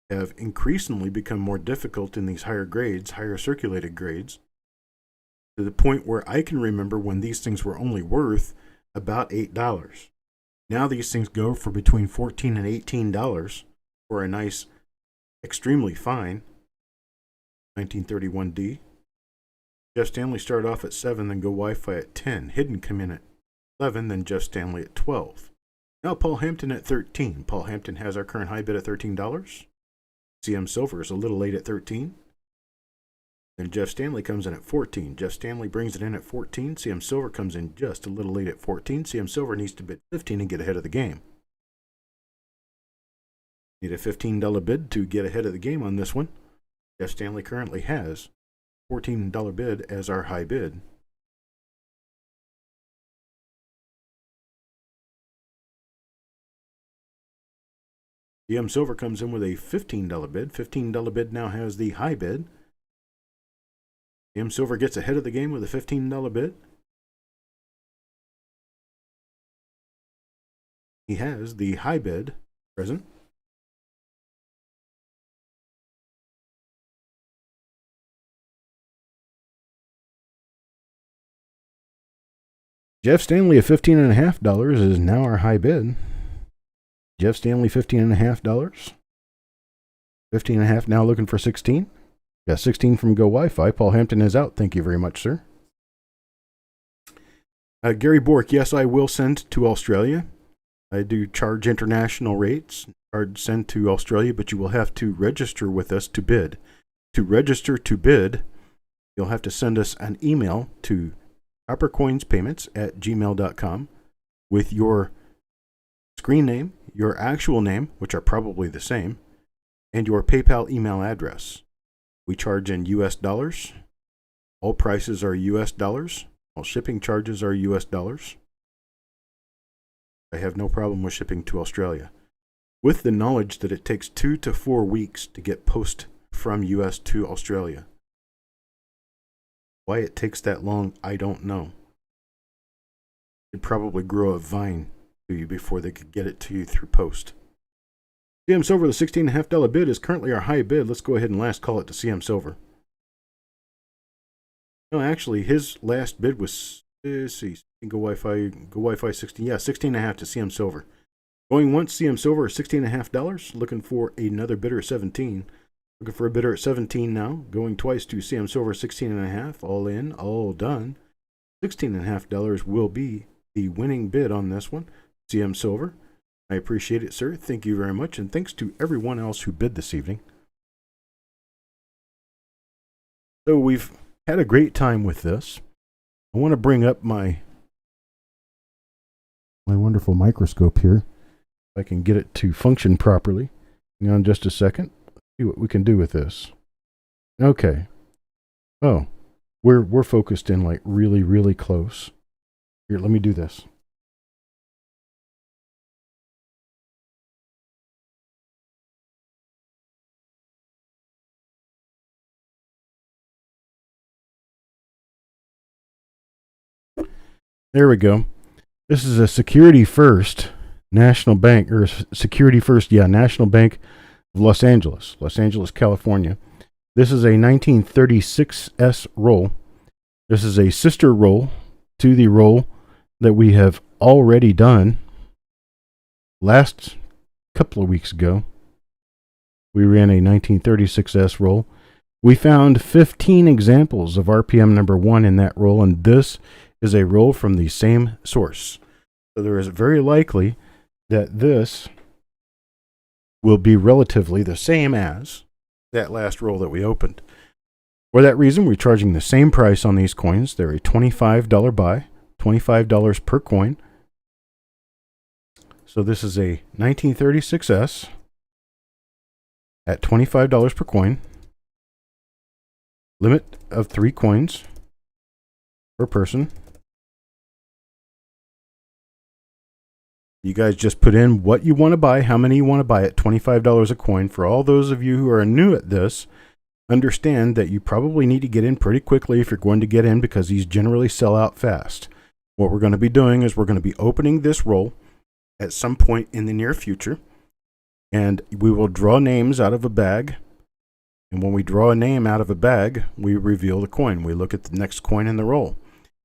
Have increasingly become more difficult in these higher grades, higher circulated grades, to the point where I can remember when these things were only worth about $8. Now these things go for between $14 and $18 for a nice, extremely fine 1931D. Jeff Stanley started off at 7, then Go Wi-Fi at 10. Hidden come in at 11, then Jeff Stanley at 12. Now Paul Hampton at 13. Paul Hampton has our current high bid at $13. CM Silver is a little late at 13. Then Jeff Stanley comes in at 14. Jeff Stanley brings it in at 14. CM Silver comes in just a little late at 14. CM Silver needs to bid 15 and get ahead of the game. Need a $15 bid to get ahead of the game on this one. Jeff Stanley currently has $14 bid as our high bid. CM Silver comes in with a $15 bid. $15 bid now has the high bid. CM Silver gets ahead of the game with a $15 bid. He has the high bid present. Jeff Stanley at $15.50 is now our high bid. Jeff Stanley, $15.50. $15.50 now looking for 16. Got 16 from Go Wi-Fi. Paul Hampton is out. Thank you very much, sir. Gary Bork, yes, I will send to Australia. I do charge international rates, charge send to Australia, but you will have to register with us to bid. To register to bid, you'll have to send us an email to coppercoinspayments@gmail.com with your screen name, your actual name, which are probably the same, and your PayPal email address. We charge in US dollars. All prices are US dollars. All shipping charges are US dollars. I have no problem with shipping to Australia, with the knowledge that it takes 2 to 4 weeks to get post from US to Australia. Why it takes that long, I don't know. They'd probably grow a vine to you before they could get it to you through post. CM Silver, the $16.50 bid is currently our high bid. Let's go ahead and last call it to CM Silver. No, actually, his last bid was, let's see, Go Wi-Fi 16. Yeah, $16.50 to CM Silver. Going once, CM Silver, $16.50. Looking for another bidder at 17. Looking for a bidder at 17 now. Going twice to CM Silver, $16.50. All in, all done. $16.50 will be the winning bid on this one. CM Silver. I appreciate it, sir. Thank you very much. And thanks to everyone else who bid this evening. So we've had a great time with this. I want to bring up my wonderful microscope here. If I can get it to function properly. Hang on just a second. See what we can do with this. Okay. Oh, we're focused in like really, really close. Here, let me do this. There we go. This is a Security First National Bank, or Security First, yeah, National Bank of Los Angeles, California. This is a 1936S roll. This is a sister roll to the roll that we have already done last couple of weeks ago. We ran a 1936S roll. We found 15 examples of RPM number 1 in that roll, and this is a roll from the same source. So there is very likely that this will be relatively the same as that last roll that we opened. For that reason, we're charging the same price on these coins. They're a $25 buy, $25 per coin. So this is a 1936S at $25 per coin. Limit of 3 coins per person. You guys just put in what you want to buy, how many you want to buy at $25 a coin. For all those of you who are new at this, understand that you probably need to get in pretty quickly if you're going to get in, because these generally sell out fast. What we're going to be doing is we're going to be opening this roll at some point in the near future, and we will draw names out of a bag. And when we draw a name out of a bag, we reveal the coin. We look at the next coin in the roll.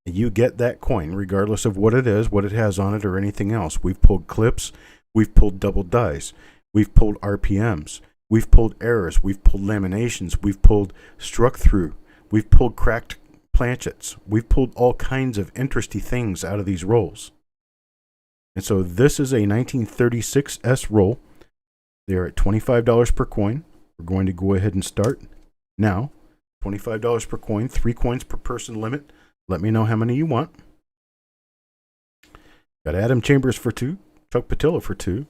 And you get that coin regardless of what it is, what it has on it, or anything else. We've pulled clips. We've pulled double dice. We've pulled RPMs. We've pulled errors. We've pulled laminations. We've pulled struck through. We've pulled cracked planchets. We've pulled all kinds of interesting things out of these rolls. And so this is a 1936S roll. They're at $25 per coin. We're going to go ahead and start now. $25 per coin, 3 coins per person limit. Let me know how many you want. Got Adam Chambers for 2, Chuck Patillo for 2,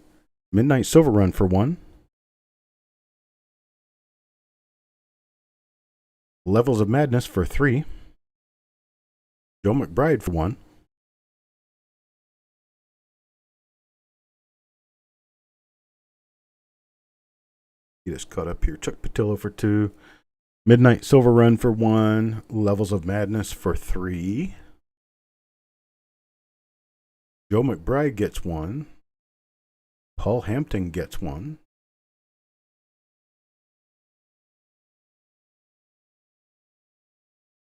Midnight Silver Run for 1, Levels of Madness for 3, Joe McBride for 1, get us caught up here. Chuck Patillo for 2, Midnight Silver Run for 1, Levels of Madness for 3. Joe McBride gets 1. Paul Hampton gets 1.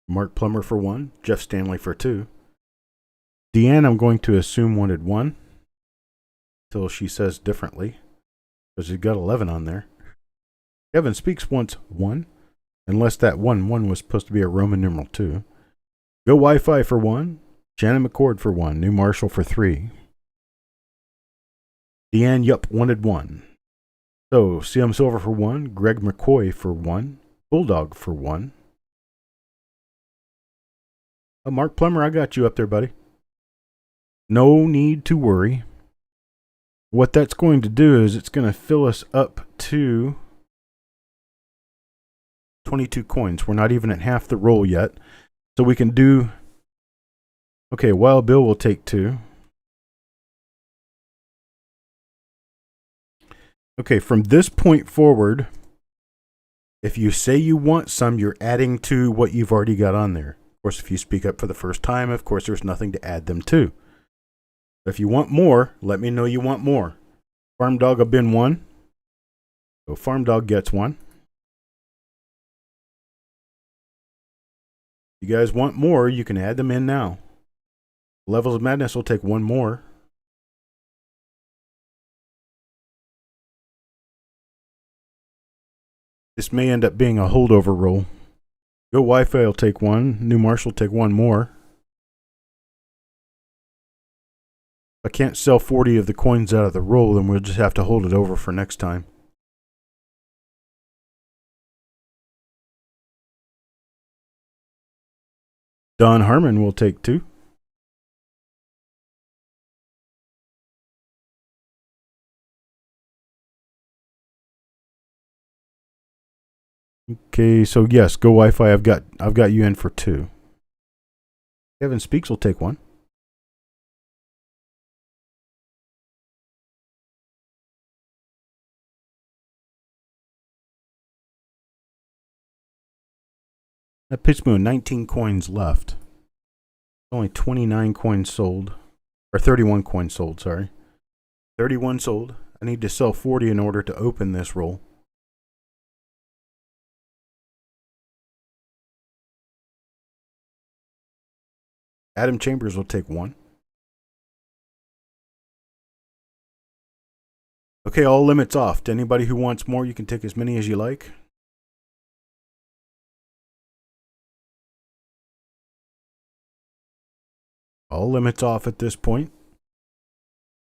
Mark Plummer for 1. Jeff Stanley for 2. Deanne, I'm going to assume, wanted 1 till she says differently, because she's got 11 on there. Kevin Speaks wants 1, unless that 1 was supposed to be a Roman numeral 2. Go Wi-Fi for 1. Shannon McCord for 1. New Marshall for 3. Deanne Yup wanted 1. So CM Silver for 1. Greg McCoy for 1. Bulldog for 1. Mark Plummer, I got you up there, buddy. No need to worry. What that's going to do is it's going to fill us up to 22 coins. We're not even at half the roll yet. So we can do... Okay, Wild Bill will take 2. Okay, from this point forward, if you say you want some, you're adding to what you've already got on there. Of course, if you speak up for the first time, of course, there's nothing to add them to. If you want more, let me know you want more. Farm Dog have been 1. So Farm Dog gets 1. If you guys want more, you can add them in now. Levels of Madness will take 1 more. This may end up being a holdover roll. Go Wi-Fi will take 1. New Marshall will take 1 more. If I can't sell 40 of the coins out of the roll, then we'll just have to hold it over for next time. Don Harmon will take 2. Okay, so yes, Go Wi-Fi. I've got you in for 2. Kevin Speaks will take 1. That puts me with 19 coins left. Only 29 coins sold. Or 31 coins sold, sorry. 31 sold. I need to sell 40 in order to open this roll. Adam Chambers will take 1. Okay, all limits off. To anybody who wants more, you can take as many as you like. All limits off at this point.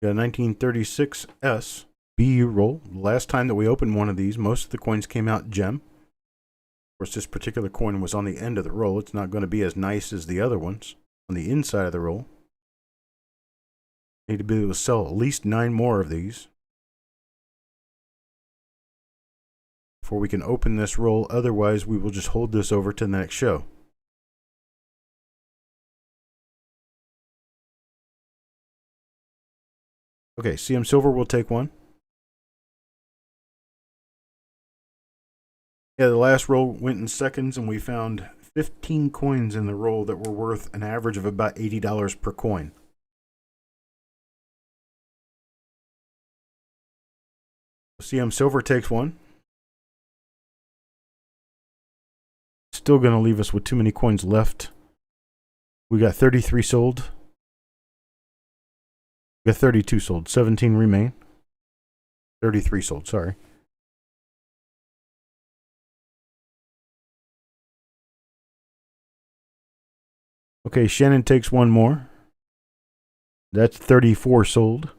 Got a 1936 S BU roll. The last time that we opened one of these, most of the coins came out gem. Of course, this particular coin was on the end of the roll. It's not going to be as nice as the other ones on the inside of the roll. Need to be able to sell at least 9 more of these before we can open this roll. Otherwise, we will just hold this over to the next show. Okay, CM Silver will take 1. Yeah, the last roll went in seconds, and we found 15 coins in the roll that were worth an average of about $80 per coin. CM Silver takes 1. Still going to leave us with too many coins left. We got 33 sold. We got 32 sold. 17 remain. 33 sold, sorry. Okay, Shannon takes 1 more. That's 34 sold.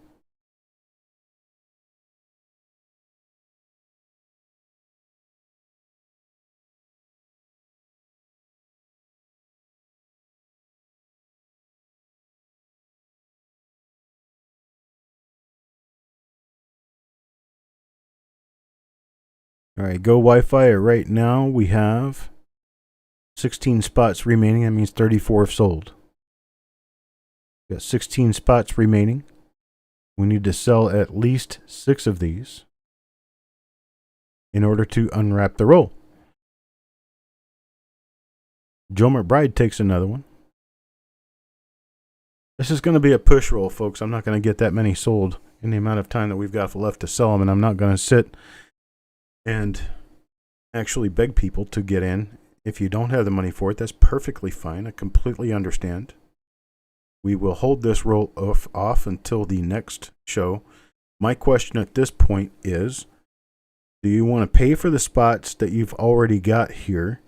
All right, go Wi-Fi. Right now we have 16 spots remaining. That means 34 have sold. We got 16 spots remaining. We need to sell at least 6 of these in order to unwrap the roll. Joe McBride takes another one. This is going to be a push roll, folks. I'm not going to get that many sold in the amount of time that we've got left to sell them, and I'm not going to sit and actually beg people to get in. If you don't have the money for it, that's perfectly fine. I completely understand. We will hold this roll off until the next show. My question at this point is, do you want to pay for the spots that you've already got here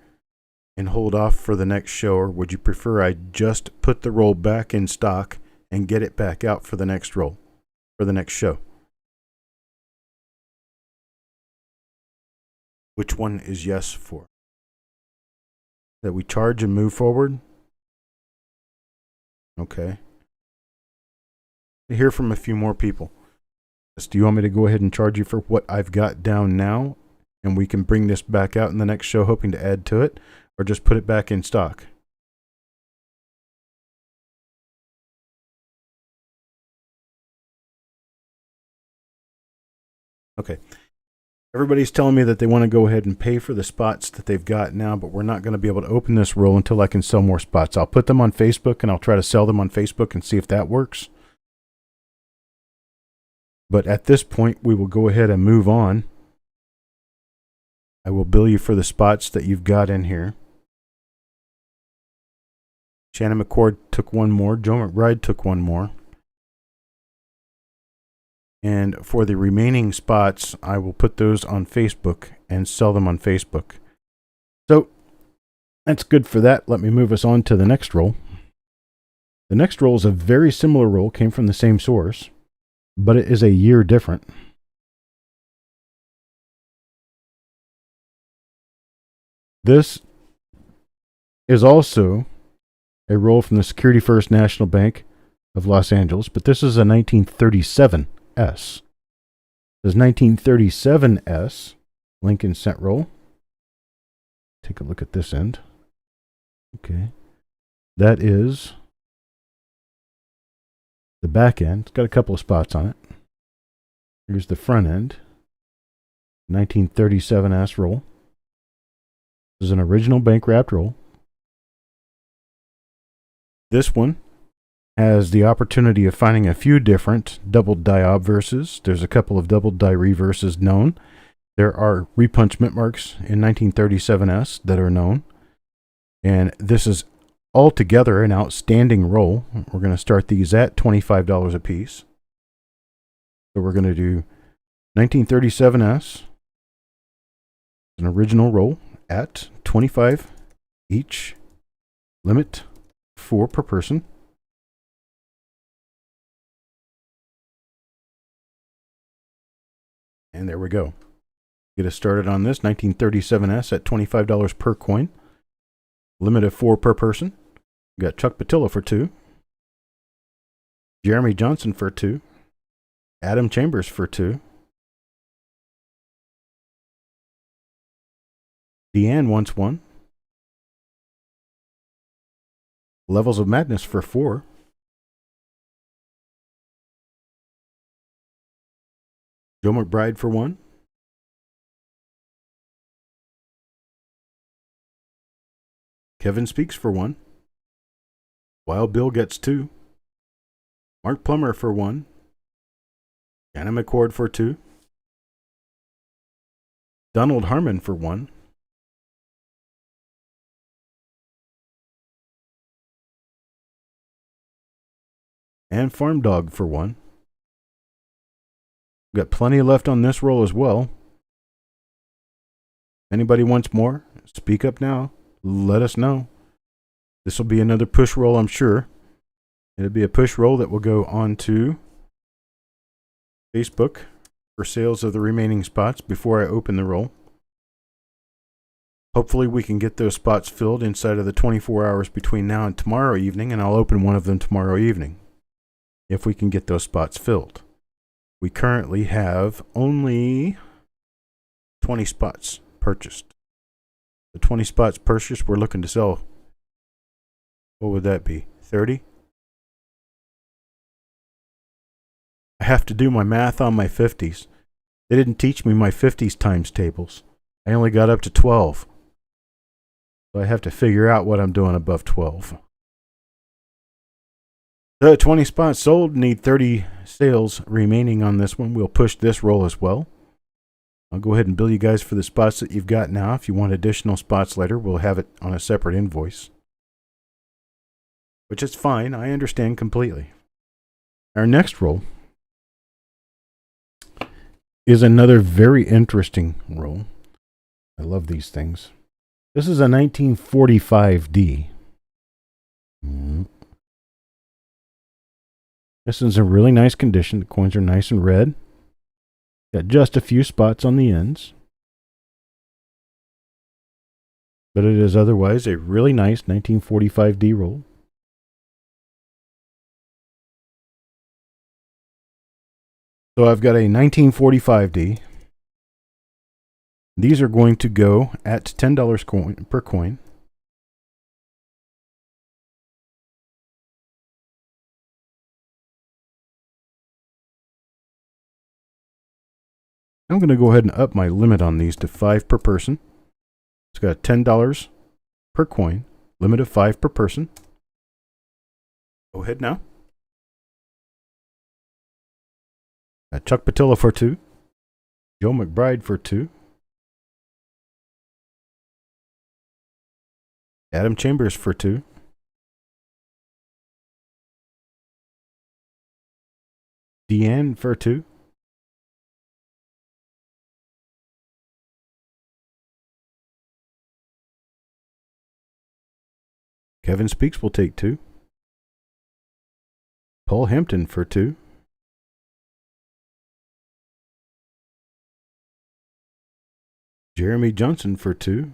and hold off for the next show, or would you prefer I just put the roll back in stock and get it back out for the next roll, for the next show? Which one is yes for? That we charge and move forward? Okay. I hear from a few more people. Do you want me to go ahead and charge you for what I've got down now, and we can bring this back out in the next show hoping to add to it, or just put it back in stock? Okay. Everybody's telling me that they want to go ahead and pay for the spots that they've got now, but we're not going to be able to open this roll until I can sell more spots. I'll put them on Facebook, and I'll try to sell them on Facebook and see if that works. But at this point, we will go ahead and move on. I will bill you for the spots that you've got in here. Shannon McCord took 1 more. Joe McBride took 1 more. And for the remaining spots, I will put those on Facebook and sell them on Facebook. So that's good for that. Let me move us on to the next roll. The next roll is a very similar roll, came from the same source, but it is a year different. This is also a roll from the Security First National Bank of Los Angeles, but this is a 1937 S. This is 1937 S Lincoln cent roll. Take a look at this end. Okay. That is the back end. It's got a couple of spots on it. Here's the front end. 1937 S roll. This is an original bank wrapped roll. This one has the opportunity of finding a few different doubled die obverses. There's a couple of doubled die reverses known. There are repunchment marks in 1937S that are known. And this is altogether an outstanding roll. We're going to start these at $25 a piece. So we're going to do 1937S, an original roll at $25 each, limit 4 per person. And there we go. Get us started on this 1937S at $25 per coin. Limit of 4 per person. We got Chuck Patilla for 2. Jeremy Johnson for 2. Adam Chambers for 2. Deanne wants 1. Levels of Madness for 4. Joe McBride for 1. Kevin Speaks for 1. Wild Bill gets 2. Mark Plummer for 1. Anna McCord for 2. Donald Harmon for 1. And Farm Dog for 1. We've got plenty left on this roll as well. Anybody wants more? Speak up now. Let us know. This will be another push roll, I'm sure. It'll be a push roll that will go on to Facebook for sales of the remaining spots before I open the roll. Hopefully we can get those spots filled inside of the 24 hours between now and tomorrow evening, and I'll open one of them tomorrow evening if we can get those spots filled. We currently have only 20 spots purchased. The 20 spots purchased, we're looking to sell. What would that be? 30? I have to do my math on my 50s. They didn't teach me my 50s times tables. I only got up to 12. So I have to figure out what I'm doing above 12. The 20 spots sold, need 30 sales remaining on this one. We'll push this roll as well. I'll go ahead and bill you guys for the spots that you've got now. If you want additional spots later, we'll have it on a separate invoice. Which is fine. I understand completely. Our next roll is another very interesting roll. I love these things. This is a 1945D. This is in really nice condition. The coins are nice and red. Got just a few spots on the ends. But it is otherwise a really nice 1945D roll. So I've got a 1945D. These are going to go at $10 per coin. I'm going to go ahead and up my limit on these to 5 per person. It's got $10 per coin, limit of 5 per person. Go ahead now. Got Chuck Patilla for 2. Joe McBride for 2. Adam Chambers for 2. Deanne for 2. Kevin Speaks will take 2. Paul Hampton for 2. Jeremy Johnson for 2.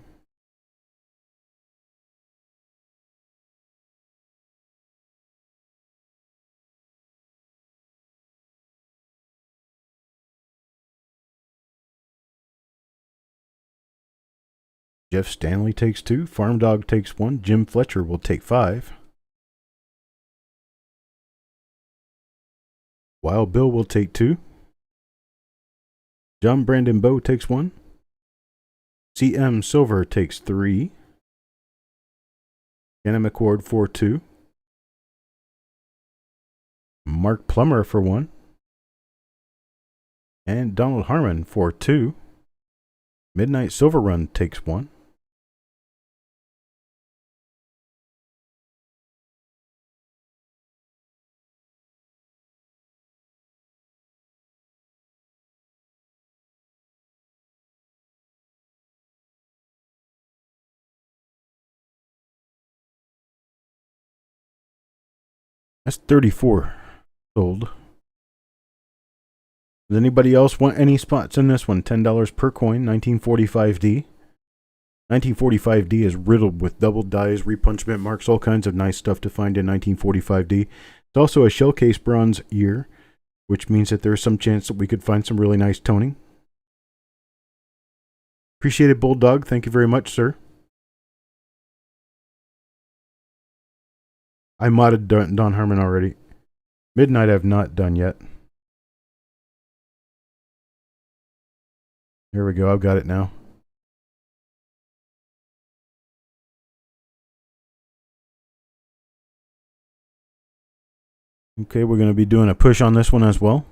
Jeff Stanley takes 2. Farm Dog takes 1. Jim Fletcher will take 5. Wild Bill will take 2. John Brandon Bowe takes 1. CM Silver takes 3. Anna McCord for 2. Mark Plummer for 1. And Donald Harmon for 2. Midnight Silver Run takes 1. That's 34 sold. Does anybody else want any spots in this one? $10 per coin, 1945D. 1945D is riddled with double dies, repunchment marks, all kinds of nice stuff to find in 1945D. It's also a shell case bronze year, which means that there's some chance that we could find some really nice toning. Appreciate it, Bulldog. Thank you very much, sir. I modded Don Harmon already. Midnight I've not done yet. Here we go. I've got it now. Okay, we're going to be doing a push on this one as well.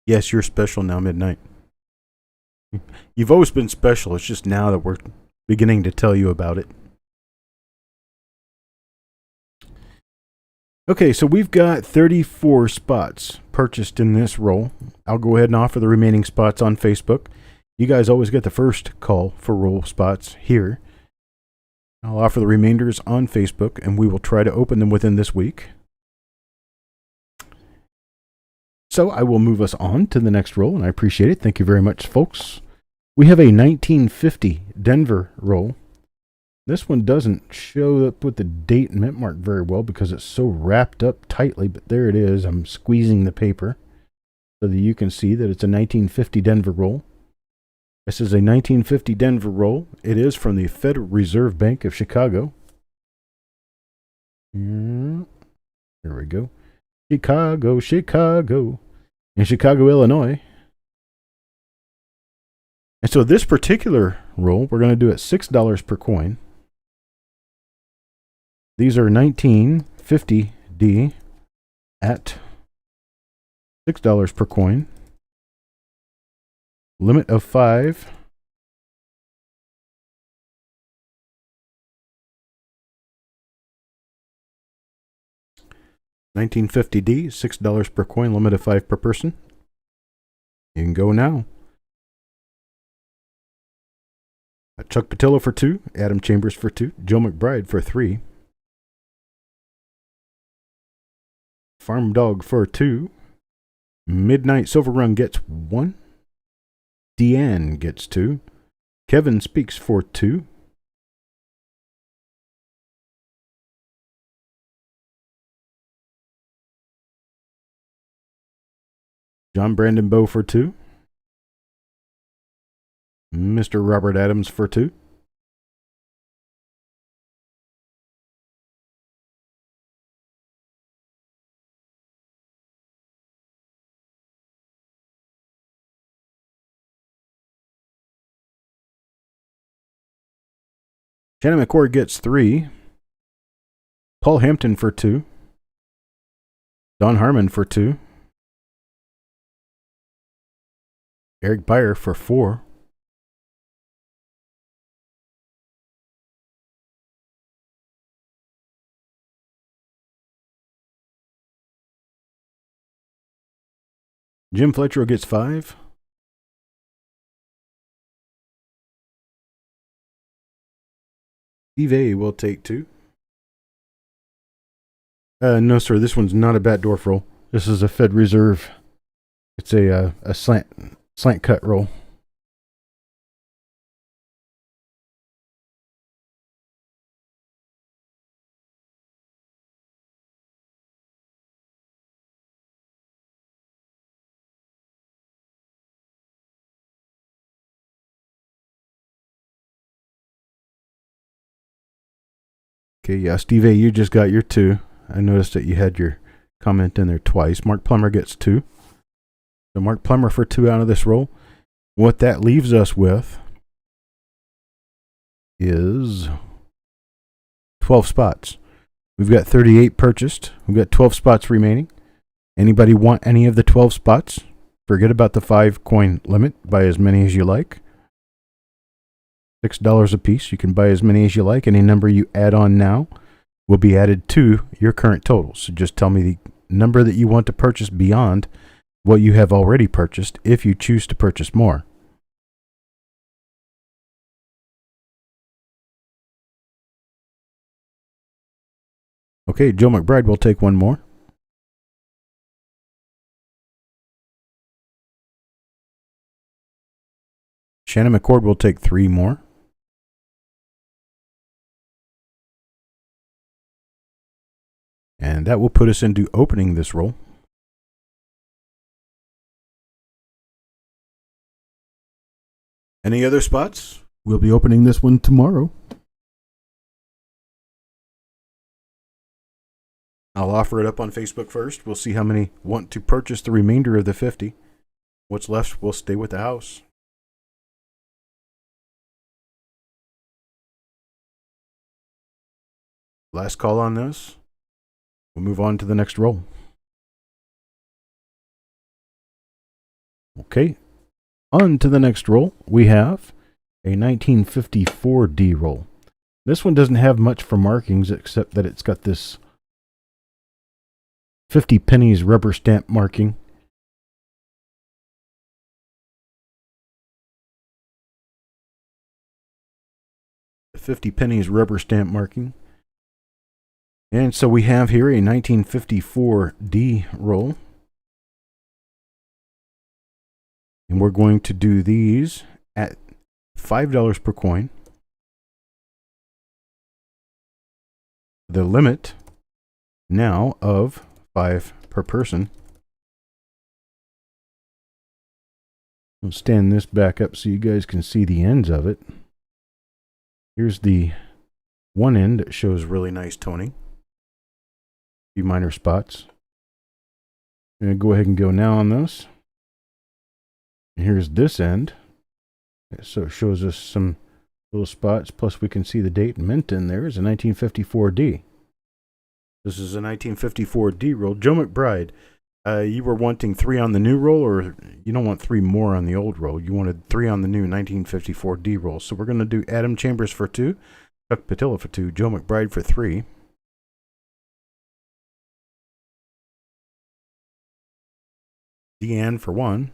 Yes, you're special now, Midnight. You've always been special. It's just now that we're beginning to tell you about it. Okay, so we've got 34 spots purchased in this roll. I'll go ahead and offer the remaining spots on Facebook. You guys always get the first call for roll spots here. I'll offer the remainders on Facebook, and we will try to open them within this week. So I will move us on to the next roll, and I appreciate it. Thank you very much, folks. We have a 1950 Denver roll. This one doesn't show up with the date and mint mark very well because it's so wrapped up tightly, but there it is. I'm squeezing the paper so that you can see that it's a 1950 Denver roll. This is a 1950 Denver roll. It is from the Federal Reserve Bank of Chicago. Here we go. Chicago, Chicago. In Chicago, Illinois. And so this particular roll, we're going to do it $6 per coin. These are 1950D at $6 per coin. Limit of 5. $19.50D, $6 per coin, limit of 5 per person. You can go now. Chuck Patillo for 2, Adam Chambers for 2, Joe McBride for 3, Farm Dog for 2, Midnight Silver Run gets 1, Deanne gets 2, Kevin Speaks for 2, John Brandon Bow for 2, Mr. Robert Adams for 2, Shannon McCord gets 3, Paul Hampton for 2, Don Harmon for 2, Eric Byer for 4, Jim Fletcher gets 5, Steve A will take 2. No, sir, this one's not a bat dwarf roll. This is a Fed Reserve. It's a slant cut roll. Okay, yeah, Steve A, you just got your 2. I noticed that you had your comment in there twice. Mark Plummer gets 2. So Mark Plummer for 2 out of this roll. What that leaves us with is 12 spots. We've got 38 purchased. We've got 12 spots remaining. Anybody want any of the 12 spots? Forget about the 5 coin limit. Buy as many as you like. $6 a piece. You can buy as many as you like. Any number you add on now will be added to your current total. So just tell me the number that you want to purchase beyond what you have already purchased if you choose to purchase more. Okay, Joe McBride will take one more. Shannon McCord will take 3 more. And that will put us into opening this roll. Any other spots? We'll be opening this one tomorrow. I'll offer it up on Facebook first. We'll see how many want to purchase the remainder of the 50. What's left will stay with the house. Last call on this. We'll move on to the next roll. Okay. On to the next roll. We have a 1954 D roll. This one doesn't have much for markings except that it's got this 50 pennies rubber stamp marking. The 50 pennies rubber stamp marking. And so we have here a 1954 D roll. And we're going to do these at $5 per coin. The limit now of 5 per person. I'll stand this back up so you guys can see the ends of it. Here's the one end that shows really nice toning. A few minor spots. I'm going to go ahead and go now on this. And here's this end. So it shows us some little spots, plus we can see the date and mint in there is a 1954D. This is a 1954D roll. Joe McBride, you were wanting 3 on the new roll, or you don't want 3 more on the old roll. You wanted 3 on the new 1954D roll. So we're going to do Adam Chambers for 2, Chuck Patilla for 2, Joe McBride for 3. Deanne for 1.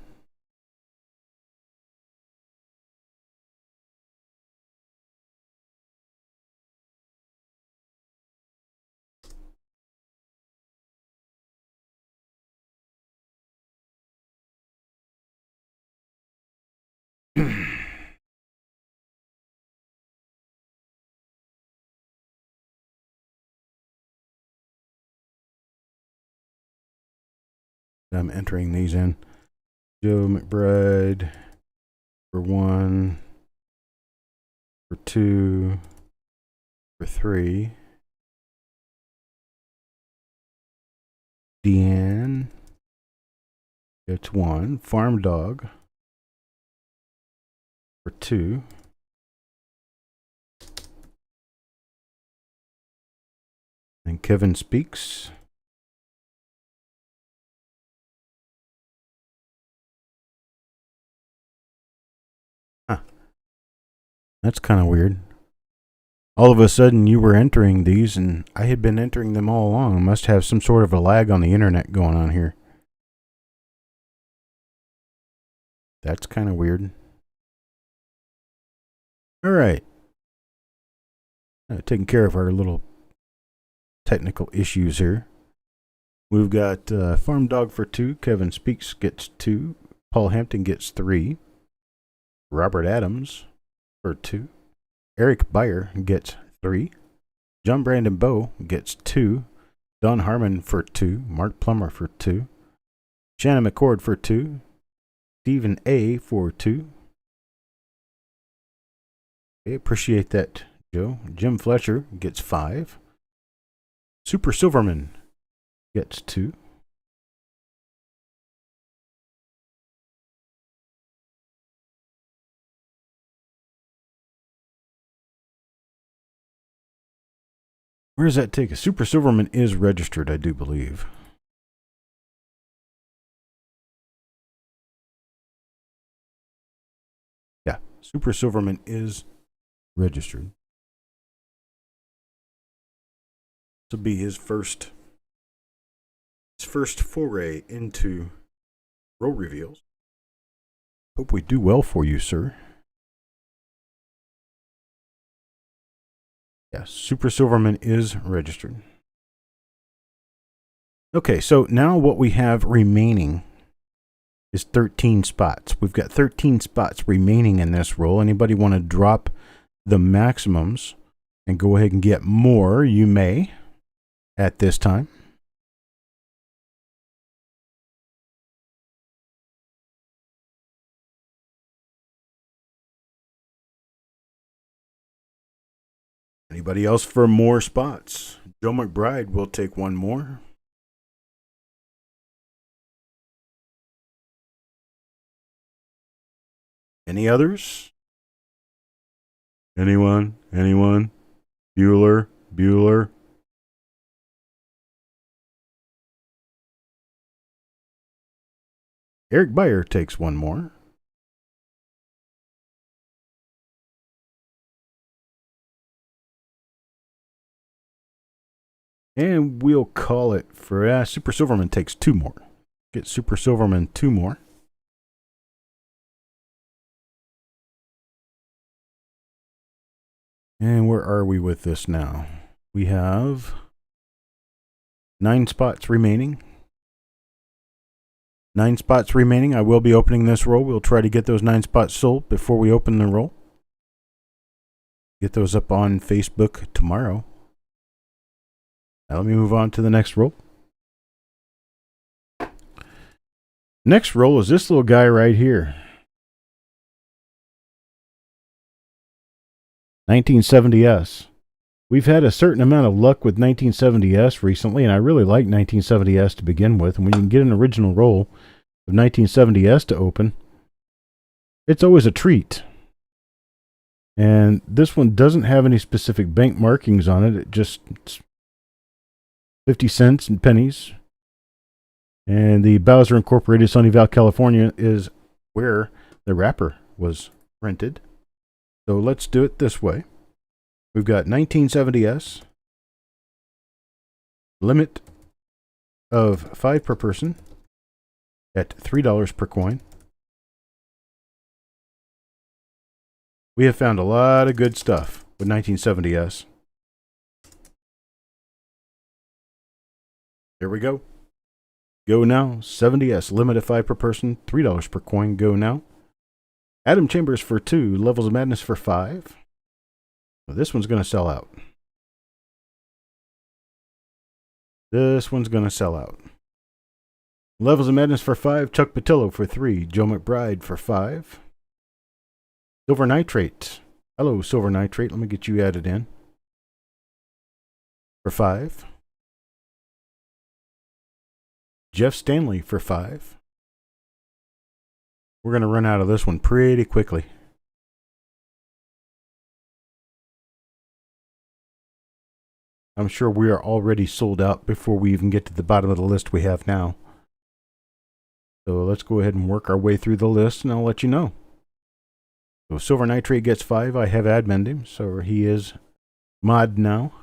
I'm entering these in. Joe McBride for 1, for 2, for 3. Deanne gets 1. Farm Dog for 2. And Kevin Speaks. That's kind of weird. All of a sudden, you were entering these, and I had been entering them all along. I must have some sort of a lag on the internet going on here. That's kind of weird. All right. Taking care of our little technical issues here. We've got Farm Dog for 2. Kevin Speaks gets 2. Paul Hampton gets 3. Robert Adams for 2. Eric Beyer gets 3. John Brandon Bowe gets 2. Don Harmon for 2. Mark Plummer for 2. Shannon McCord for 2. Stephen A. for 2. Okay, appreciate that, Joe. Jim Fletcher gets 5. Super Silverman gets 2. Where does that take us? Super Silverman is registered, I do believe. Yeah, Super Silverman is registered. This will be his first foray into roll reveals. Hope we do well for you, sir. Yes, Super Silverman is registered. Okay, so now what we have remaining is 13 spots. We've got 13 spots remaining in this roll. Anybody want to drop the maximums and go ahead and get more? You may at this time. Anybody else for more spots? Joe McBride will take one more. Any others? Anyone? Anyone? Bueller? Bueller? Eric Beyer takes one more. And we'll call it for Super Silverman takes two more. Get Super Silverman two more. And where are we with this now? We have 9 spots remaining. 9 spots remaining. I will be opening this roll. We'll try to get those 9 spots sold before we open the roll. Get those up on Facebook tomorrow. Now let me move on to the next roll. Next roll is this little guy right here. 1970S. We've had a certain amount of luck with 1970S recently, and I really like 1970S to begin with. And when you can get an original roll of 1970S to open, it's always a treat. And this one doesn't have any specific bank markings on it. It just 50 cents and pennies. And the Bowser Incorporated Sunnyvale, California is where the wrapper was printed. So let's do it this way. We've got 1970S, limit of 5 per person at $3 per coin. We have found a lot of good stuff with 1970S. There we go. Go now. 70S, limit of 5 per person, $3 per coin. Go now. Adam Chambers for 2, Levels of Madness for 5. Well, this one's going to sell out. This one's going to sell out. Levels of Madness for 5, Chuck Patillo for 3, Joe McBride for 5. Silver Nitrate. Hello, Silver Nitrate. Let me get you added in. For 5. Jeff Stanley for 5. We're going to run out of this one pretty quickly. I'm sure we are already sold out before we even get to the bottom of the list we have now. So let's go ahead and work our way through the list, and I'll let you know. So Silver Nitrate gets 5. I have adminned him, so he is mod now.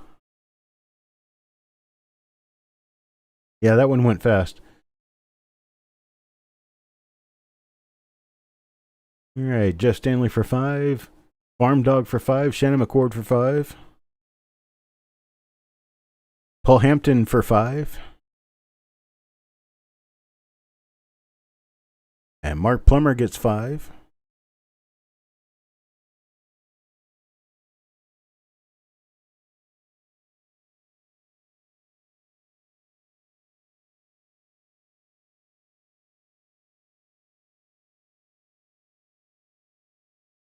Yeah, that one went fast. All right, Jeff Stanley for 5. Farm Dog for 5. Shannon McCord for 5. Paul Hampton for 5. And Mark Plummer gets 5.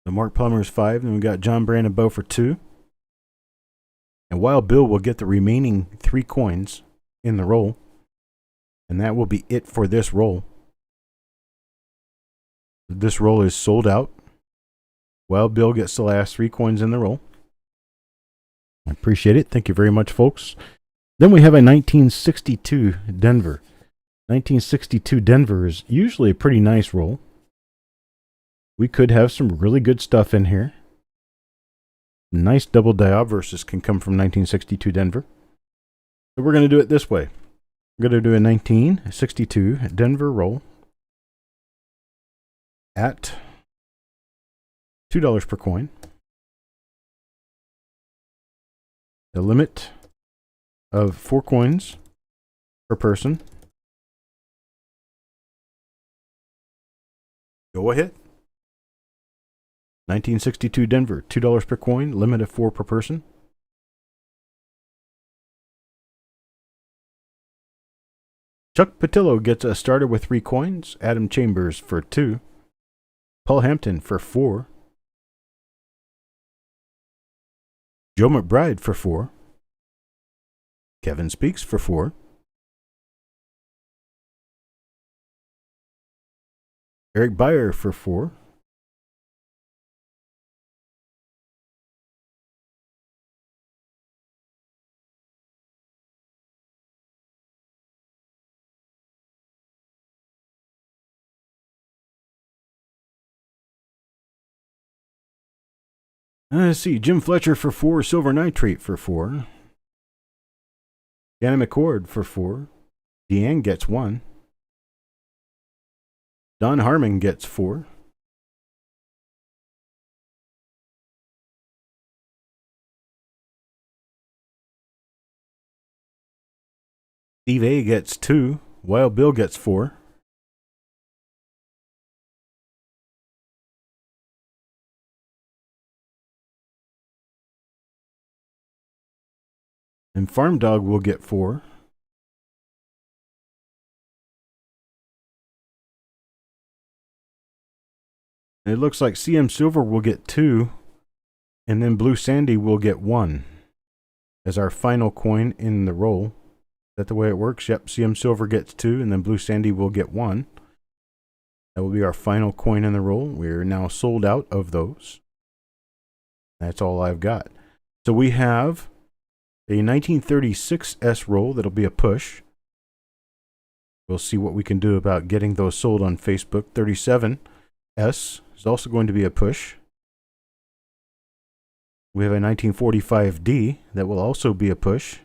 So Mark Plummer is 5. Then we got John Brandon Bow for 2. And Wild Bill will get the remaining 3 coins in the roll. And that will be it for this roll. This roll is sold out. Wild Bill gets the last 3 coins in the roll. I appreciate it. Thank you very much, folks. Then we have a 1962 Denver. 1962 Denver is usually a pretty nice roll. We could have some really good stuff in here. Nice double die obverses can come from 1962 Denver. So we're going to do it this way. We're going to do a 1962 Denver roll at $2 per coin. The limit of 4 coins per person. Go ahead. 1962 Denver, $2 per coin, limit of 4 per person. Chuck Patillo gets us started with 3 coins. Adam Chambers for 2. Paul Hampton for 4. Joe McBride for 4. Kevin Speaks for 4. Eric Byer for 4. Let's see. Jim Fletcher for 4. Silver Nitrate for 4. Danny McCord for 4. Deanne gets 1. Don Harmon gets 4. Steve A gets 2. Wild Bill gets 4. And Farm Dog will get 4. And it looks like CM Silver will get 2. And then Blue Sandy will get 1 as our final coin in the roll. Is that the way it works? Yep, CM Silver gets 2, and then Blue Sandy will get 1. That will be our final coin in the roll. We're now sold out of those. That's all I've got. So we have a 1936 S roll that'll be a push. We'll see what we can do about getting those sold on Facebook. 37 S is also going to be a push. We have a 1945 D that will also be a push.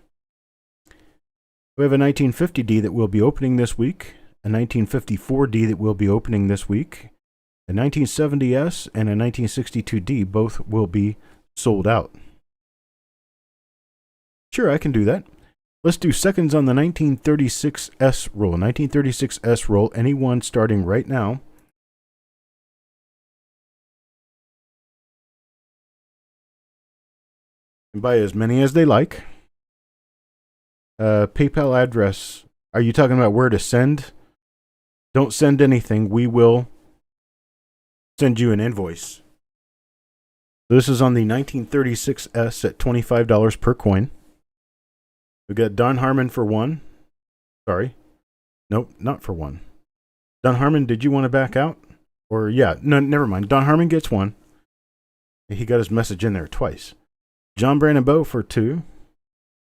We have a 1950 D that will be opening this week, a 1954 D that will be opening this week, a 1970 S and a 1962 D both will be sold out. Sure, I can do that. Let's do seconds on the 1936 S roll. 1936 S roll, anyone starting right now. And buy as many as they like. PayPal address. Are you talking about where to send? Don't send anything. We will send you an invoice. This is on the 1936 S at $25 per coin. We got Don Harmon for 1. Sorry. Nope, not for 1. Don Harmon, did you want to back out? Or, yeah, no, never mind. Don Harmon gets 1. He got his message in there twice. John Brandon Bowe for 2.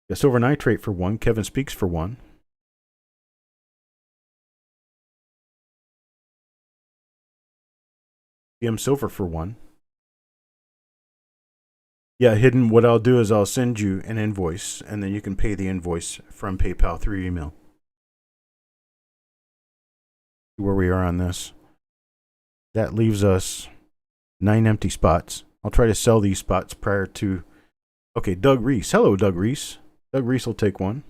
Got Silver Nitrate for 1. Kevin Speaks for 1. CM Silver for 1. Yeah, Hidden, what I'll do is I'll send you an invoice, and then you can pay the invoice from PayPal through email. Where we are on this. That leaves us 9 empty spots. I'll try to sell these spots prior to... Okay, Doug Reese. Hello, Doug Reese. Doug Reese will take 1.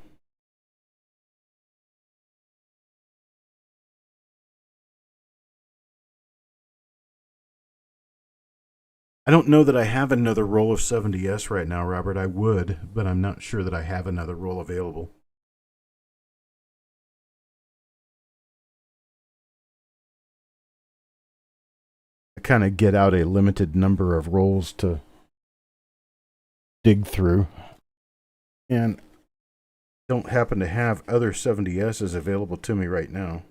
I don't know that I have another roll of 70S right now, Robert. I would, but I'm not sure that I have another roll available. I kind of get out a limited number of rolls to dig through, and don't happen to have other 70S's available to me right now.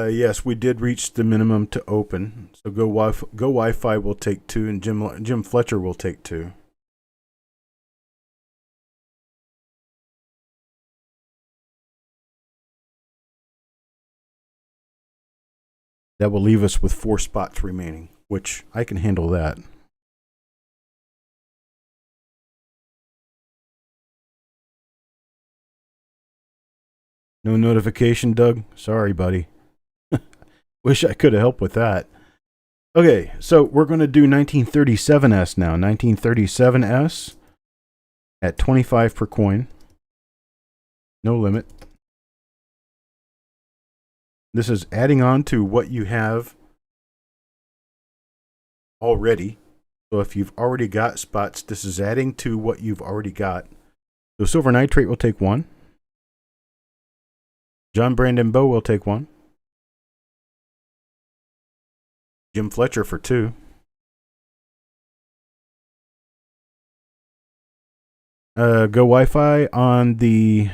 Yes, we did reach the minimum to open. So Go Wi-Fi will take 2, and Jim Fletcher will take 2. That will leave us with 4 spots remaining, which I can handle that. No notification, Doug? Sorry, buddy. Wish I could have helped with that. Okay, so we're going to do 1937S now. 1937S at 25 per coin. No limit. This is adding on to what you have already. So if you've already got spots, this is adding to what you've already got. So Silver Nitrate will take 1. John Brandon Bow will take 1. Jim Fletcher for 2. Go Wi-Fi on the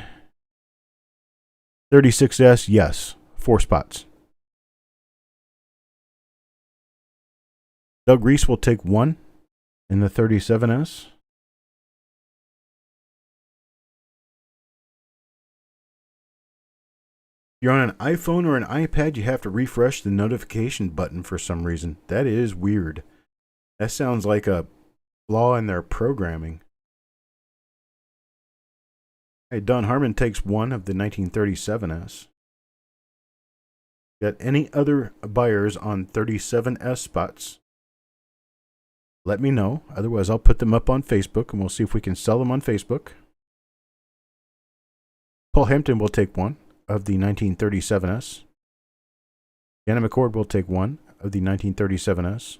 36S, yes. 4 spots. Doug Reese will take 1 in the 37S. If you're on an iPhone or an iPad, you have to refresh the notification button for some reason. That is weird. That sounds like a flaw in their programming. Hey, Don Harmon takes 1 of the 1937S. Got any other buyers on 37S spots? Let me know. Otherwise, I'll put them up on Facebook, and we'll see if we can sell them on Facebook. Paul Hampton will take 1 of the 1937S. Anna McCord will take 1 of the 1937S.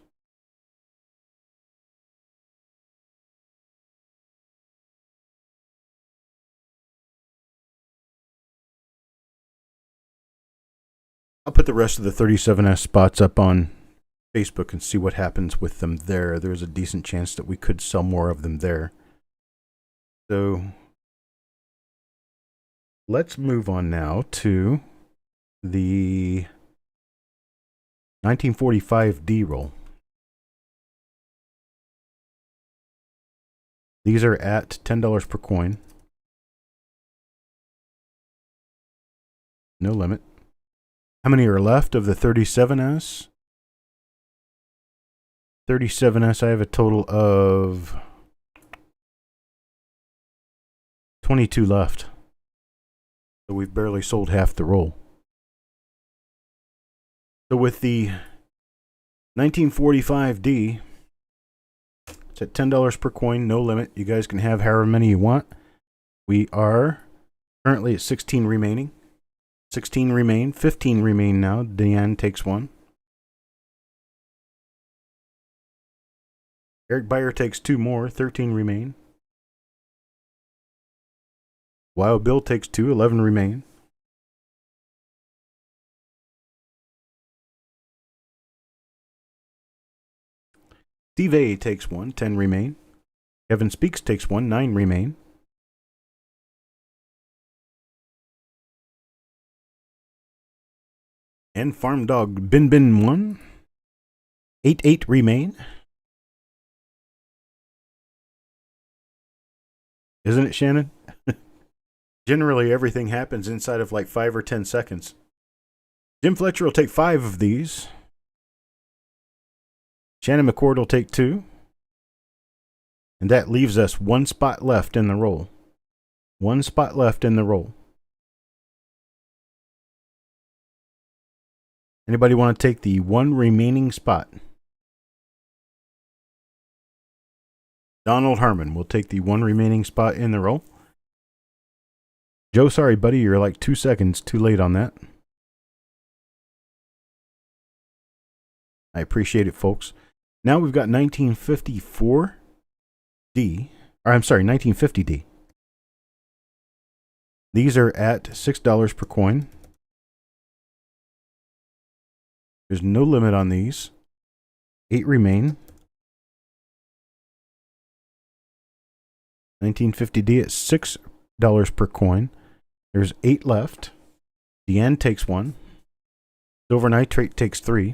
I'll put the rest of the 37S spots up on Facebook and see what happens with them there. There's a decent chance that we could sell more of them there. So let's move on now to the 1945 D roll. These are at $10 per coin. No limit. How many are left of the 37S? 37S, I have a total of 22 left. So we've barely sold half the roll. So with the 1945D, it's at $10 per coin, no limit. You guys can have however many you want. We are currently at 16 remaining. 16 remain, 15 remain now. Deanne takes 1. Eric Beyer takes 2 more, 13 remain. Wild Bill takes 2, 11 remain. Steve A takes 1, 10 remain. Kevin Speaks takes 1, 9 remain. And Farm Dog Bin Bin 1, 8 remain. Isn't it, Shannon? Generally, everything happens inside of like 5 or 10 seconds. Jim Fletcher will take 5 of these. Shannon McCord will take 2. And that leaves us 1 spot left in the roll. 1 spot left in the roll. Anybody want to take the 1 remaining spot? Donald Harmon will take the 1 remaining spot in the roll. Joe, sorry, buddy, you're like 2 seconds too late on that. I appreciate it, folks. Now we've got 1954D, or I'm sorry, 1950D. These are at $6 per coin. There's no limit on these. 8 remain. 1950D at $6 per coin. There's 8 left. Deanne takes 1. Silver nitrate takes 3.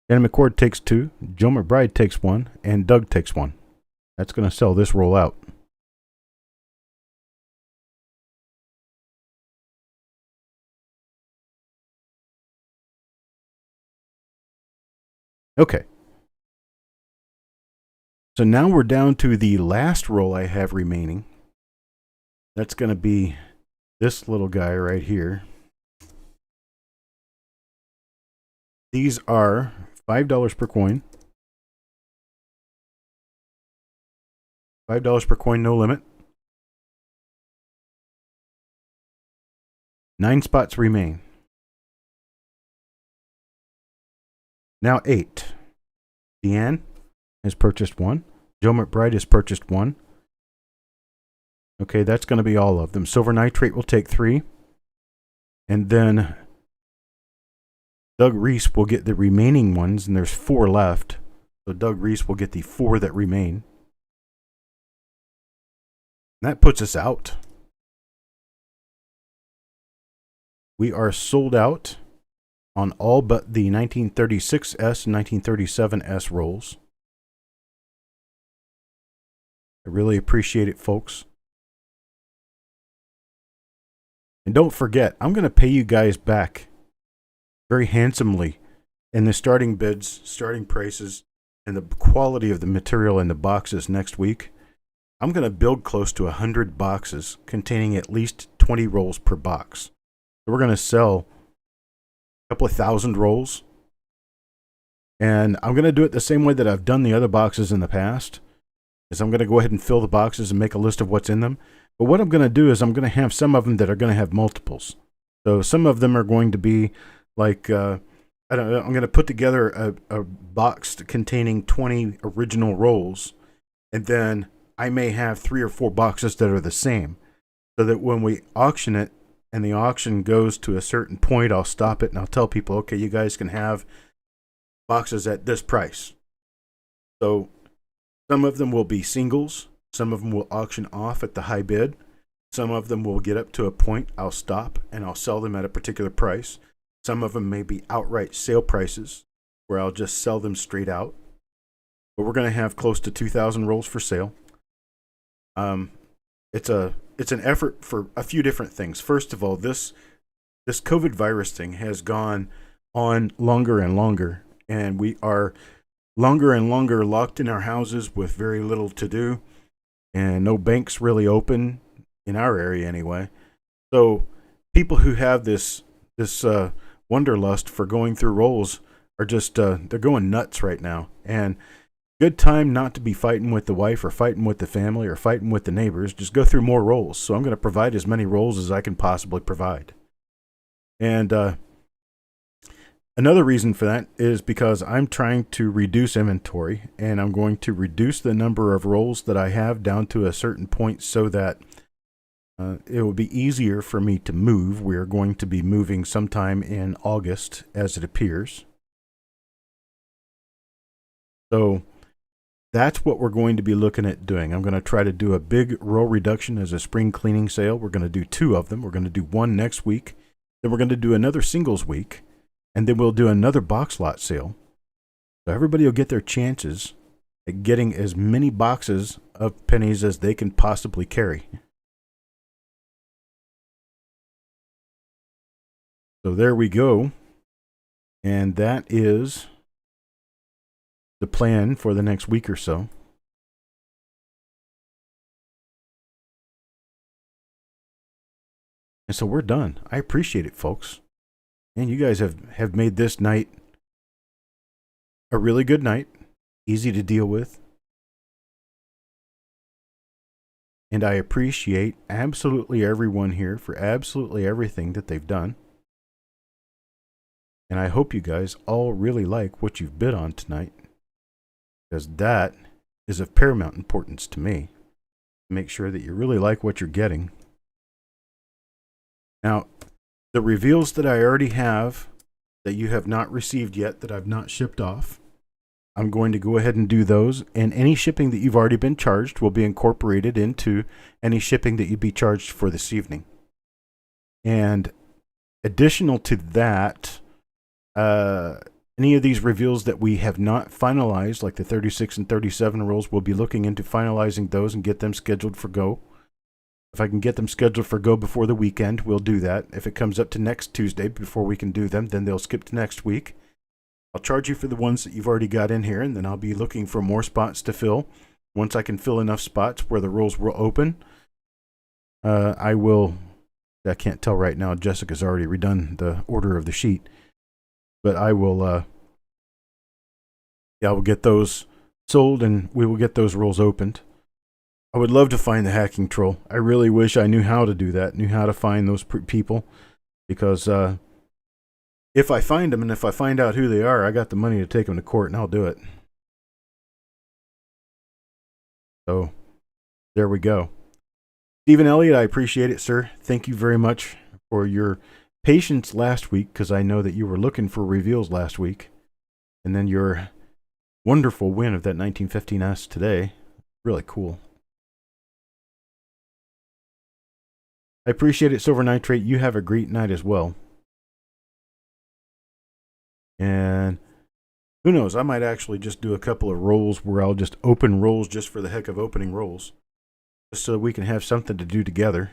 Danny McCord takes 2. Joe McBride takes 1. And Doug takes 1. That's going to sell this roll out. Okay. So now we're down to the last roll I have remaining. That's going to be this little guy right here. These are $5 per coin. $5 per coin, no limit. 9 spots remain. Now 8. Deanne has purchased 1. Joe McBride has purchased 1. Okay, that's going to be all of them. Silver nitrate will take 3. And then Doug Reese will get the remaining ones, and there's 4 left. So Doug Reese will get the 4 that remain. And that puts us out. We are sold out on all but the 1936S and 1937S rolls. I really appreciate it, folks. And don't forget, I'm going to pay you guys back very handsomely in the starting bids, starting prices, and the quality of the material in the boxes next week. I'm going to build close to 100 boxes containing at least 20 rolls per box. So we're going to sell a couple of thousand rolls. And I'm going to do it the same way that I've done the other boxes in the past. Is I'm going to go ahead and fill the boxes and make a list of what's in them. But what I'm going to do is I'm going to have some of them that are going to have multiples. So some of them are going to be like, I don't know, I'm going to put together a box containing 20 original rolls. And then I may have 3 or 4 boxes that are the same. So that when we auction it and the auction goes to a certain point, I'll stop it and I'll tell people, okay, you guys can have boxes at this price. So some of them will be singles. Some of them will auction off at the high bid. Some of them will get up to a point. I'll stop and I'll sell them at a particular price. Some of them may be outright sale prices where I'll just sell them straight out. But we're going to have close to 2,000 rolls for sale. It's an effort for a few different things. First of all, this COVID virus thing has gone on longer and longer, and we are longer and longer locked in our houses with very little to do, and no banks really open in our area anyway. So people who have this wanderlust for going through rolls are just they're going nuts right now. And good time not to be fighting with the wife or fighting with the family or fighting with the neighbors. Just go through more rolls. So I'm going to provide as many rolls as I can possibly provide. And another reason for that is because I'm trying to reduce inventory, and I'm going to reduce the number of rolls that I have down to a certain point so that it will be easier for me to move. We're going to be moving sometime in August, as it appears. So that's what we're going to be looking at doing. I'm going to try to do a big roll reduction as a spring cleaning sale. We're going to do 2 of them. We're going to do one next week. Then we're going to do another singles week. And then we'll do another box lot sale. So everybody will get their chances at getting as many boxes of pennies as they can possibly carry. So there we go. And that is the plan for the next week or so. And so we're done. I appreciate it, folks. And you guys have made this night a really good night, easy to deal with. And I appreciate absolutely everyone here for absolutely everything that they've done. And I hope you guys all really like what you've bid on tonight, because that is of paramount importance to me. Make sure that you really like what you're getting. Now, the reveals that I already have that you have not received yet, that I've not shipped off, I'm going to go ahead and do those, and any shipping that you've already been charged will be incorporated into any shipping that you'd be charged for this evening. And additional to that, any of these reveals that we have not finalized, like the 36 and 37 rolls, we'll be looking into finalizing those and get them scheduled for go. If I can get them scheduled for go before the weekend, we'll do that. If it comes up to next Tuesday before we can do them, then they'll skip to next week. I'll charge you for the ones that you've already got in here, and then I'll be looking for more spots to fill. Once I can fill enough spots where the rolls will open, I can't tell right now. Jessica's already redone the order of the sheet. But I will get those sold, and we will get those rolls opened. I would love to find the hacking troll. I really wish I knew how to do that, knew how to find those people, because if I find them and if I find out who they are, I got the money to take them to court, and I'll do it. So there we go. Stephen Elliott, I appreciate it, sir. Thank you very much for your patience last week, because I know that you were looking for reveals last week. And then your wonderful win of that 1915S today. Really cool. I appreciate it, Silver Nitrate. You have a great night as well. And who knows, I might actually just do a couple of rolls where I'll just open rolls just for the heck of opening rolls. Just so we can have something to do together.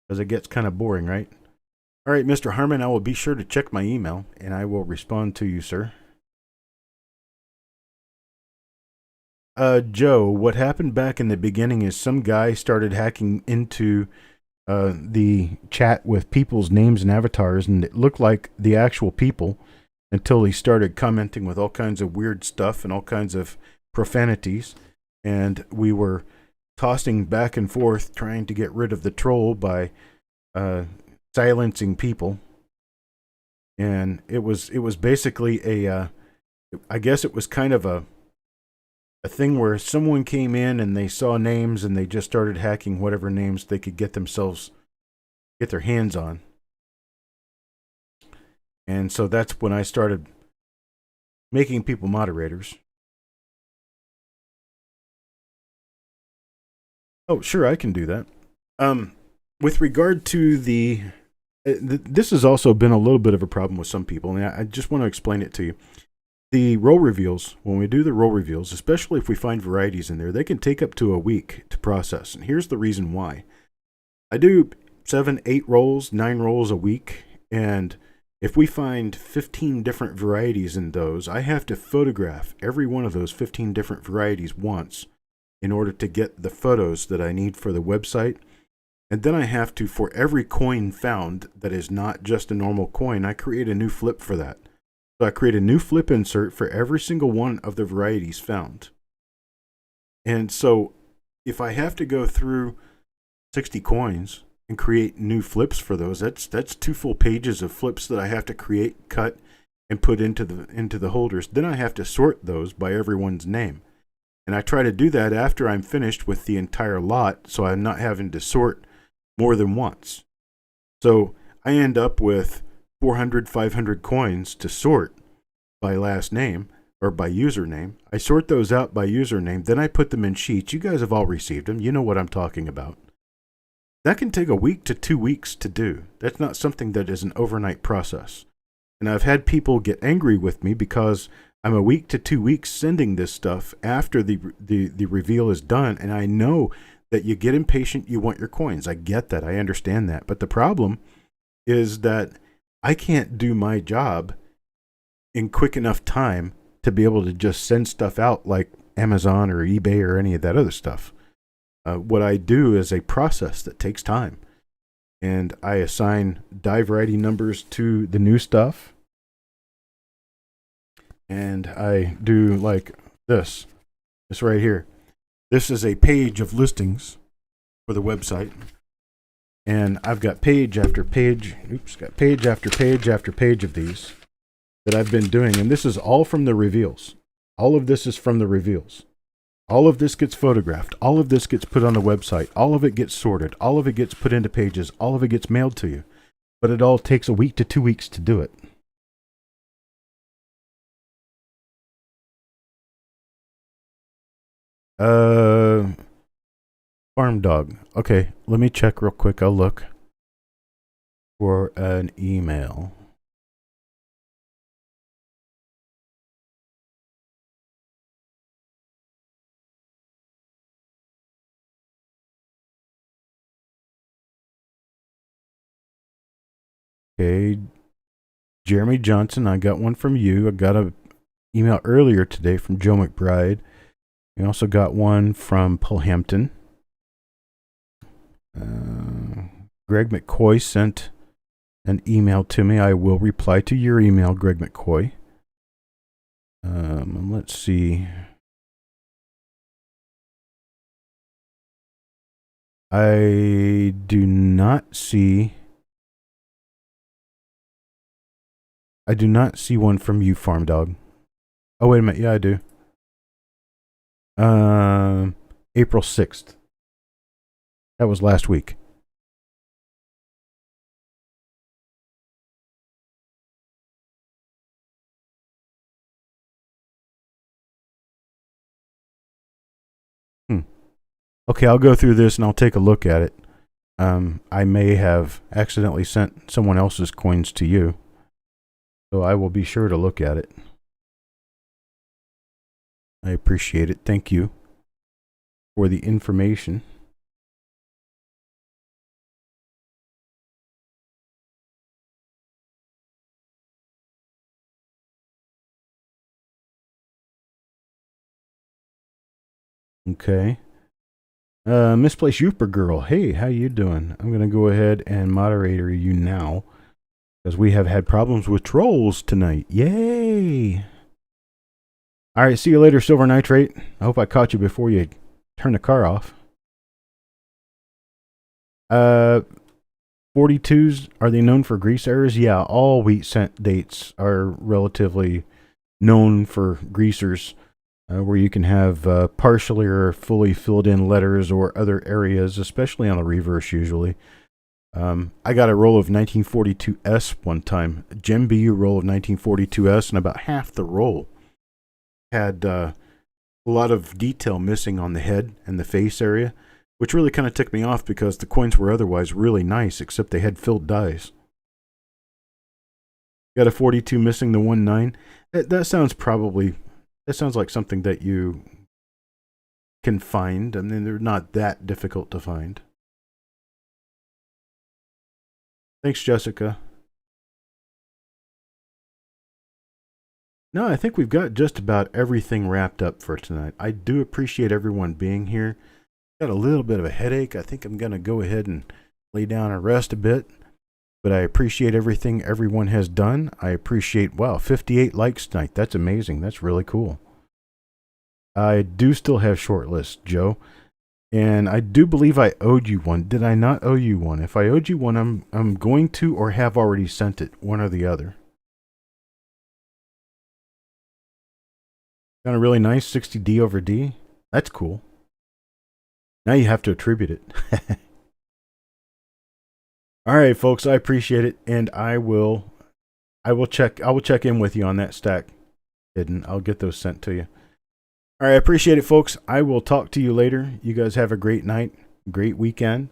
Because it gets kind of boring, right? All right, Mr. Harmon, I will be sure to check my email, and I will respond to you, sir. Joe, what happened back in the beginning is some guy started hacking into the chat with people's names and avatars, and it looked like the actual people until he started commenting with all kinds of weird stuff and all kinds of profanities. And we were tossing back and forth trying to get rid of the troll by silencing people. And it was basically I guess it was kind of a thing where someone came in and they saw names and they just started hacking whatever names they could get their hands on. And so that's when I started making people moderators. Oh, sure, I can do that. With regard to this has also been a little bit of a problem with some people, and I just want to explain it to you. The roll reveals, when we do the roll reveals, especially if we find varieties in there, they can take up to a week to process. And here's the reason why. I do 7, 8 rolls, 9 rolls a week, and if we find 15 different varieties in those, I have to photograph every one of those 15 different varieties once in order to get the photos that I need for the website. And then I have to, for every coin found that is not just a normal coin, I create a new flip for that. So I create a new flip insert for every single one of the varieties found. And so if I have to go through 60 coins and create new flips for those, that's 2 full pages of flips that I have to create, cut, and put into the holders. Then I have to sort those by everyone's name. And I try to do that after I'm finished with the entire lot, so I'm not having to sort more than once. So I end up with 400, 500 coins to sort by last name or by username. I sort those out by username, then I put them in sheets. You guys have all received them. You know what I'm talking about. That can take a week to 2 weeks to do. That's not something that is an overnight process. And I've had people get angry with me because I'm a week to 2 weeks sending this stuff after the reveal is done, and I know that you get impatient, you want your coins. I get that, I understand that. But the problem is that I can't do my job in quick enough time to be able to just send stuff out like Amazon or eBay or any of that other stuff. What I do is a process that takes time. And I assign die variety numbers to the new stuff. And I do like this right here. This is a page of listings for the website. And I've got page after page, page after page after page of these that I've been doing. And this is all from the reveals. All of this is from the reveals. All of this gets photographed. All of this gets put on the website. All of it gets sorted. All of it gets put into pages. All of it gets mailed to you. But it all takes a week to 2 weeks to do it. Uh, Farm dog. Okay, let me check real quick. I'll look for an email. Okay, Jeremy Johnson, I got one from you. I got a email earlier today from Joe McBride. We also got one from Paul Hampton. Greg McCoy sent an email to me. I will reply to your email, Greg McCoy. Let's see. I do not see one from you, Farm Dog. Oh, wait a minute. Yeah, I do. April 6th. That was last week. Okay, I'll go through this and I'll take a look at it. I may have accidentally sent someone else's coins to you, so I will be sure to look at it. I appreciate it. Thank you for the information. Okay. Misplaced Youper Girl. Hey, how you doing? I'm going to go ahead and moderator you now because we have had problems with trolls tonight. Yay! All right, see you later, Silver Nitrate. I hope I caught you before you turn the car off. 42s, are they known for grease errors? Yeah, all wheat scent dates are relatively known for greasers. Where you can have partially or fully filled in letters or other areas, especially on the reverse usually. I got a roll of 1942S one time, a Gem BU roll of 1942S, and about half the roll had a lot of detail missing on the head and the face area, which really kind of ticked me off because the coins were otherwise really nice, except they had filled dies. Got a 42 missing the 1-9. That sounds like something that you can find. I mean, they're not that difficult to find. Thanks, Jessica. No, I think we've got just about everything wrapped up for tonight. I do appreciate everyone being here. Got a little bit of a headache. I think I'm going to go ahead and lay down and rest a bit. But I appreciate everything everyone has done. I appreciate, wow, 58 likes tonight. That's amazing. That's really cool. I do still have short lists, Joe. And I do believe I owed you one. Did I not owe you one? If I owed you one, I'm going to or have already sent it, one or the other. Got a really nice 60D over D. That's cool. Now you have to attribute it. All right, folks, I appreciate it, and I will check in with you on that stack, Hidden. I'll get those sent to you. All right, I appreciate it, folks. I will talk to you later. You guys have a great night, great weekend,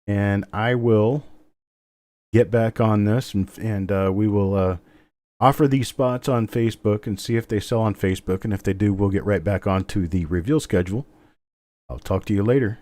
and I will get back on this, and we will offer these spots on Facebook and see if they sell on Facebook, and if they do, we'll get right back onto the reveal schedule. I'll talk to you later.